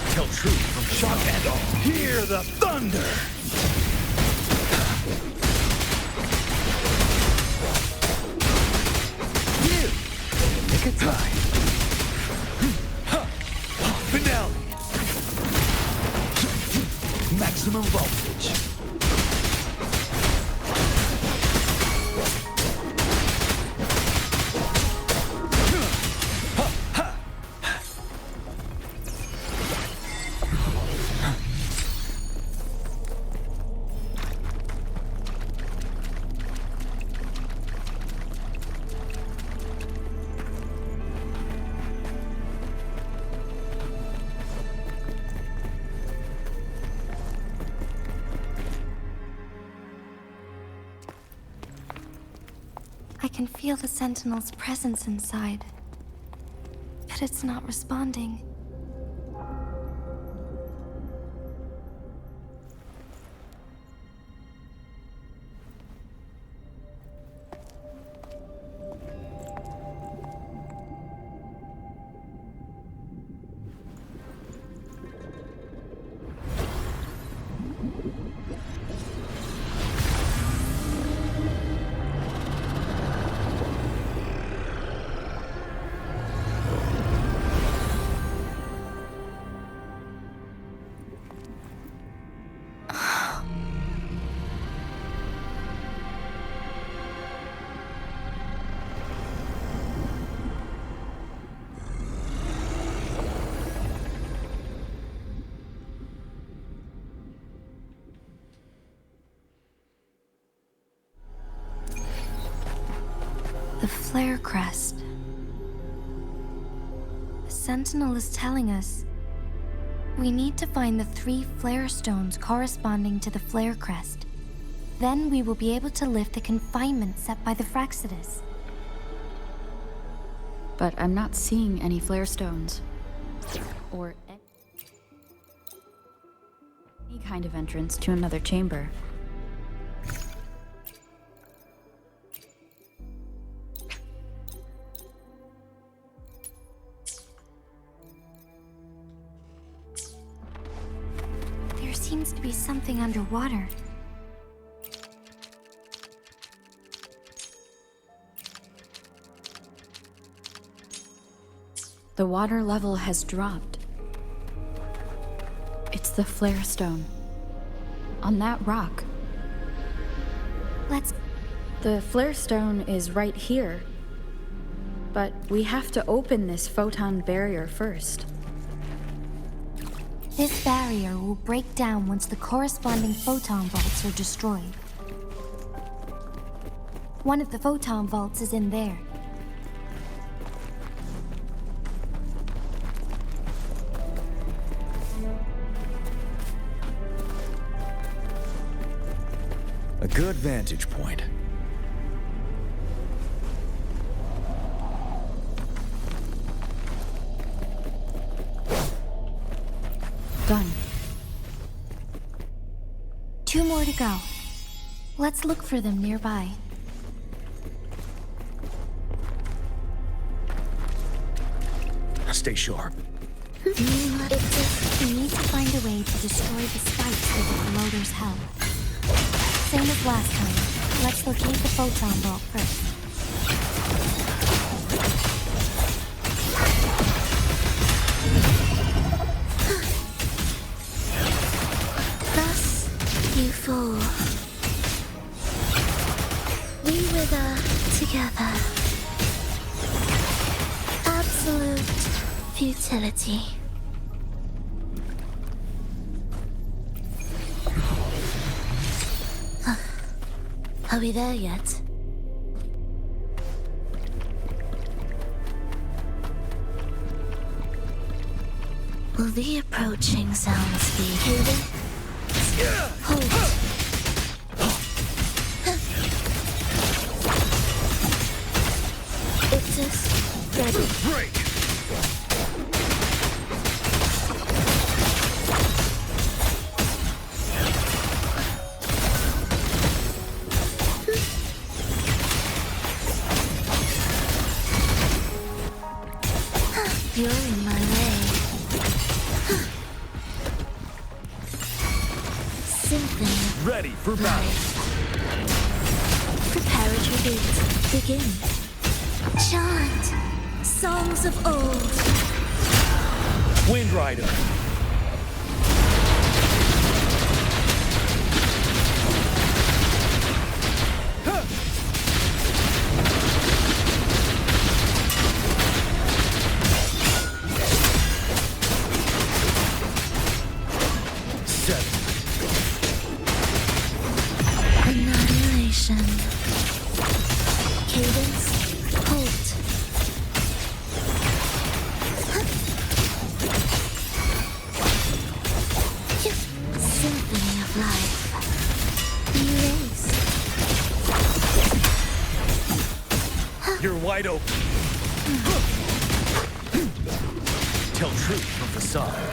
S2: Tell truth from shock and awe.
S15: Hear the thunder.
S2: You! Nick of time. Finale. Maximum voltage.
S16: I can feel the Sentinel's presence inside, but it's not responding. The flare crest. The Sentinel is telling us we need to find the 3 flare stones corresponding to the flare crest. Then we will be able to lift the confinement set by the Fraxidus.
S5: But I'm not seeing any flare stones. Or any kind of entrance to another chamber.
S16: There seems to be something underwater.
S5: The water level has dropped. It's the flare stone. On that rock.
S16: Let's...
S5: The flare stone is right here. But we have to open this photon barrier first.
S16: This barrier will break down once the corresponding photon vaults are destroyed. One of the photon vaults is in there.
S2: A good vantage point.
S5: Done.
S16: 2 more to go. Let's look for them nearby.
S2: Stay sharp.
S16: We need to find a way to destroy the spikes that the promoters held. Same as last time. Let's locate the photon vault first. fool. We wither together. Absolute futility. Are we there yet? Will the approaching sounds be hidden? Hold. Ictus, ready.
S2: Break!
S16: You're in my way. Symphony.
S2: Ready for battle.
S16: Prepare a tribute. Begin. Chant songs of old.
S2: Wind Rider.
S16: Annihilation. Cadence. Halt. Symphony of life. Erase.
S2: You're wide open. Tell truth from facade.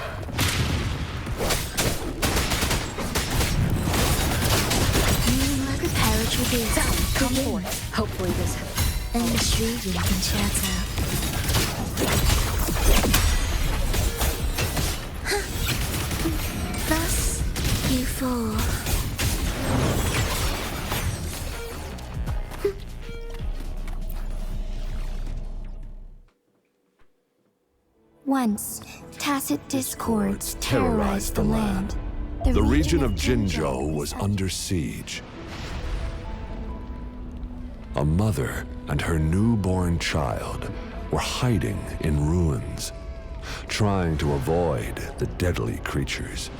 S5: Come forth. Hopefully this
S16: intriguing concerto. Thus you fall. Once, tacit discords terrorized the land.
S8: The region of Jinzhou was under siege. A mother and her newborn child were hiding in ruins, trying to avoid the deadly creatures.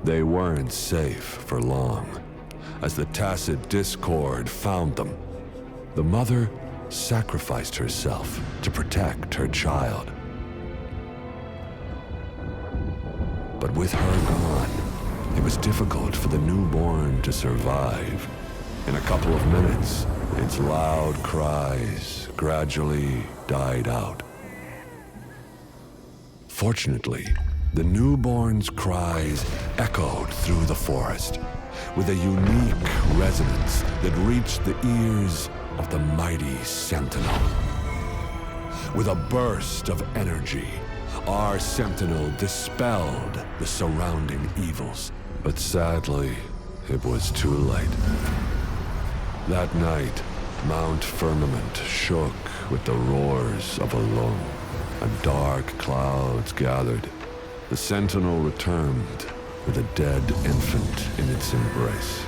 S8: They weren't safe for long, as the tacit discord found them. The mother sacrificed herself to protect her child. But with her gone, it was difficult for the newborn to survive. In a couple of minutes, its loud cries gradually died out. Fortunately, the newborn's cries echoed through the forest with a unique resonance that reached the ears of the mighty Sentinel. With a burst of energy, our Sentinel dispelled the surrounding evils. But sadly, it was too late. That night, Mount Firmament shook with the roars of a lung, and dark clouds gathered. The Sentinel returned with a dead infant in its embrace.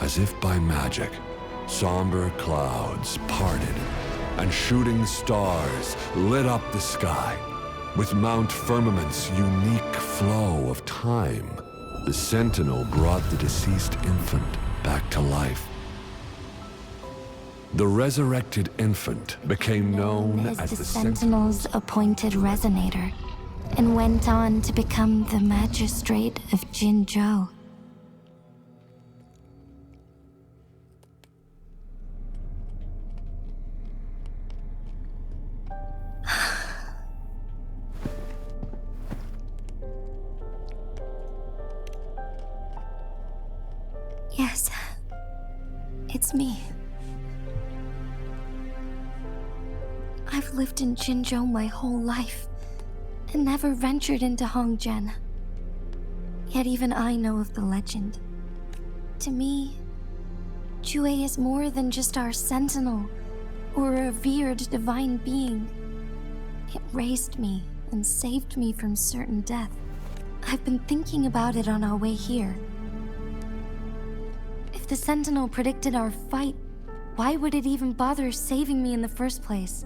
S8: As if by magic, somber clouds parted, and shooting stars lit up the sky. With Mount Firmament's unique flow of time, the Sentinel brought the deceased infant back to life. The resurrected infant became known as the
S16: Sentinel's appointed resonator, and went on to become the magistrate of Jinzhou. Yes, it's me. I've lived in Jinzhou my whole life, and never ventured into Hongzhen. Yet even I know of the legend. To me, Jue is more than just our sentinel, or a revered divine being. It raised me and saved me from certain death. I've been thinking about it on our way here. If the Sentinel predicted our fight, why would it even bother saving me in the first place?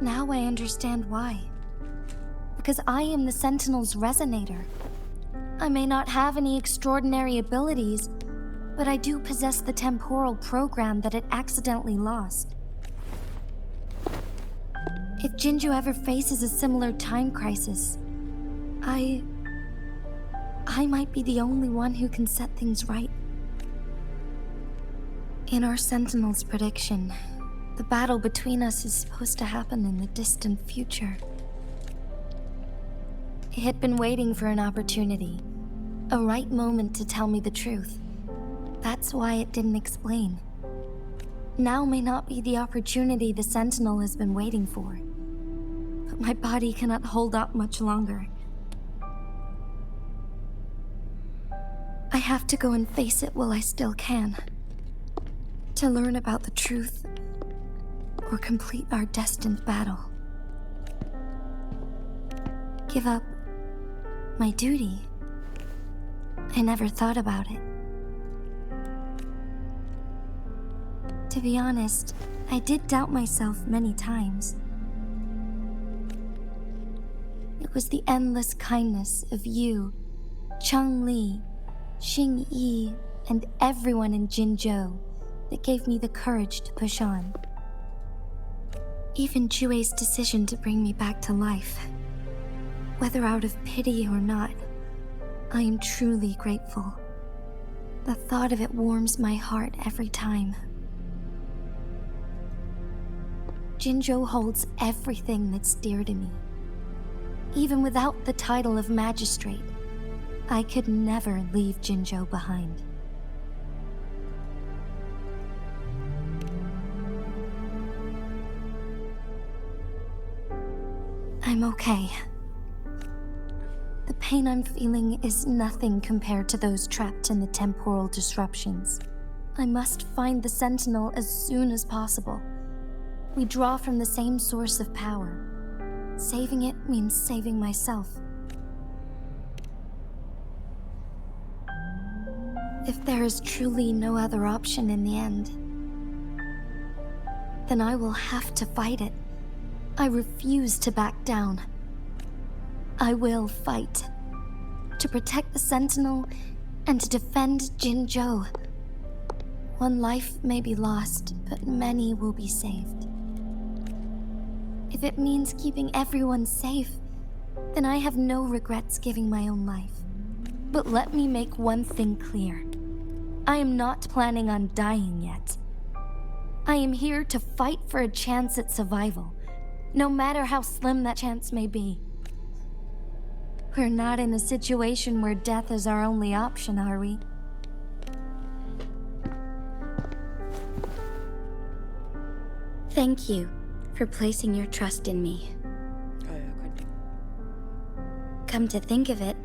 S16: Now I understand why. Because I am the Sentinel's resonator. I may not have any extraordinary abilities, but I do possess the temporal program that it accidentally lost. If Jinju ever faces a similar time crisis, I might be the only one who can set things right. In our Sentinel's prediction, the battle between us is supposed to happen in the distant future. It had been waiting for an opportunity, a right moment to tell me the truth. That's why it didn't explain. Now may not be the opportunity the Sentinel has been waiting for. But my body cannot hold up much longer. I have to go and face it while I still can. To learn about the truth, or complete our destined battle. Give up my duty? I never thought about it. To be honest, I did doubt myself many times. It was the endless kindness of you, Changli, Xingyi, and everyone in Jinzhou that gave me the courage to push on. Even Jue's decision to bring me back to life. Whether out of pity or not, I am truly grateful. The thought of it warms my heart every time. Jinzhou holds everything that's dear to me. Even without the title of magistrate, I could never leave Jinzhou behind. I'm okay. The pain I'm feeling is nothing compared to those trapped in the temporal disruptions. I must find the Sentinel as soon as possible. We draw from the same source of power. Saving it means saving myself. If there is truly no other option in the end, then I will have to fight it. I refuse to back down. I will fight. To protect the Sentinel and to defend Jinzhou. One life may be lost, but many will be saved. If it means keeping everyone safe, then I have no regrets giving my own life. But let me make one thing clear. I am not planning on dying yet. I am here to fight for a chance at survival, no matter how slim that chance may be. We're not in a situation where death is our only option, are we? Thank you for placing your trust in me. Come to think of it,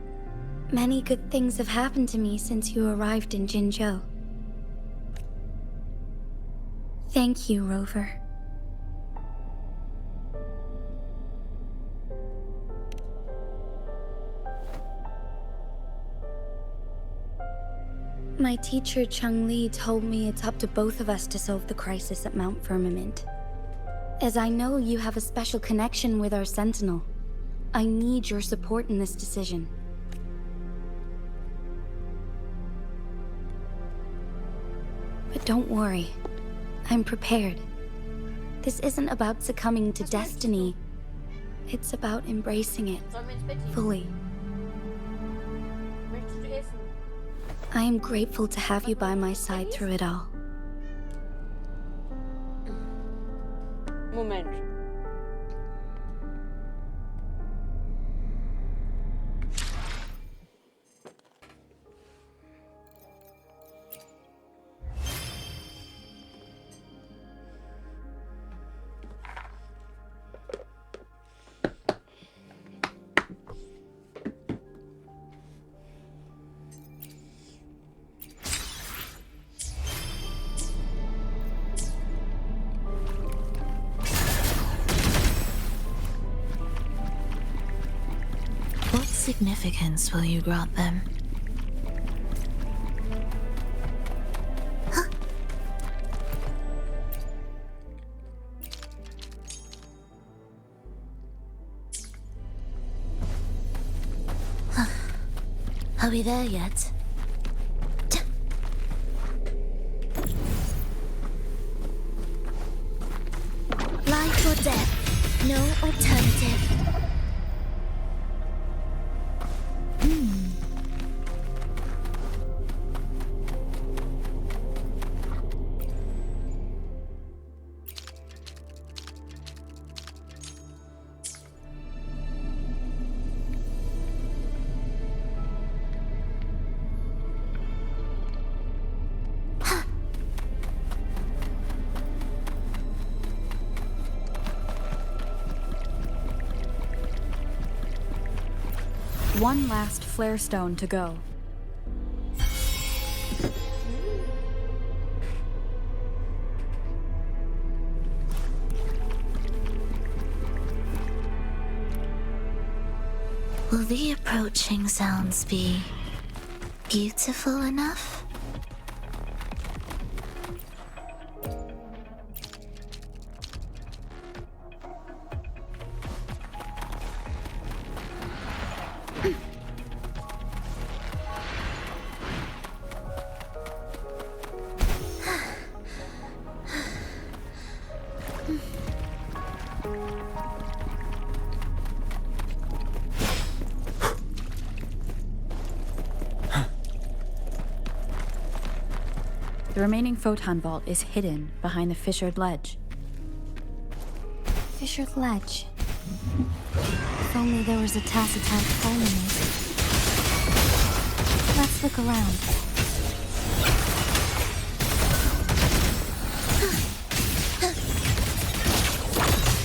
S16: many good things have happened to me since you arrived in Jinzhou. Thank you, Rover. My teacher, Changli, told me it's up to both of us to solve the crisis at Mount Firmament. As I know you have a special connection with our Sentinel, I need your support in this decision. But don't worry, I'm prepared. This isn't about succumbing to destiny. It's about embracing it fully. I am grateful to have you by my side through it all.
S10: Moment.
S18: significance will you grant them? Are we there yet?
S16: Life or death, no alternative.
S5: One last flare stone to go.
S18: Will the approaching sounds be beautiful enough?
S5: The remaining photon vault is hidden behind the fissured ledge.
S16: Fissured ledge. If only there was a tacitite fulminate. Let's look around.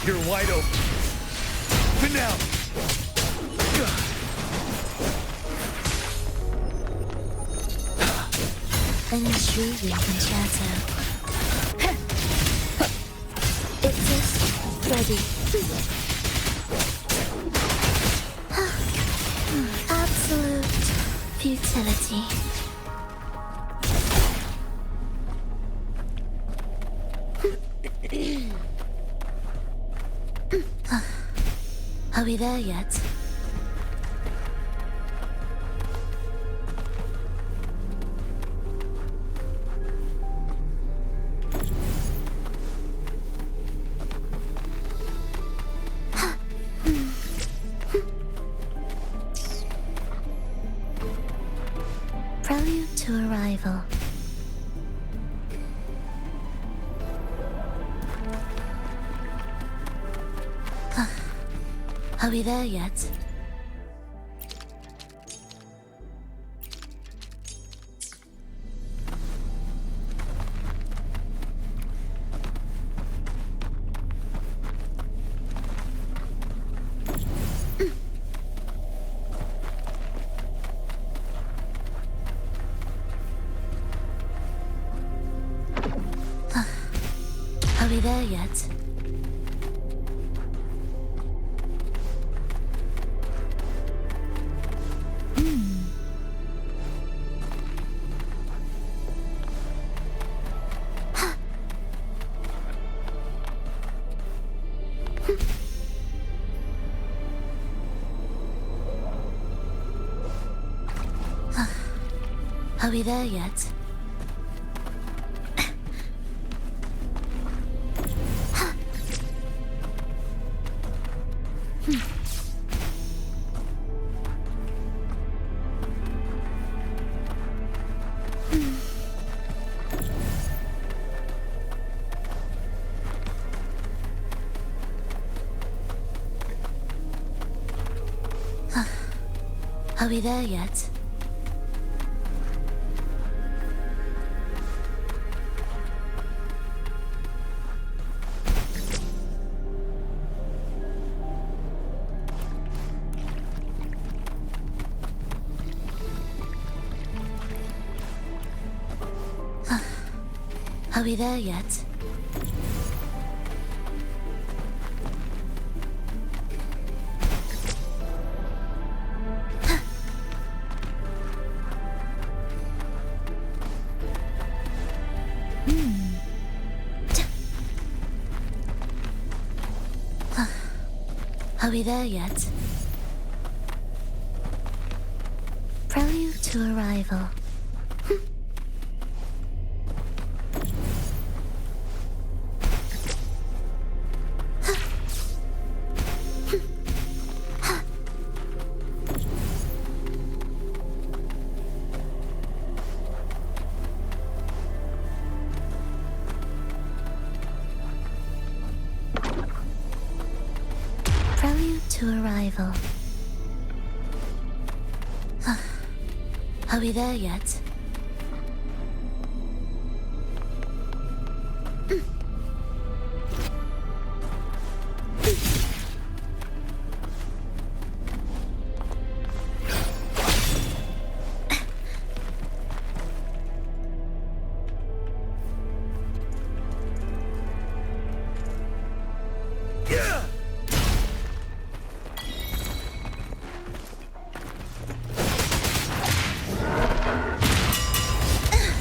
S2: You're wide open. But now.
S18: An intriguing concerto. It is ready. Absolute futility. Are we there yet? Prelude to arrival. Are we there yet? Are we there yet? Are we there yet? Are we there yet? Are we there yet? Are we there yet? Prelude to arrival. Prelude to arrival. Are we there yet?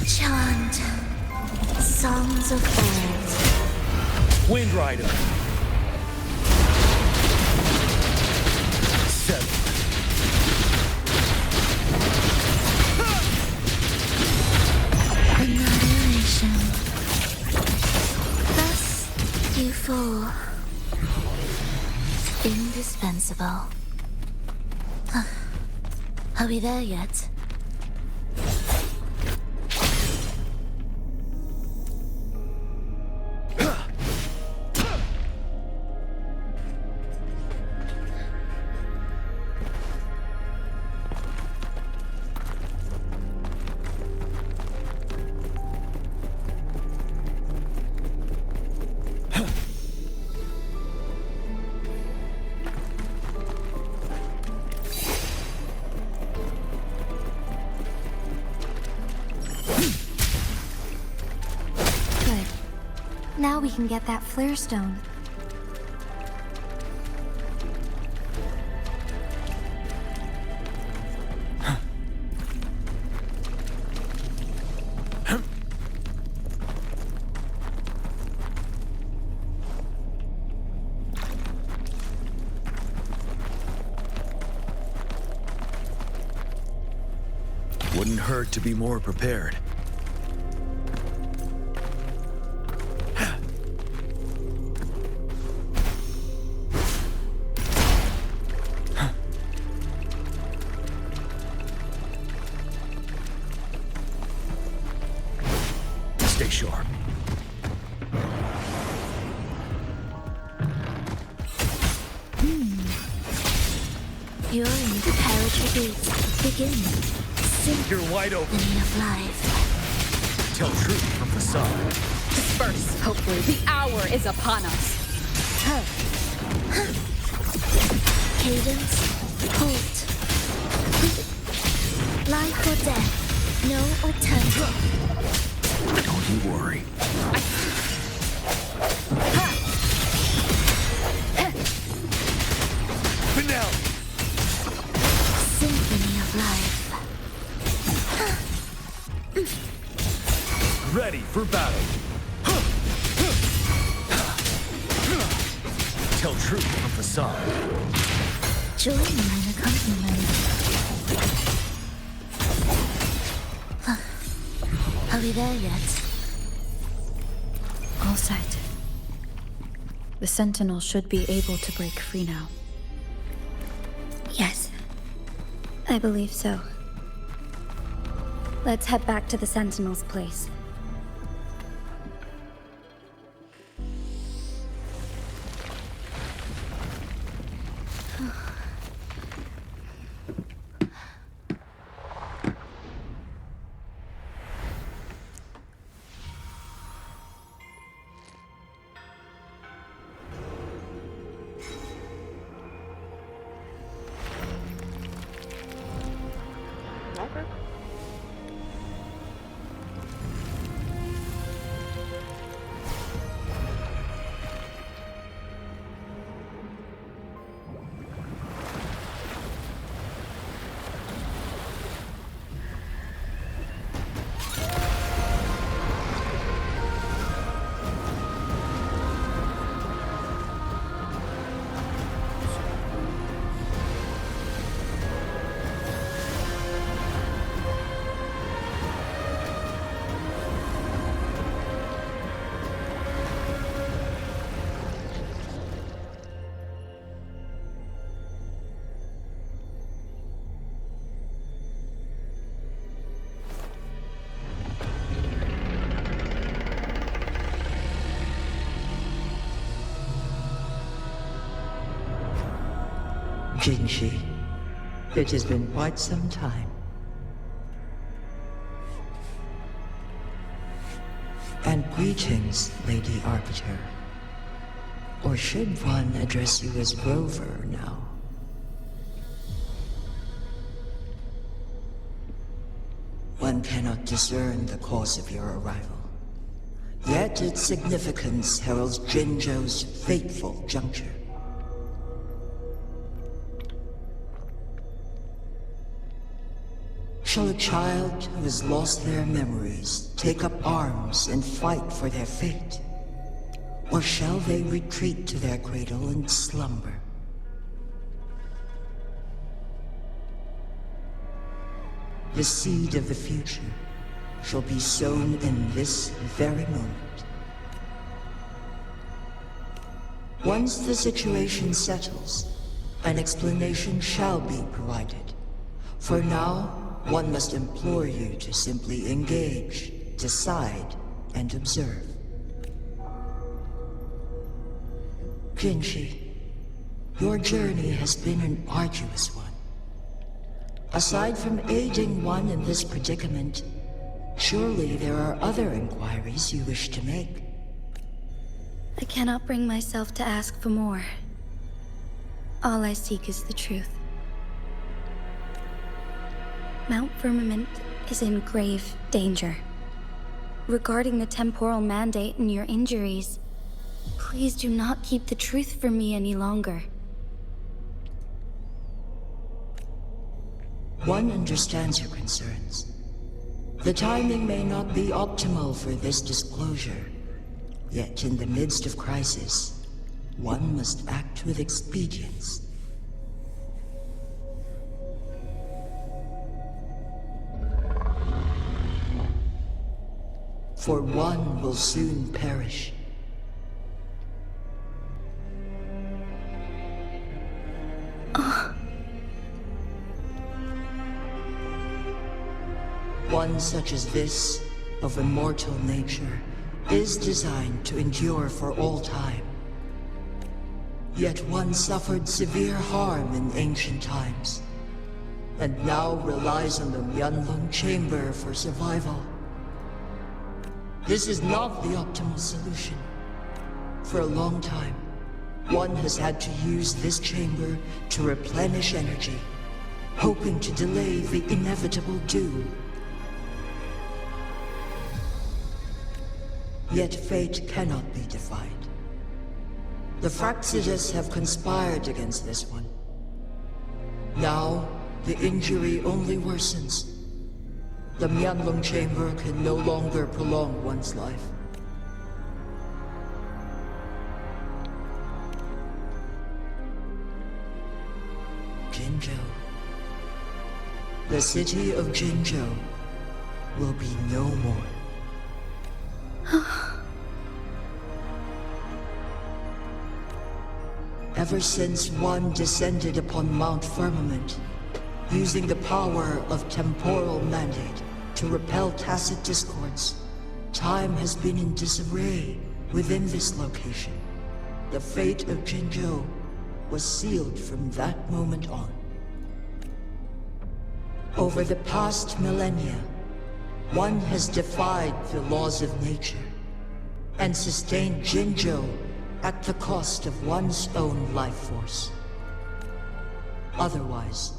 S18: Chant. Songs of old.
S2: Wind Rider. 7.
S18: Annihilation. Thus you fall. Indispensable. Are we there yet?
S16: Now we can get that flare stone.
S3: Wouldn't hurt to be more prepared.
S2: Stay sharp.
S18: You're in the feurige beat. Begin.
S2: You're wide open.
S18: Symphony of life.
S2: Tell truth from facade.
S5: Disperse, hopefully. The hour is upon us.
S18: Cadence. Halt. Life or death. No alternative.
S2: Don't you worry. Finale.
S18: Symphony of life.
S2: Ready for battle. Tell truth from facade.
S18: Join mine accompaniment. Are we there yet?
S5: All set. The Sentinel should be able to break free now.
S16: Yes, I believe so. Let's head back to the Sentinel's place.
S19: Jinshi, it has been quite some time. And greetings, Lady Arbiter. Or should one address you as Rover now? One cannot discern the cause of your arrival. Yet its significance heralds Jinzhou's fateful juncture. Shall a child who has lost their memories take up arms and fight for their fate? Or shall they retreat to their cradle and slumber? The seed of the future shall be sown in this very moment. Once the situation settles, an explanation shall be provided. For now, one must implore you to simply engage, decide, and observe. Jinshi, your journey has been an arduous one. Aside from aiding one in this predicament, surely there are other inquiries you wish to make.
S16: I cannot bring myself to ask for more. All I seek is the truth. Mount Firmament is in grave danger. Regarding the temporal mandate and your injuries, please do not keep the truth from me any longer.
S19: One understands your concerns. The timing may not be optimal for this disclosure, yet in the midst of crisis, one must act with expedience. For one will soon perish. One such as this, of immortal nature, is designed to endure for all time. Yet one suffered severe harm in ancient times, and now relies on the Myanlong Chamber for survival. This is not the optimal solution. For a long time, one has had to use this chamber to replenish energy, hoping to delay the inevitable doom. Yet fate cannot be defied. The Fraxidas have conspired against this one. Now, the injury only worsens. The Myanlong Chamber can no longer prolong one's life. Jinzhou. The city of Jinzhou will be no more. Ever since one descended upon Mount Firmament, using the power of temporal mandate to repel tacit discords, time has been in disarray within this location. The fate of Jinzhou was sealed from that moment on. Over the past millennia, one has defied the laws of nature and sustained Jinzhou at the cost of one's own life force. Otherwise,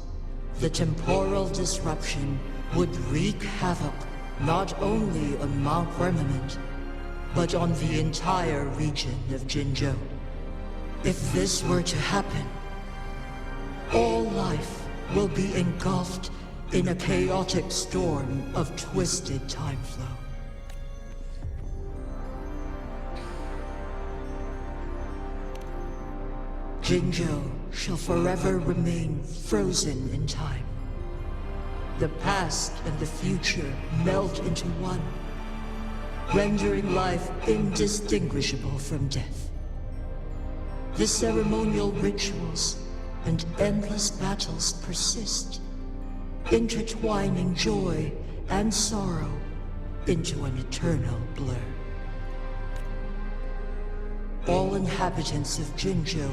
S19: the temporal disruption would wreak havoc not only on Mount Firmament, but on the entire region of Jinzhou. If this were to happen, all life will be engulfed in a chaotic storm of twisted time flow. Jinzhou shall forever remain frozen in time. The past and the future melt into one, rendering life indistinguishable from death. The ceremonial rituals and endless battles persist, intertwining joy and sorrow into an eternal blur. All inhabitants of Jinzhou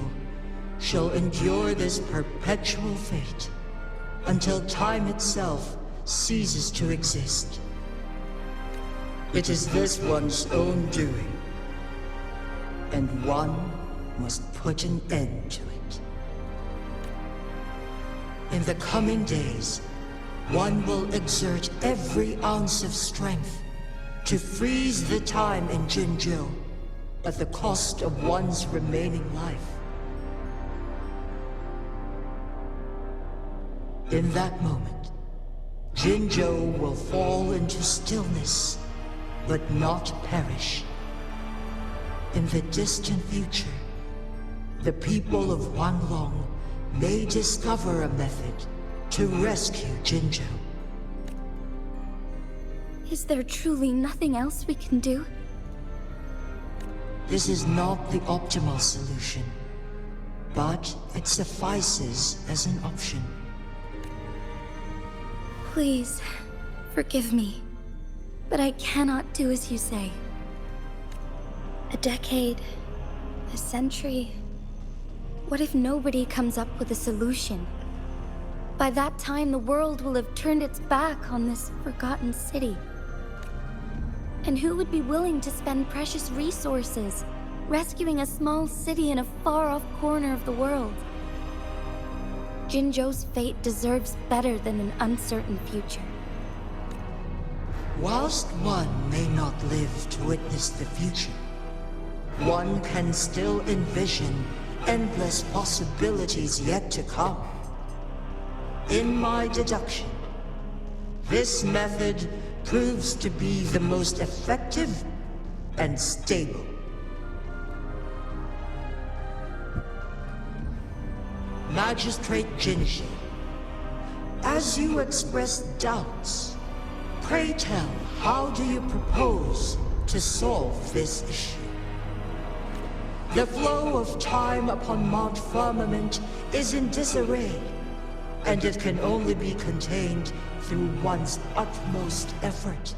S19: shall endure this perpetual fate until time itself ceases to exist. It is this one's own doing, and one must put an end to it. In the coming days, one will exert every ounce of strength to freeze the time in Jinzhou at the cost of one's remaining life. In that moment, Jinzhou will fall into stillness, but not perish. In the distant future, the people of Wanlong may discover a method to rescue Jinzhou.
S16: Is there truly nothing else we can do?
S19: This is not the optimal solution, but it suffices as an option.
S16: Please, forgive me, but I cannot do as you say. A decade, a century. What if nobody comes up with a solution? By that time, the world will have turned its back on this forgotten city. And who would be willing to spend precious resources rescuing a small city in a far-off corner of the world? Jinzhou's fate deserves better than an uncertain future.
S19: Whilst one may not live to witness the future, one can still envision endless possibilities yet to come. In my deduction, this method proves to be the most effective and stable. Magistrate Jinzhou, as you express doubts, pray tell, how do you propose to solve this issue? The flow of time upon Mount Firmament is in disarray, and it can only be contained through one's utmost effort.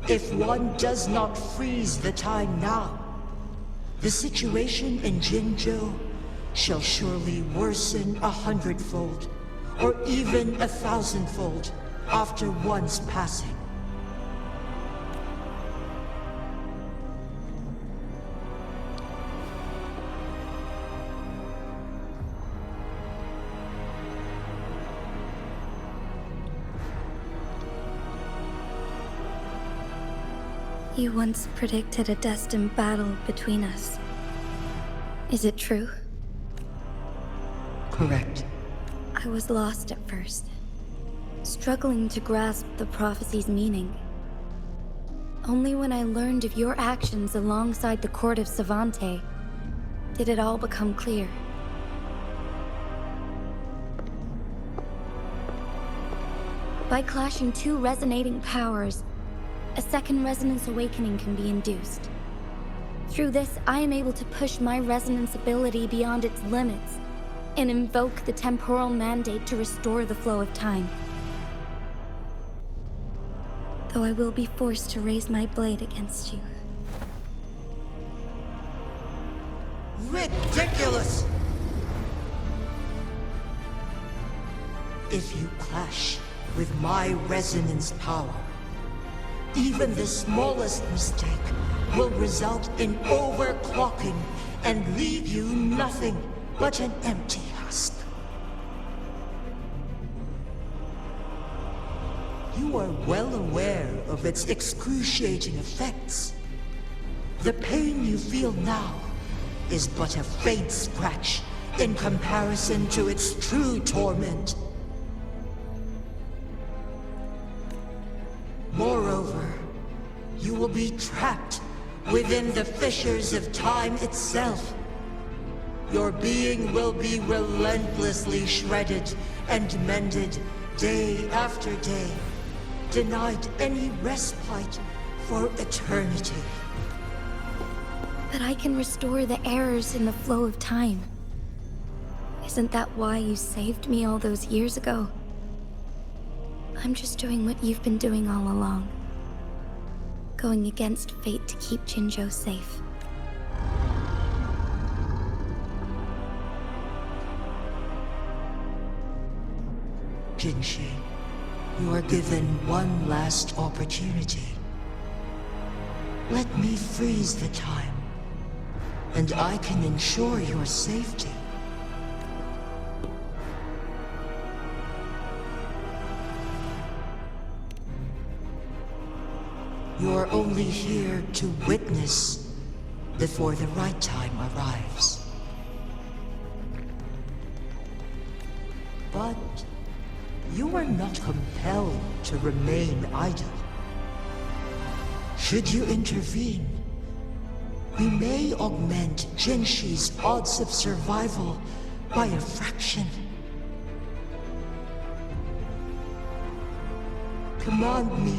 S19: If one does not freeze the time now, the situation in Jinzhou shall surely worsen 100-fold, or even 1,000-fold after one's passing.
S16: You once predicted a destined battle between us. Is it true?
S19: Correct.
S16: I was lost at first, struggling to grasp the prophecy's meaning. Only when I learned of your actions alongside the court of Savante did it all become clear. By clashing two resonating powers, a second resonance awakening can be induced. Through this, I am able to push my resonance ability beyond its limits and invoke the temporal mandate to restore the flow of time. Though I will be forced to raise my blade against you.
S19: Ridiculous! If you clash with my resonance power, even the smallest mistake will result in overclocking and leave you nothing but an empty husk. You are well aware of its excruciating effects. The pain you feel now is but a faint scratch in comparison to its true torment. Moreover, you will be trapped within the fissures of time itself. Your being will be relentlessly shredded and mended day after day, denied any respite for eternity.
S16: But I can restore the errors in the flow of time. Isn't that why you saved me all those years ago? I'm just doing what you've been doing all along. Going against fate to keep Jinzhou safe.
S19: Jinshi, you are given one last opportunity. Let me freeze the time, and I can ensure your safety. You're only here to witness before the right time arrives. But you are not compelled to remain idle. Should you intervene, we may augment Jinshi's odds of survival by a fraction. Command me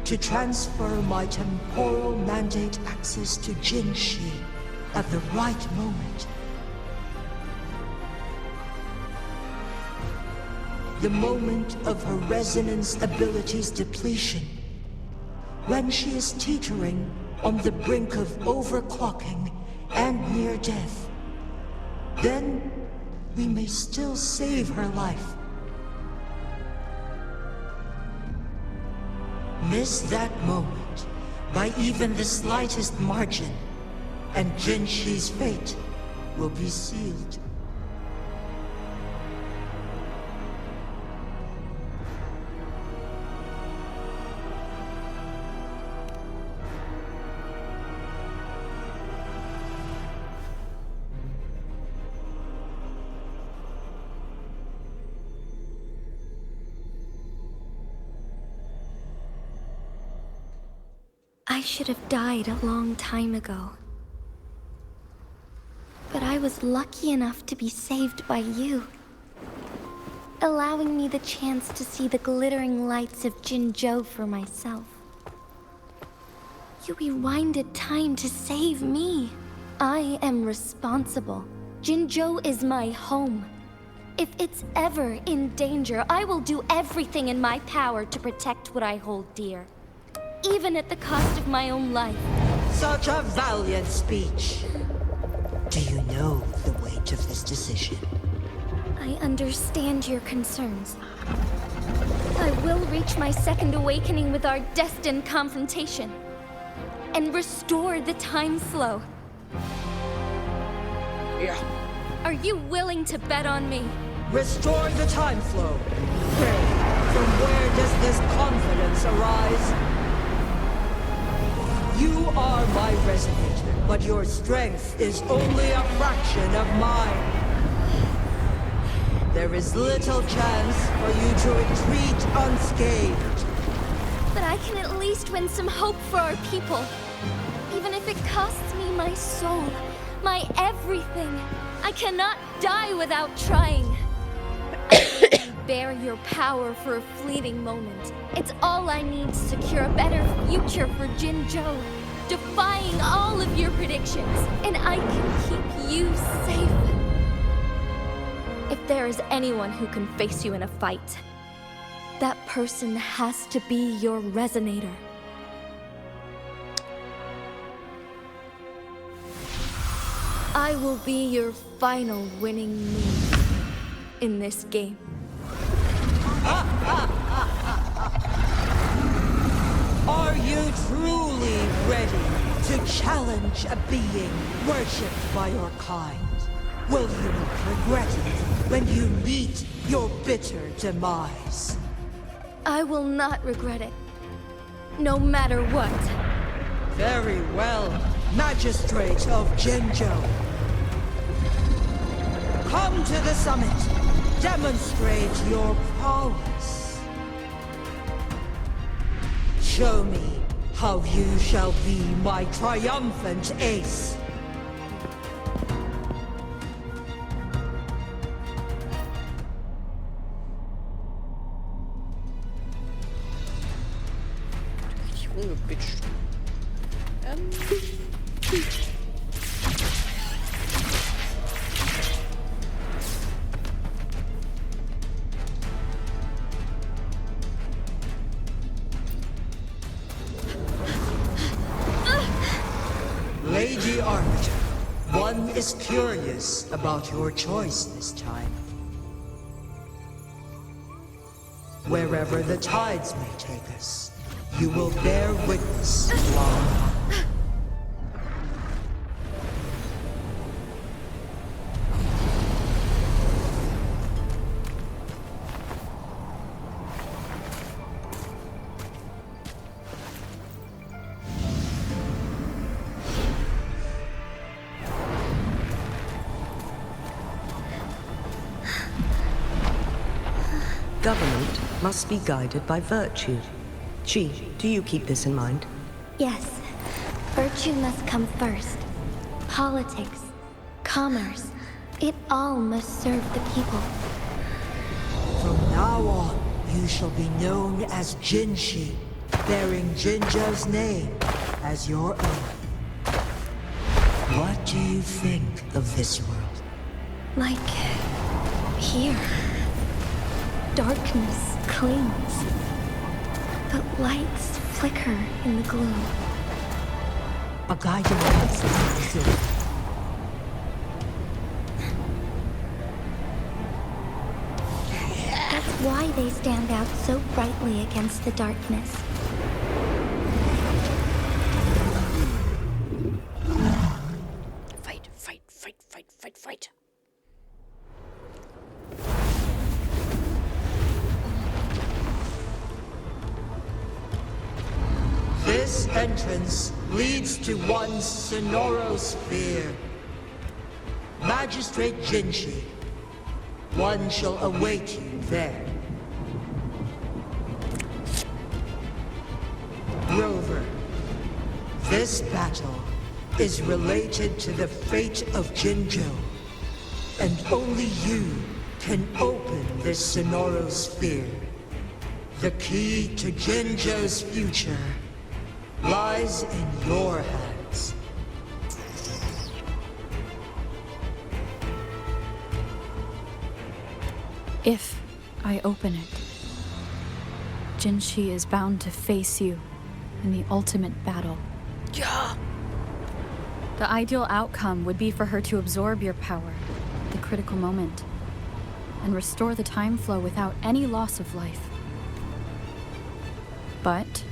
S19: to transfer my temporal mandate access to Jinshi at the right moment. The moment of her resonance ability's depletion, when she is teetering on the brink of overclocking and near death. Then we may still save her life. Miss that moment by even the slightest margin, and Jinshi's fate will be sealed.
S16: I should have died a long time ago. But I was lucky enough to be saved by you, allowing me the chance to see the glittering lights of Jinzhou for myself. You rewinded time to save me. I am responsible. Jinzhou is my home. If it's ever in danger, I will do everything in my power to protect what I hold dear, even at the cost of my own life.
S19: Such a valiant speech. Do you know the weight of this decision?
S16: I understand your concerns. I will reach my second awakening with our destined confrontation and restore the time flow.
S19: Yeah.
S16: Are you willing to bet on me?
S19: Restore the time flow. From where does this confidence arise? You are my resonator, but your strength is only a fraction of mine. There is little chance for you to retreat unscathed.
S16: But I can at least win some hope for our people. Even if it costs me my soul, my everything. I cannot die without trying. Bear your power for a fleeting moment. It's all I need to secure a better future for Jinzhou, defying all of your predictions, and I can keep you safe. If there is anyone who can face you in a fight, that person has to be your resonator. I will be your final winning move in this game.
S19: Are you truly ready to challenge a being worshipped by your kind? Will you regret it when you meet your bitter demise?
S16: I will not regret it, no matter what.
S19: Very well, Magistrate of Jinzhou. Come to the summit. Demonstrate your prowess. Show me how you shall be my triumphant ace.
S10: Junge Bitch.
S19: Lady Arbiter, one is curious about your choice this time. Wherever the tides may take us, you will bear witness to our...
S14: Government must be guided by virtue. Chi, do you keep this in mind?
S16: Yes. Virtue must come first. Politics, commerce, it all must serve the people.
S19: From now on, you shall be known as Jinshi, bearing Jinzhou's name as your own. What do you think of this world?
S16: Like... here. Darkness clings, but lights flicker in the gloom.
S19: Begleiterin.
S16: That's why they stand out so brightly against the darkness.
S10: Fight, fight, fight, fight, fight, fight.
S19: This entrance leads to one Sonoro sphere. Magistrate Jinshi, one shall await you there. Rover, this battle is related to the fate of Jinzhou, and only you can open this Sonoro sphere. The key to Jinzhou's future lies in your hands.
S5: If I open it, Jinshi is bound to face you in the ultimate battle.
S10: Yeah.
S5: The ideal outcome would be for her to absorb your power, at the critical moment, and restore the time flow without any loss of life. But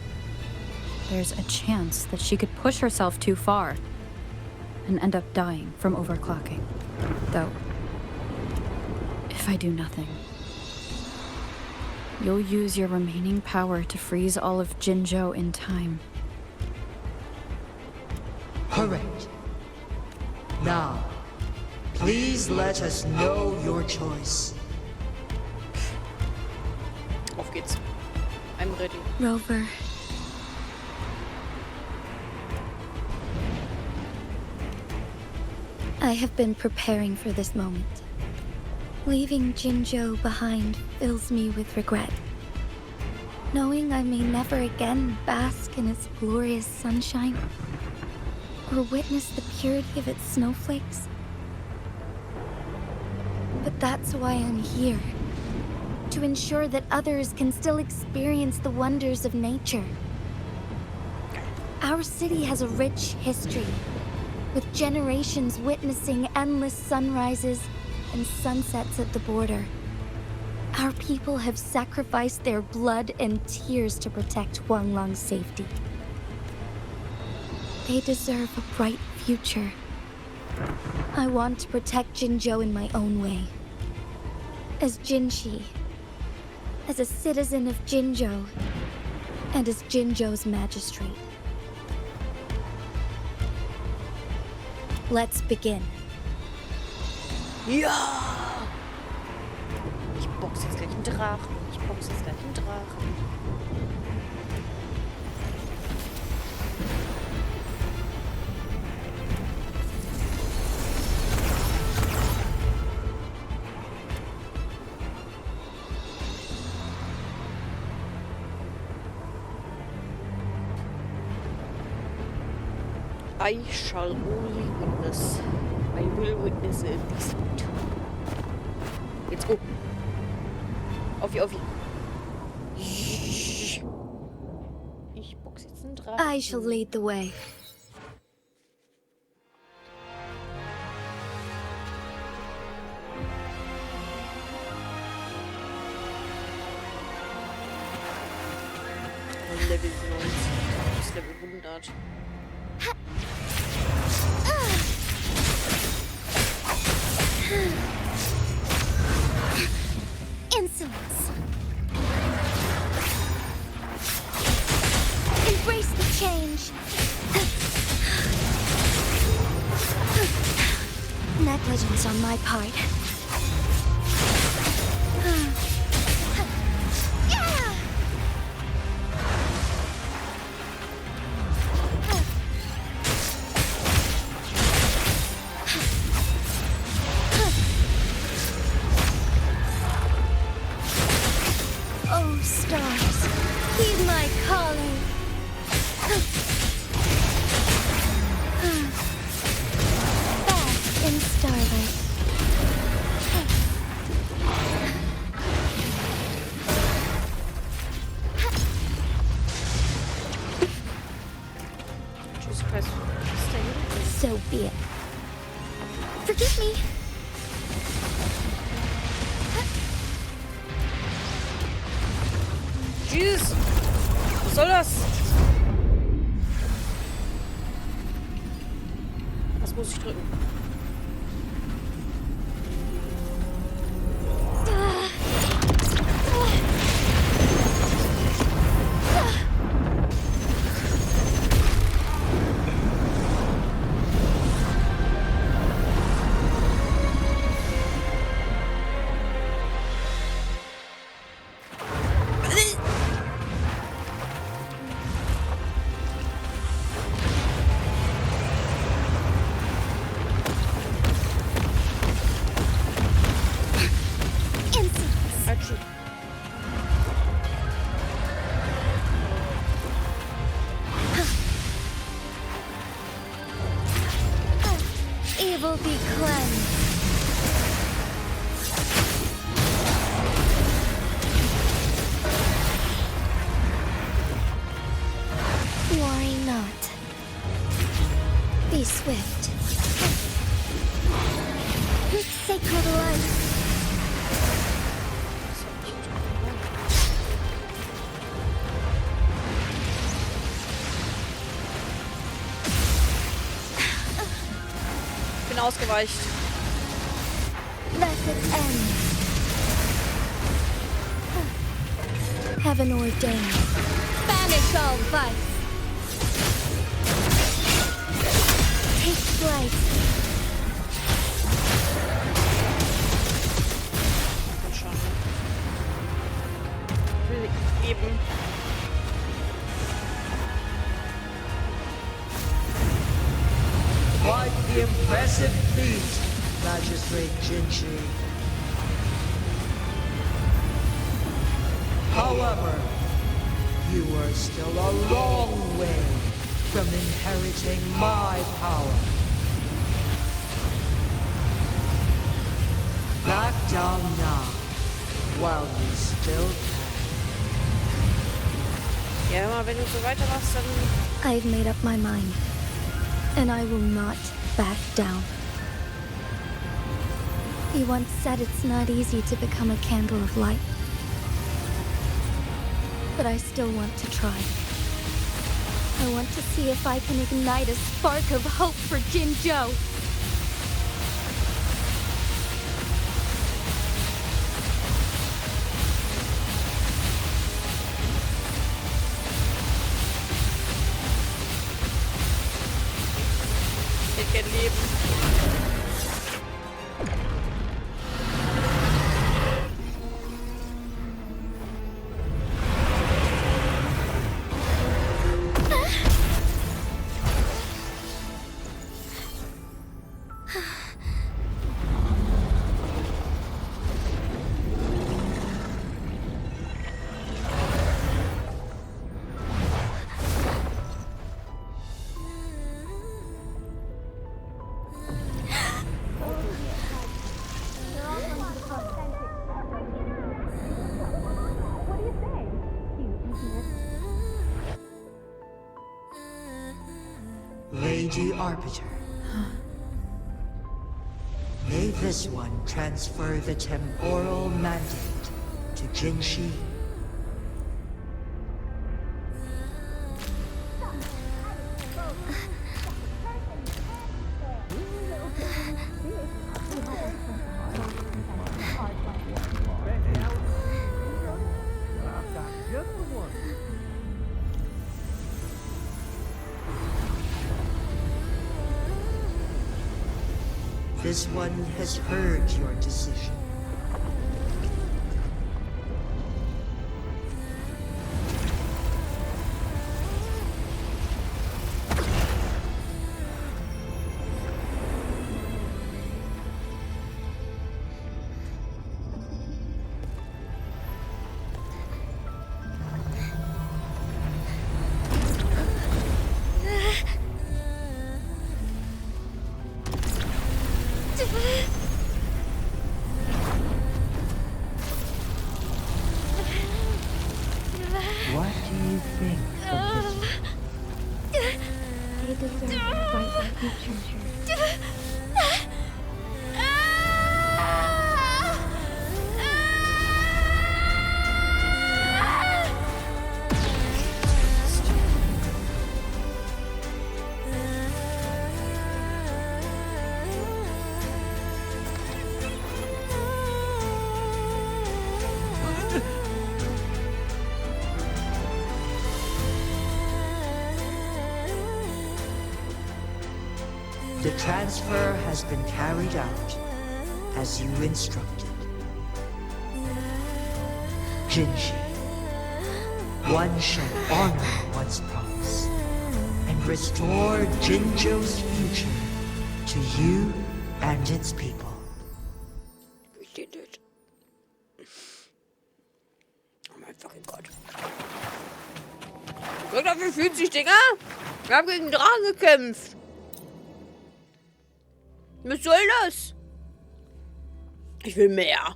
S5: there's a chance that she could push herself too far and end up dying from overclocking. Though, if I do nothing, you'll use your remaining power to freeze all of Jinzhou in time.
S19: Correct. Now, please let us know your choice.
S10: Auf geht's. I'm ready.
S16: Rover. I have been preparing for this moment. Leaving Jinzhou behind fills me with regret. Knowing I may never again bask in its glorious sunshine, or witness the purity of its snowflakes. But that's why I'm here. To ensure that others can still experience the wonders of nature. Our city has a rich history, with generations witnessing endless sunrises and sunsets at the border. Our people have sacrificed their blood and tears to protect Huanglang's safety. They deserve a bright future. I want to protect Jinzhou in my own way. As Jinshi, as a citizen of Jinzhou, and as Jinzhou's magistrate. Let's begin.
S10: Ja! Ich box jetzt gleich einen Drachen. Ich box jetzt gleich einen Drachen. I shall only witness. I will witness it. Let's go. Auf, auf. Ich box jetzt einen Drachen.
S16: I shall lead the way.
S10: Level 90 bis Level 100.
S6: Insolence. Embrace the change. Negligence on my part. Oh, stars, heed my calling. Bask in starlight. So be it. Forgive me.
S10: Jesus! Was soll das? Was muss ich drücken?
S6: Evil be cleansed. Worry not. Be swift. Sacred light.
S10: Ausgeweicht.
S6: Let it end. Heaven ordained. Banish all vice. Take flight.
S10: Komm schon. Ich will eben.
S19: Quite the impressive feat, Magistrate Jinchi. However, you were still a long way from inheriting my power. Back down now, while you still can.
S10: Ja, immer wenn du so weitermachst, dann...
S6: I've made up my mind. And I will not back down. He once said it's not easy to become a candle of light. But I still want to try. I want to see if I can ignite a spark of hope for Jinzhou.
S19: Lady Arbiter. May this one transfer the temporal mandate to Jinshi. this one has heard your decision. What do you think of this?
S18: They deserve it right like you, Ginger.
S19: The transfer has been carried out as you instructed. Jinji, one shall honor one's promise and restore Jinzhou's future to you and its people.
S10: We did it. Oh mein fucking Gott. Guck doch, wie fühlt sich, Digga? Wir haben gegen den Drachen gekämpft. Was soll das? Ich will mehr.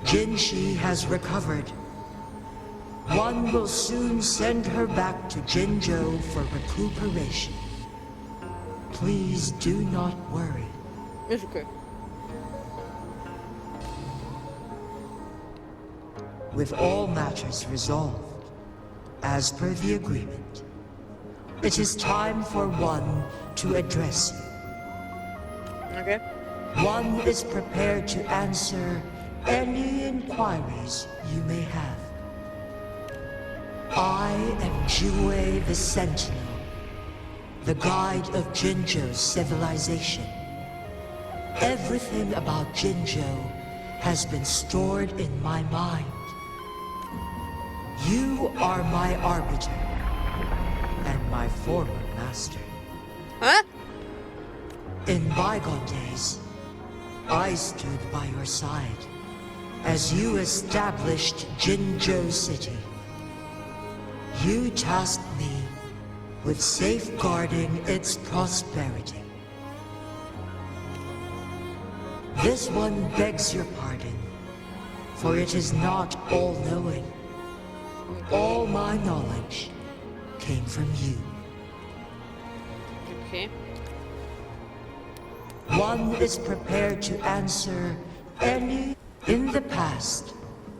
S19: Jinshi has recovered. One will soon send her back to Jinzhou for recuperation. Please do not worry.
S10: Ist okay.
S19: With all matters resolved, as per the agreement, it is time for one to address you.
S10: Okay.
S19: One is prepared to answer any inquiries you may have. I am Jue the Sentinel, the guide of Jinzhou's civilization. Everything about Jinzhou has been stored in my mind. You are my arbiter, and my former master.
S10: Huh?
S19: In bygone days, I stood by your side as you established Jinzhou City. You tasked me with safeguarding its prosperity. This one begs your pardon, for it is not all-knowing. All my knowledge came from you.
S10: Okay.
S19: One is prepared to answer any... In the past,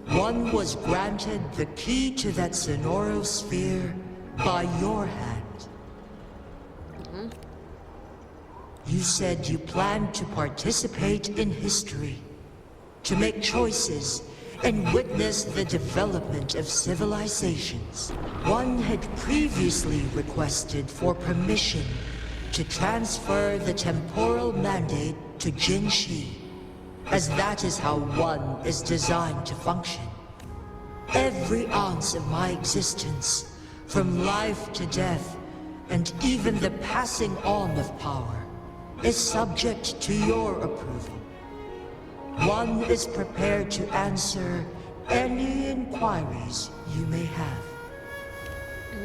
S19: one was granted the key to that Sonoro sphere by your hand. You said you planned to participate in history, to make choices and witness the development of civilizations. One had previously requested for permission to transfer the temporal mandate to Jinshi, as that is how one is designed to function. Every ounce of my existence, from life to death, and even the passing on of power, is subject to your approval. One is prepared to answer any inquiries you may have.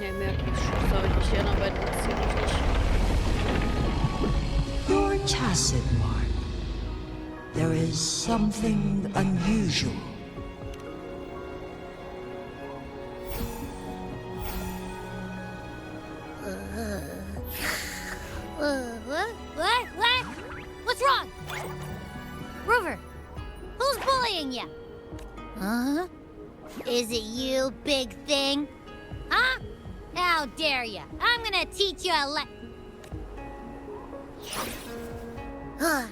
S10: Ja, merke ich schon. Sorry, ich hier noch weiter interessiert mich nicht.
S19: You're tacit, Mark. There is something unusual.
S7: What? What's wrong? Rover, who's bullying you? Huh? Is it you, big thing? Huh? How dare you? I'm gonna teach you a Hmm?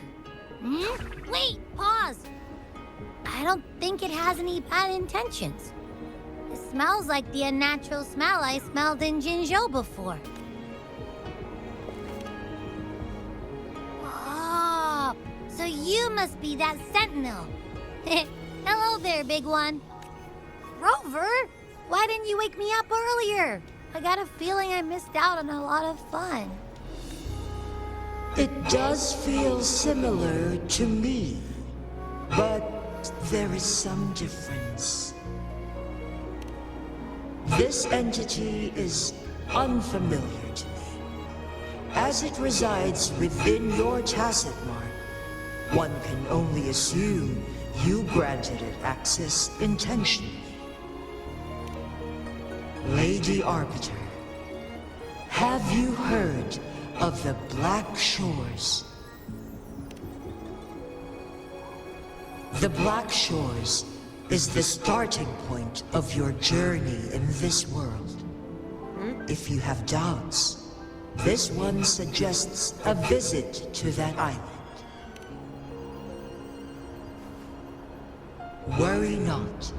S7: Wait, pause. I don't think it has any bad intentions. It smells like the unnatural smell I smelled in Jinzhou before. Oh, so you must be that sentinel. Hello there, big one. Rover, why didn't you wake me up earlier? I got a feeling I missed out on a lot of fun.
S19: It does feel similar to me, but there is some difference. This entity is unfamiliar to me. As it resides within your tacit mark, one can only assume you granted it access intentionally. Lady Arbiter, have you heard of the Black Shores? The Black Shores is the starting point of your journey in this world. If you have doubts, this one suggests a visit to that island. Worry not.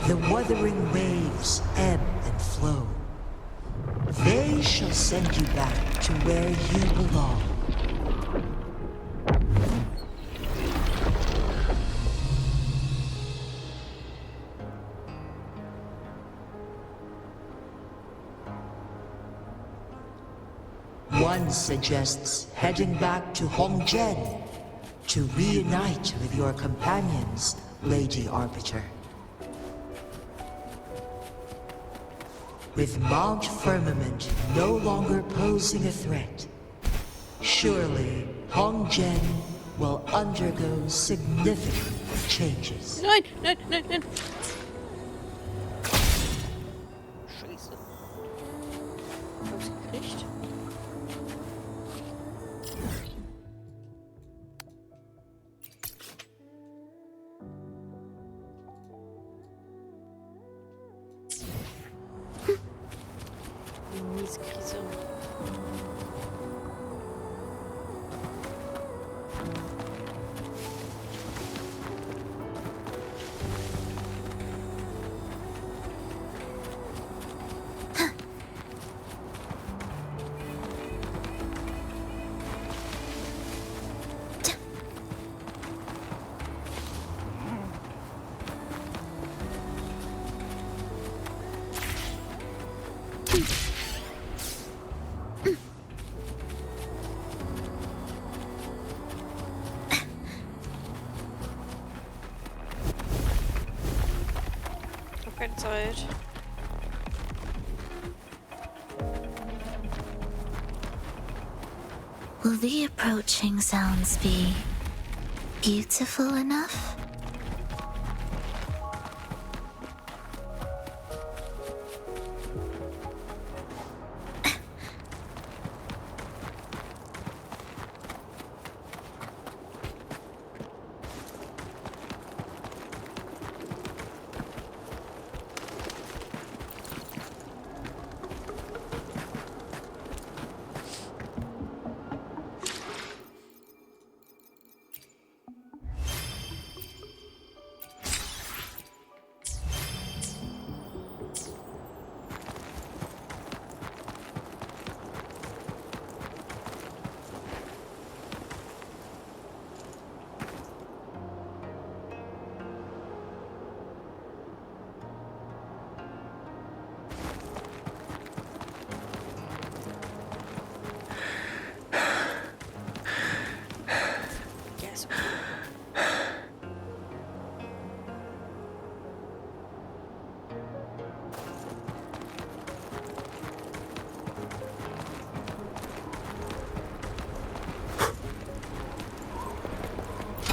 S19: The Wuthering Waves ebb and flow. They shall send you back to where you belong. One suggests heading back to Hongzhen to reunite with your companions, Lady Arbiter. With Mount Firmament no longer posing a threat, surely Hongzhen will undergo significant changes.
S10: Nein, nein, nein, nein. Scheiße. Hab's gekriegt. Mieskrise. Keine Zeit.
S18: Will the approaching sounds be beautiful enough?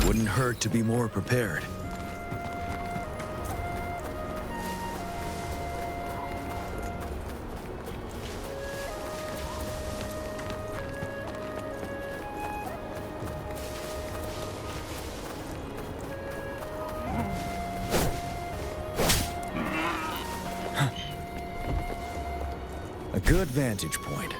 S2: Wouldn't hurt to be more prepared. A good vantage point.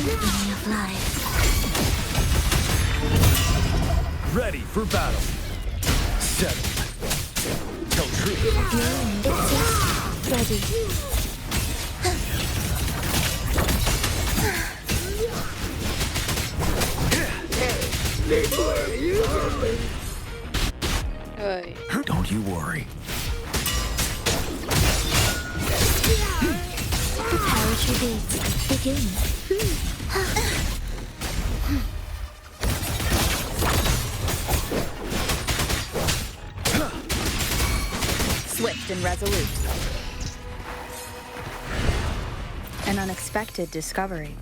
S18: symphony of life.
S2: Ready for battle. Settle. Tell truth.
S18: Ready.
S10: Oi.
S2: Don't you worry.
S18: The poetry beats. Begin.
S5: Swift and resolute. An unexpected discovery.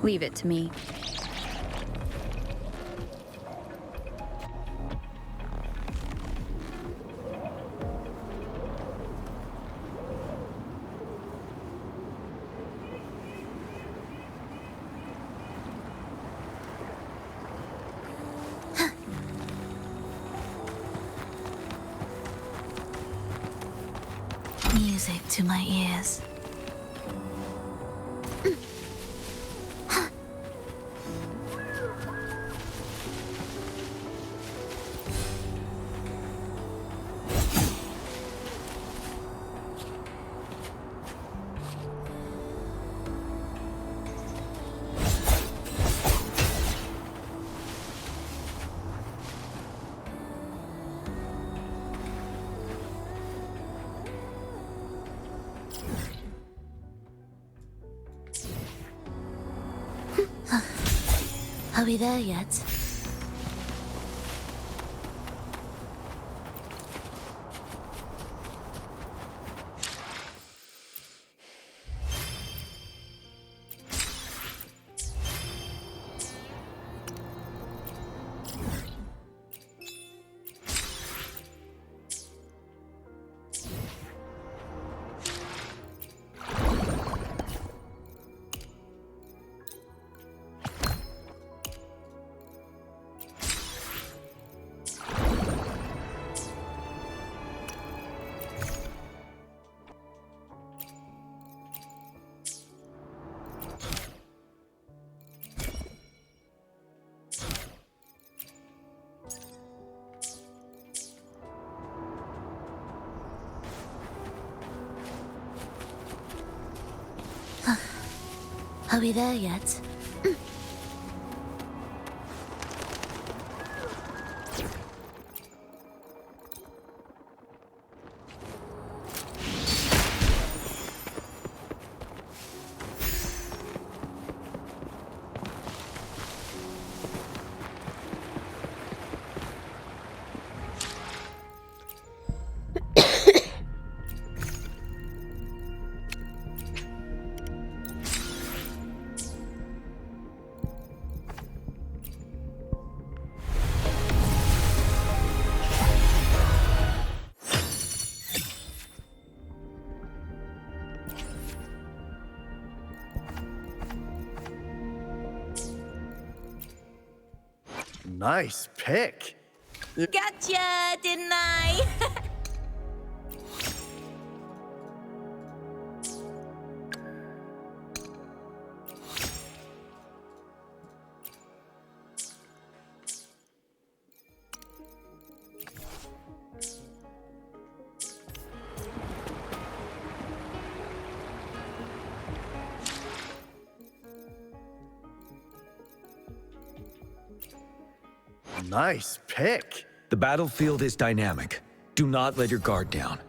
S5: Leave it to me.
S18: Music to my ears. Are we there yet? Are we there yet?
S3: Nice pick.
S18: Gotcha, didn't I?
S3: Nice pick.
S2: The battlefield is dynamic. Do not let your guard down.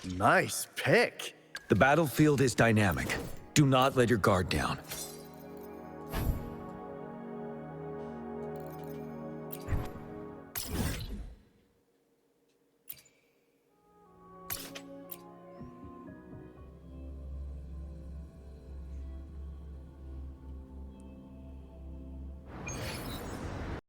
S3: Nice pick.
S2: The battlefield is dynamic. Do not let your guard down.